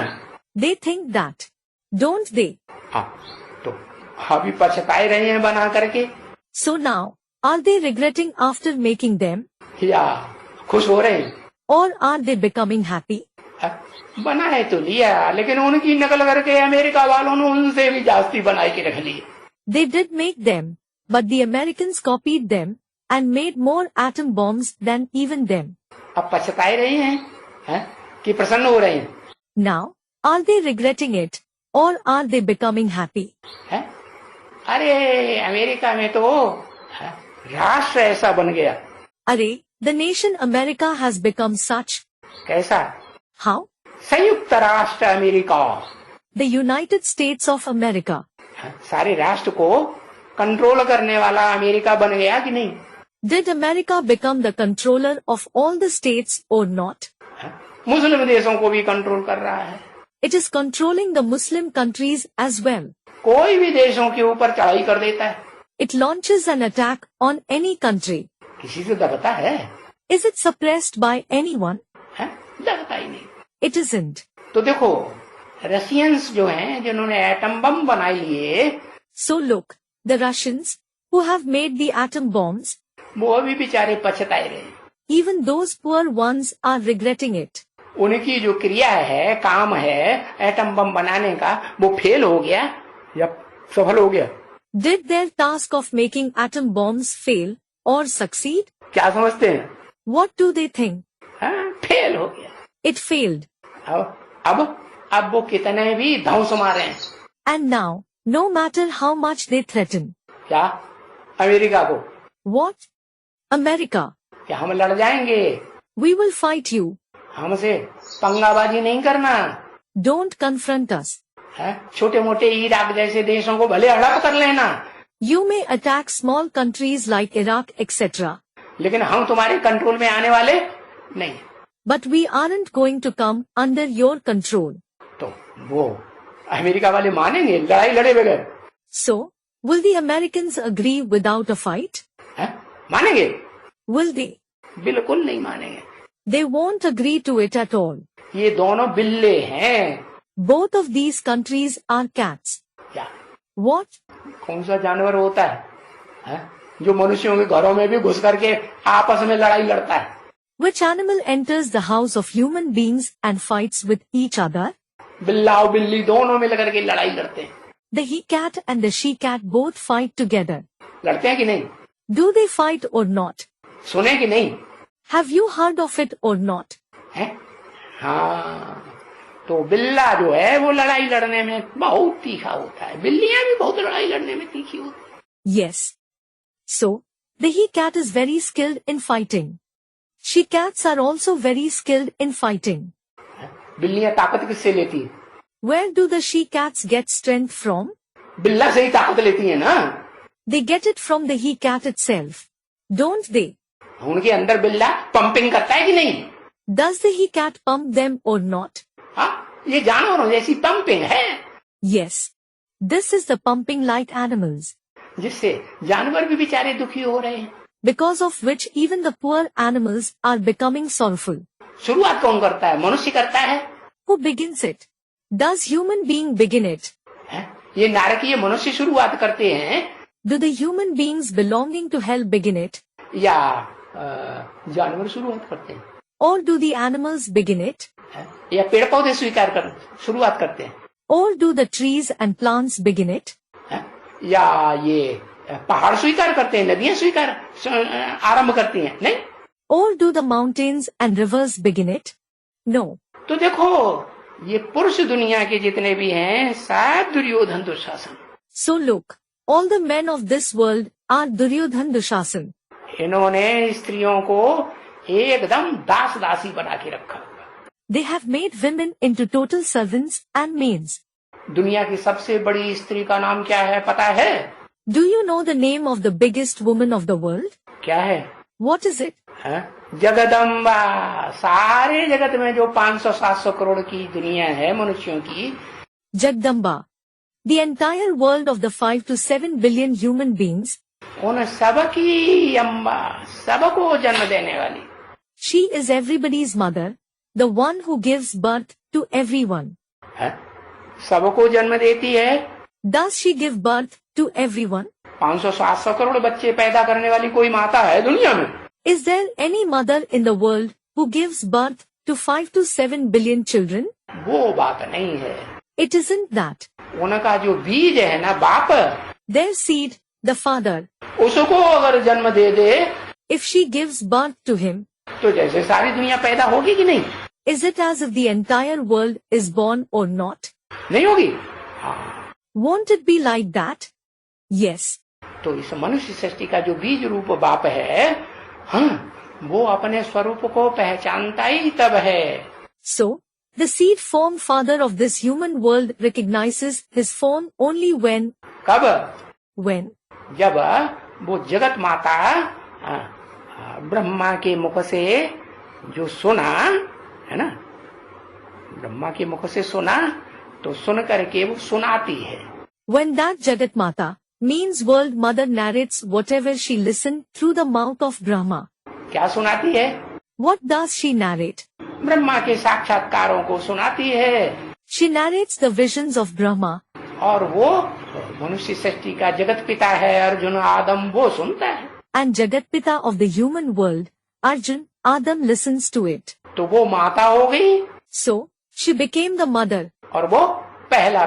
They think that. Don't they? हाँ, तो अभी पछताए रहे हैं बना करके. So now, are they regretting after making them? या खुश हो रहे हैं? Or are they becoming happy? बनाए तो लिया, लेकिन उनकी नकल करके अमेरिका वालों ने उनसे भी जास्ती बनाई के रख ली. They did make them, but the Americans copied them and made more atom bombs than even them. अब पछताए रहे हैं कि प्रसन्न हो रहे हैं? Now, are they regretting it or are they becoming happy? अरे अमेरिका में तो राष्ट्र ऐसा बन गया. Arey, the nation America has become such. कैसा? How? संयुक्त राष्ट्र America. The United States of America. सारे राष्ट्र को कंट्रोल करने वाला अमेरिका बन गया कि नहीं? Did America become the controller of all the states or not? मुस्लिम देशों को भी कंट्रोल कर रहा है. It is controlling the Muslim countries as well. कोई भी देशों के ऊपर चढ़ाई कर देता है. It launches an attack on any country. किसी से दबता है? Is it suppressed by anyone? दबता ही नहीं. It isn't. तो देखो रशियंस जो हैं जिन्होंने एटम बम बनाए लिए. So look, the Russians who have made the atom bombs. वो भी बेचारे पछताए रहे. even those poor ones are regretting it. उनकी जो क्रिया है, काम है एटम बम बनाने का, वो फेल हो गया या सफल हो गया? Did their task of making atom bombs fail or succeed? क्या समझते हैं? What do they think? हाँ, फेल हो गया। It failed. अब वो कितने भी ध्वंस मारे हैं। And now, no matter how much they threaten. क्या? अमेरिका को? What? America. क्या हम लड़ जाएंगे? We will fight you. हमसे पंगाबाजी नहीं करना। Don't confront us. छोटे मोटे इराक जैसे देशों को भले हड़प कर लेना। You may attack small countries like Iraq, etc. लेकिन हम तुम्हारे कंट्रोल में आने वाले नहीं। But we aren't going to come under your control. तो वो अमेरिका वाले मानेंगे लड़ाई लड़े बगैर? So, will the Americans agree without a fight? मानेंगे? Will they? बिल्कुल नहीं मानेंगे। They won't agree to it at all. ये दोनों बिल्ले हैं। Both of these countries are cats. क्या? What? कौन सा जानवर होता है जो मनुष्यों के घरों में भी घुस करके आपस में लड़ाई लड़ता है? Which animal enters the house of human beings and fights with each other? बिल्ला और बिल्ली दोनों मिलकर के लड़ाई लड़ते हैं। The he-cat and the she-cat both fight together. लड़ते हैं कि नहीं? Do they fight or not? सुने कि नहीं? Have you heard of it or not? हाँ, तो बिल्ला जो है वो लड़ाई लड़ने में बहुत तीखा होता है। बिल्लियां भी बहुत लड़ाई लड़ने में तीखी होती है। Yes. So, the he-cat is very skilled in fighting. She-cats are also very skilled in fighting. बिल्लियां ताकत किससे लेती है? Where do the she-cats get strength from? बिल्ला से ही ताकत लेती है ना। They get it from the he-cat itself. Don't they? उनके अंदर बिल्ला पंपिंग करता है कि नहीं? Does the he-cat pump them or not? हाँ, ये जानवरों जैसी पंपिंग है। Yes. This is the pumping like animals. जिससे जानवर भी बेचारे दुखी हो रहे हैं। Because of which even the poor animals are becoming sorrowful. शुरुआत कौन करता है? मनुष्य करता है। Who begins it? Does human being begin it? ये नारकीय मनुष्य शुरुआत करते हैं। Do the human beings belonging to hell begin it? या जानवर शुरुआत करते हैं? Or do the animals begin it? या पेड़ पौधे स्वीकार कर शुरुआत करते हैं? Or do the trees and plants begin it? या ये पहाड़ स्वीकार करते हैं, नदियां स्वीकार आरंभ करती हैं? नहीं। Or do the mountains and rivers begin it? No. तो देखो ये पुरुष दुनिया के जितने भी हैं सब Duryodhan Dushasan. So look, all the men of this world are Duryodhan Dushasan. इन्होंने स्त्रियों को एकदम दास दासी बना के रखा। They have made women into total servants and maids. दुनिया की सबसे बड़ी स्त्री का नाम क्या है पता है? Do you know the name of the biggest woman of the world? क्या है? What is it? जगदम्बा। सारे जगत में जो 500-700 करोड़ की दुनिया है मनुष्यों की, Jagdamba. The entire world of the 5 to 7 billion human beings. उन सबकी अम्बा, सबको जन्म देने वाली। She is everybody's mother, the one who gives birth to everyone. सबको जन्म देती है। Does she give birth to everyone? 500-700 crore बच्चे पैदा करने वाली कोई माता है दुनिया में? Is there any mother in the world who gives birth to 5 to 7 billion children? वो बात नहीं है। It isn't that. उनका जो बीज है ना बाप, Their seed, the father, उसको अगर जन्म दे दे, if she gives birth to him, तो जैसे सारी दुनिया पैदा होगी कि नहीं? is it as if the entire world is born or not? नहीं होगी। Won't it be like that? Yes. तो इस मनुष्य सृष्टि का जो बीज रूप बाप है, हाँ, वो अपने स्वरूप को पहचानता ही तब है। So, the seed form father of this human world recognizes his form only when? कब? When? जब वो जगत माता ब्रह्मा के मुख से जो सुना है ना, ब्रह्मा के मुख से सुना तो सुन करके वो सुनाती है। When that Jagat Mata, means world mother, narrates whatever she listened through the mouth of Brahma. क्या सुनाती है? What does she narrate? Brahma के साक्षात्कारों को सुनाती है। She narrates the visions of Brahma. और वो मनुष्य सृष्टि का जगत पिता है अर्जुन आदम, वो सुनता है। And Jagat Pita of the human world, Arjun, Adam listens to it. तो वो माता हो गई So, she became the mother. और वो पहला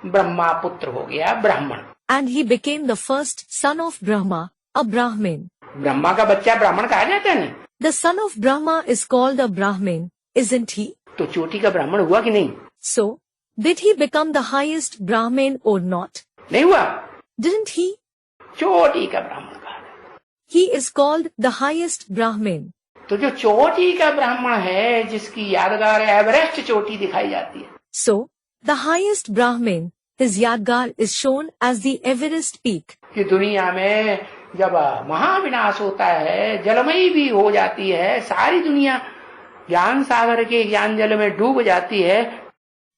ब्रह्मा पुत्र हो गया, ब्राह्मण। And he became the first son of Brahma, a Brahmin. Brahma का बच्चा ब्राह्मण कहा जाता है ना। The son of Brahma is called a Brahmin, isn't he? तो चोटी का ब्राह्मण हुआ कि नहीं? So, did he become the highest Brahmin or not? नहीं हुआ। Didn't he? चोटी का ब्राह्मण कहा जाता He is called the highest Brahmin. है। तो जो चोटी का ब्राह्मण है, जिसकी यादगार एवरेस्ट चोटी दिखाई जाती है, So, the highest Brahmin, his Yadgar is shown as the Everest peak. कि दुनिया में जब महाविनाश होता है, जलमयी भी हो जाती है, सारी दुनिया ज्ञान सागर के ज्ञान जल में डूब जाती है।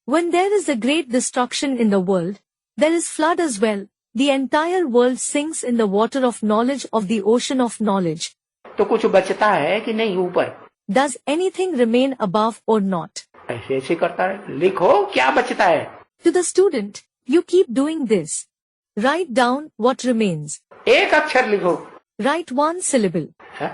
When there is a great destruction in the world, there is flood as well. The entire world sinks in the water of knowledge of the ocean of knowledge. तो कुछ बचता है कि नहीं ऊपर? Does anything remain above or not? ऐसे ऐसे करता है। लिखो क्या बचता है। To the student, you keep doing this. Write down what remains. एक अक्षर लिखो। Write one syllable. है?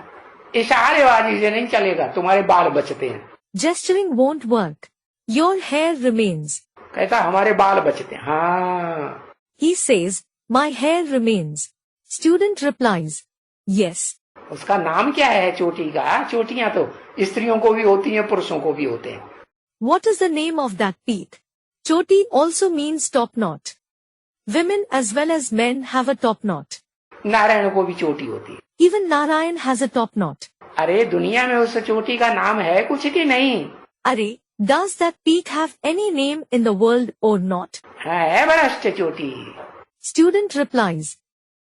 इशारेबाजी से नहीं चलेगा, तुम्हारे बाल बचते हैं। Gesturing won't work. Your hair remains. कहता हमारे बाल बचते हैं। हाँ। He says, my hair remains. Student replies, yes. उसका नाम क्या है चोटी का? चोटियां तो स्त्रियों को भी होती हैं, पुरुषों को भी होते हैं। What is the name of that peak? Choti also means top knot. Women as well as men have a top knot. Narayan को भी चोटी होती है। Even Narayan has a top knot. अरे दुनिया में उस चोटी का नाम है कुछ कि नहीं? Arey, does that peak have any name in the world or not? है एवरेस्ट चोटी। Student replies,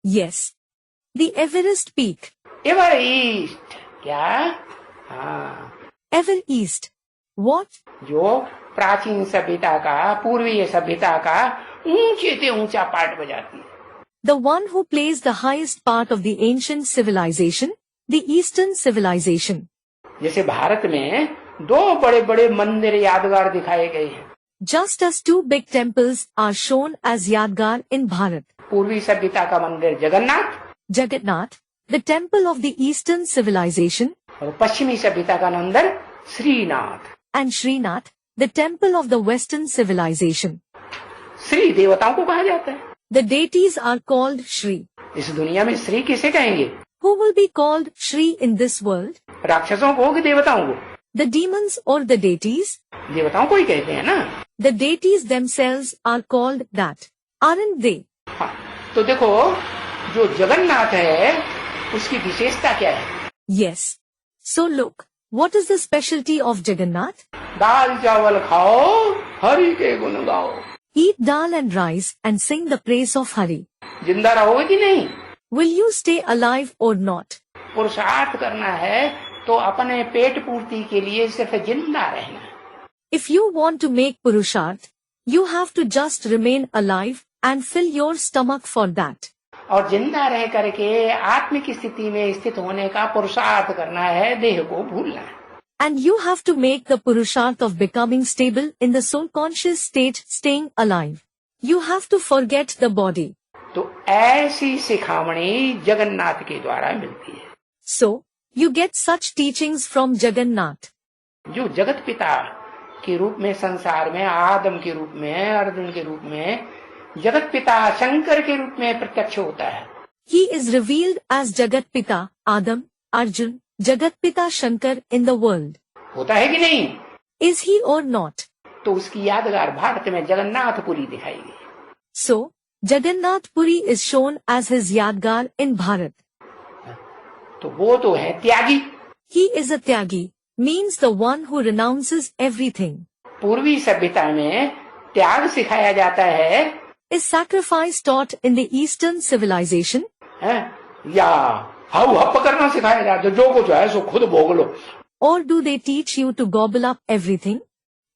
yes. The Everest peak. Ever east क्या? हाँ। Ever East. What? जो प्राचीन सभ्यता का, पूर्वीय सभ्यता का ऊंचे से ऊंचा पार्ट बजाती है। The one who plays the highest part of the ancient civilization, the Eastern civilization. जैसे भारत में दो बड़े बड़े मंदिर यादगार दिखाए गए हैं। Just as two big temples are shown as Yadgar in Bharat. पूर्वी सभ्यता का मंदिर Jagannath, Jagannath, the temple of the Eastern civilization, और पश्चिमी सभ्यता का मंदिर Srinath. and Srinath, the temple of the Western civilization. Shri देवताओं को कहा जाता है। The deities are called Shri. इस दुनिया में श्री किसे कहेंगे? Who will be called Shri in this world? राक्षसों को कि देवताओं को? The demons or the deities? देवताओं को ही कहते हैं ना। The deities themselves are called that, aren't they? हाँ, तो देखो जो जगन्नाथ है उसकी विशेषता क्या है? Yes. So look, what is the specialty of Jagannath? दाल चावल खाओ, हरि के गुण गाओ। Eat dal and rice and sing the praise of Hari. जिंदा रहोगे कि नहीं? Will you stay alive or not? पुरुषार्थ करना है तो अपने पेट पूर्ति के लिए सिर्फ जिंदा रहना है। If you want to make Purusharth, you have to just remain alive and fill your stomach for that. और जिंदा रह करके आत्मिक स्थिति में स्थित होने का पुरुषार्थ करना है, देह को भूलना है। And you have to make the Purusharth of becoming stable in the soul conscious state, staying alive. You have to forget the body. तो ऐसी सिखावनी जगन्नाथ के द्वारा मिलती है। So, you get such teachings from Jagannath. जो जगत पिता के रूप में संसार में, आदम के रूप में, अर्जुन के रूप में, जगत पिता शंकर के रूप में प्रत्यक्ष होता है। He is revealed as Jagat Pita, Adam, Arjun, Jagat Pita Shankar in the world. होता है कि नहीं? Is he or not? तो उसकी यादगार भारत में जगन्नाथपुरी दिखाई गई। So, Jagannath Puri is shown as his Yadgar in Bharat. तो वो तो है त्यागी। He is a Tyagi, means the one who renounces everything. पूर्वी सभ्यता में त्याग सिखाया जाता है। Is sacrifice taught in the Eastern civilization? है या हाउ हप करना सिखाया जाता है, जो कुछ है सो खुद भोग लो। Or do they teach you to gobble up everything?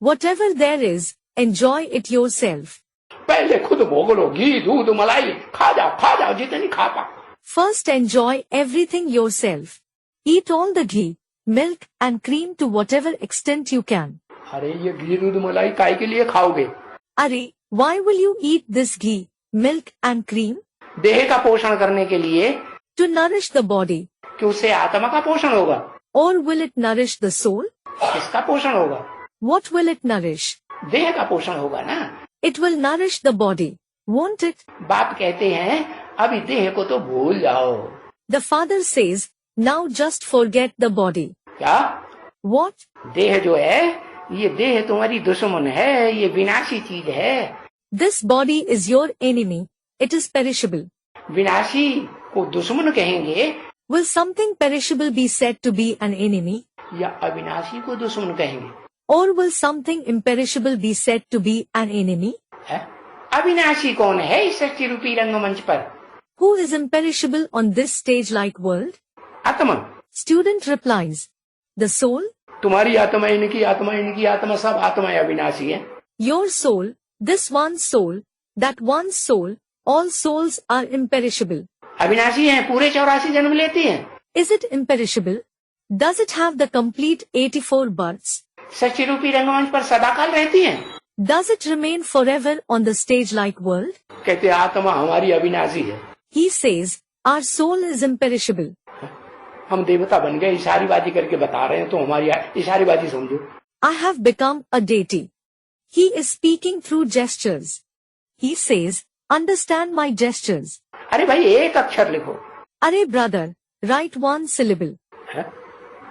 Whatever there is, enjoy it yourself. पहले खुद भोग लो, घी दूध मलाई खा जाओ जितनी खा पाओ। First enjoy everything yourself. Eat all the ghee, milk and cream to whatever extent you can. अरे ये घी दूध मलाई काय के लिए खाओगे? Arey, why will you eat this ghee, milk and cream? देह का पोषण करने के लिए। To nourish the body. कि उससे आत्मा का पोषण होगा? Or will it nourish the soul? किसका पोषण होगा? What will it nourish? देह का पोषण होगा ना। It will nourish the body, won't it? बाप कहते हैं अभी देह को तो भूल जाओ। The father says, now just forget the body. क्या? What? देह जो है, ये देह तुम्हारी दुश्मन है, ये विनाशी चीज है। This body is your enemy. It is perishable. विनाशी को दुश्मन कहेंगे Will something perishable be said to be an enemy? या अविनाशी को दुश्मन कहेंगे? Or will something imperishable be said to be an enemy? है? अविनाशी कौन है इस सृष्टि रूपी रंगमंच पर? Who is imperishable on this stage-like world? आत्मा। Student replies, the soul, तुम्हारी आत्मा, इनकी आत्मा, इनकी आत्मा, सब आत्माएं अविनाशी है। your soul, this one soul, that one soul, all souls are imperishable. अविनाशी हैं, पूरे 84 जन्म लेती हैं। Is it imperishable? Does it have the complete 84 births? सृष्टि रूपी रंगमंच पर सदाकाल रहती हैं। Does it remain forever on the stage-like world? कहते आत्मा हमारी अविनाशी है। He says, our soul is imperishable. हम देवता बन गए, इशारेबाजी करके बता रहे हैं, तो हमारी इशारेबाजी समझो। I have become a deity. He is speaking through gestures. He says, understand my gestures. अरे भाई एक अक्षर लिखो। Arey brother, write one syllable. है?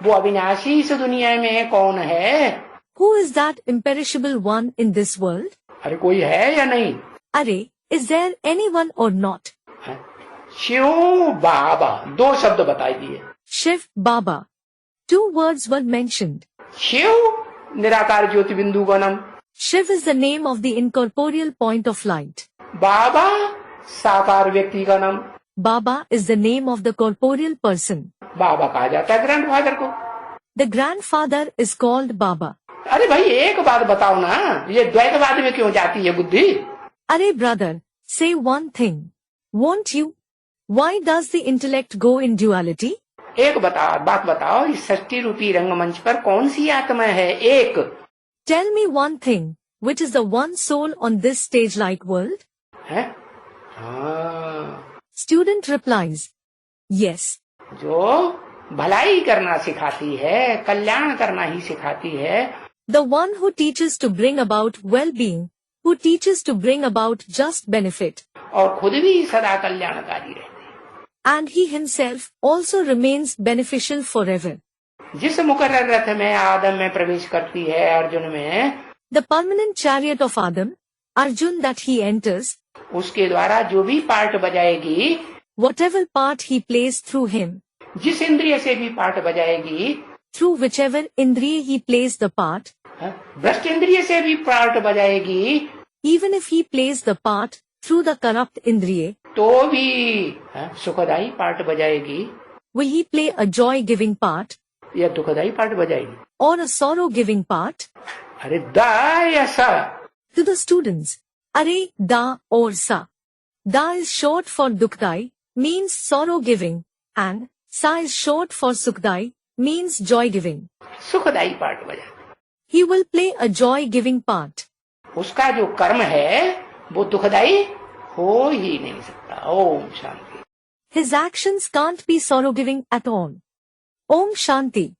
वो अविनाशी इस दुनिया में कौन है? Who is that imperishable one in this world? अरे कोई है या नहीं? Arey, is there anyone or not? है? शिव बाबा, 2 शब्द बताई दिए। Shiv, Baba. 2 words were mentioned. Shiv निराकार ज्योति बिंदु गणम, Shiv is the name of the incorporeal point of light. बाबा साकार व्यक्ति का नाम। Baba is the name of the corporeal person. बाबा कहा जाता है ग्रैंडफादर को। The grandfather is called Baba. अरे भाई एक बात बताओ ना, ये द्वैतवाद में क्यों जाती है बुद्धि? Arey brother, say one thing. Won't you? Why does the intellect go in duality? एक बात बताओ, इस सृष्टि रूपी रंगमंच पर कौन सी आत्मा है? एक। Tell me one thing, which is the one soul on this stage-like world? है? हाँ। Student replies, yes. जो भलाई करना सिखाती है, कल्याण करना ही सिखाती है। The one who teaches to bring about well-being, who teaches to bring about just benefit. और खुद भी सदा कल्याणकारी रहती है। And he himself also remains beneficial forever. जिस मुकर्रर रथ में आदम में प्रवेश करती है, अर्जुन में, The permanent chariot of Adam, Arjun that he enters, उसके द्वारा जो भी part बजाएगी, whatever part he plays through him, जिस इंद्रिय से भी part बजाएगी, through whichever indriya he plays the part, भ्रष्ट इंद्रिय से भी part बजाएगी, even if he plays the part through the corrupt indriya, तो भी सुखदाई पार्ट बजाएगी, will he play a joy-giving part या दुखदाई पार्ट बजाएगी? or a sorrow-giving part? अरे दा या सा? To the students, Arey, Da or Sa. Da is short for Dukhdai, means sorrow-giving, and Sa is short for Sukhdai, means joy-giving. सुखदाई part बजा। He will play a joy-giving part. उसका जो कर्म है वो दुखदाई हो ही नहीं सकता। Om Shanti. His actions can't be sorrow-giving at all. Om Shanti.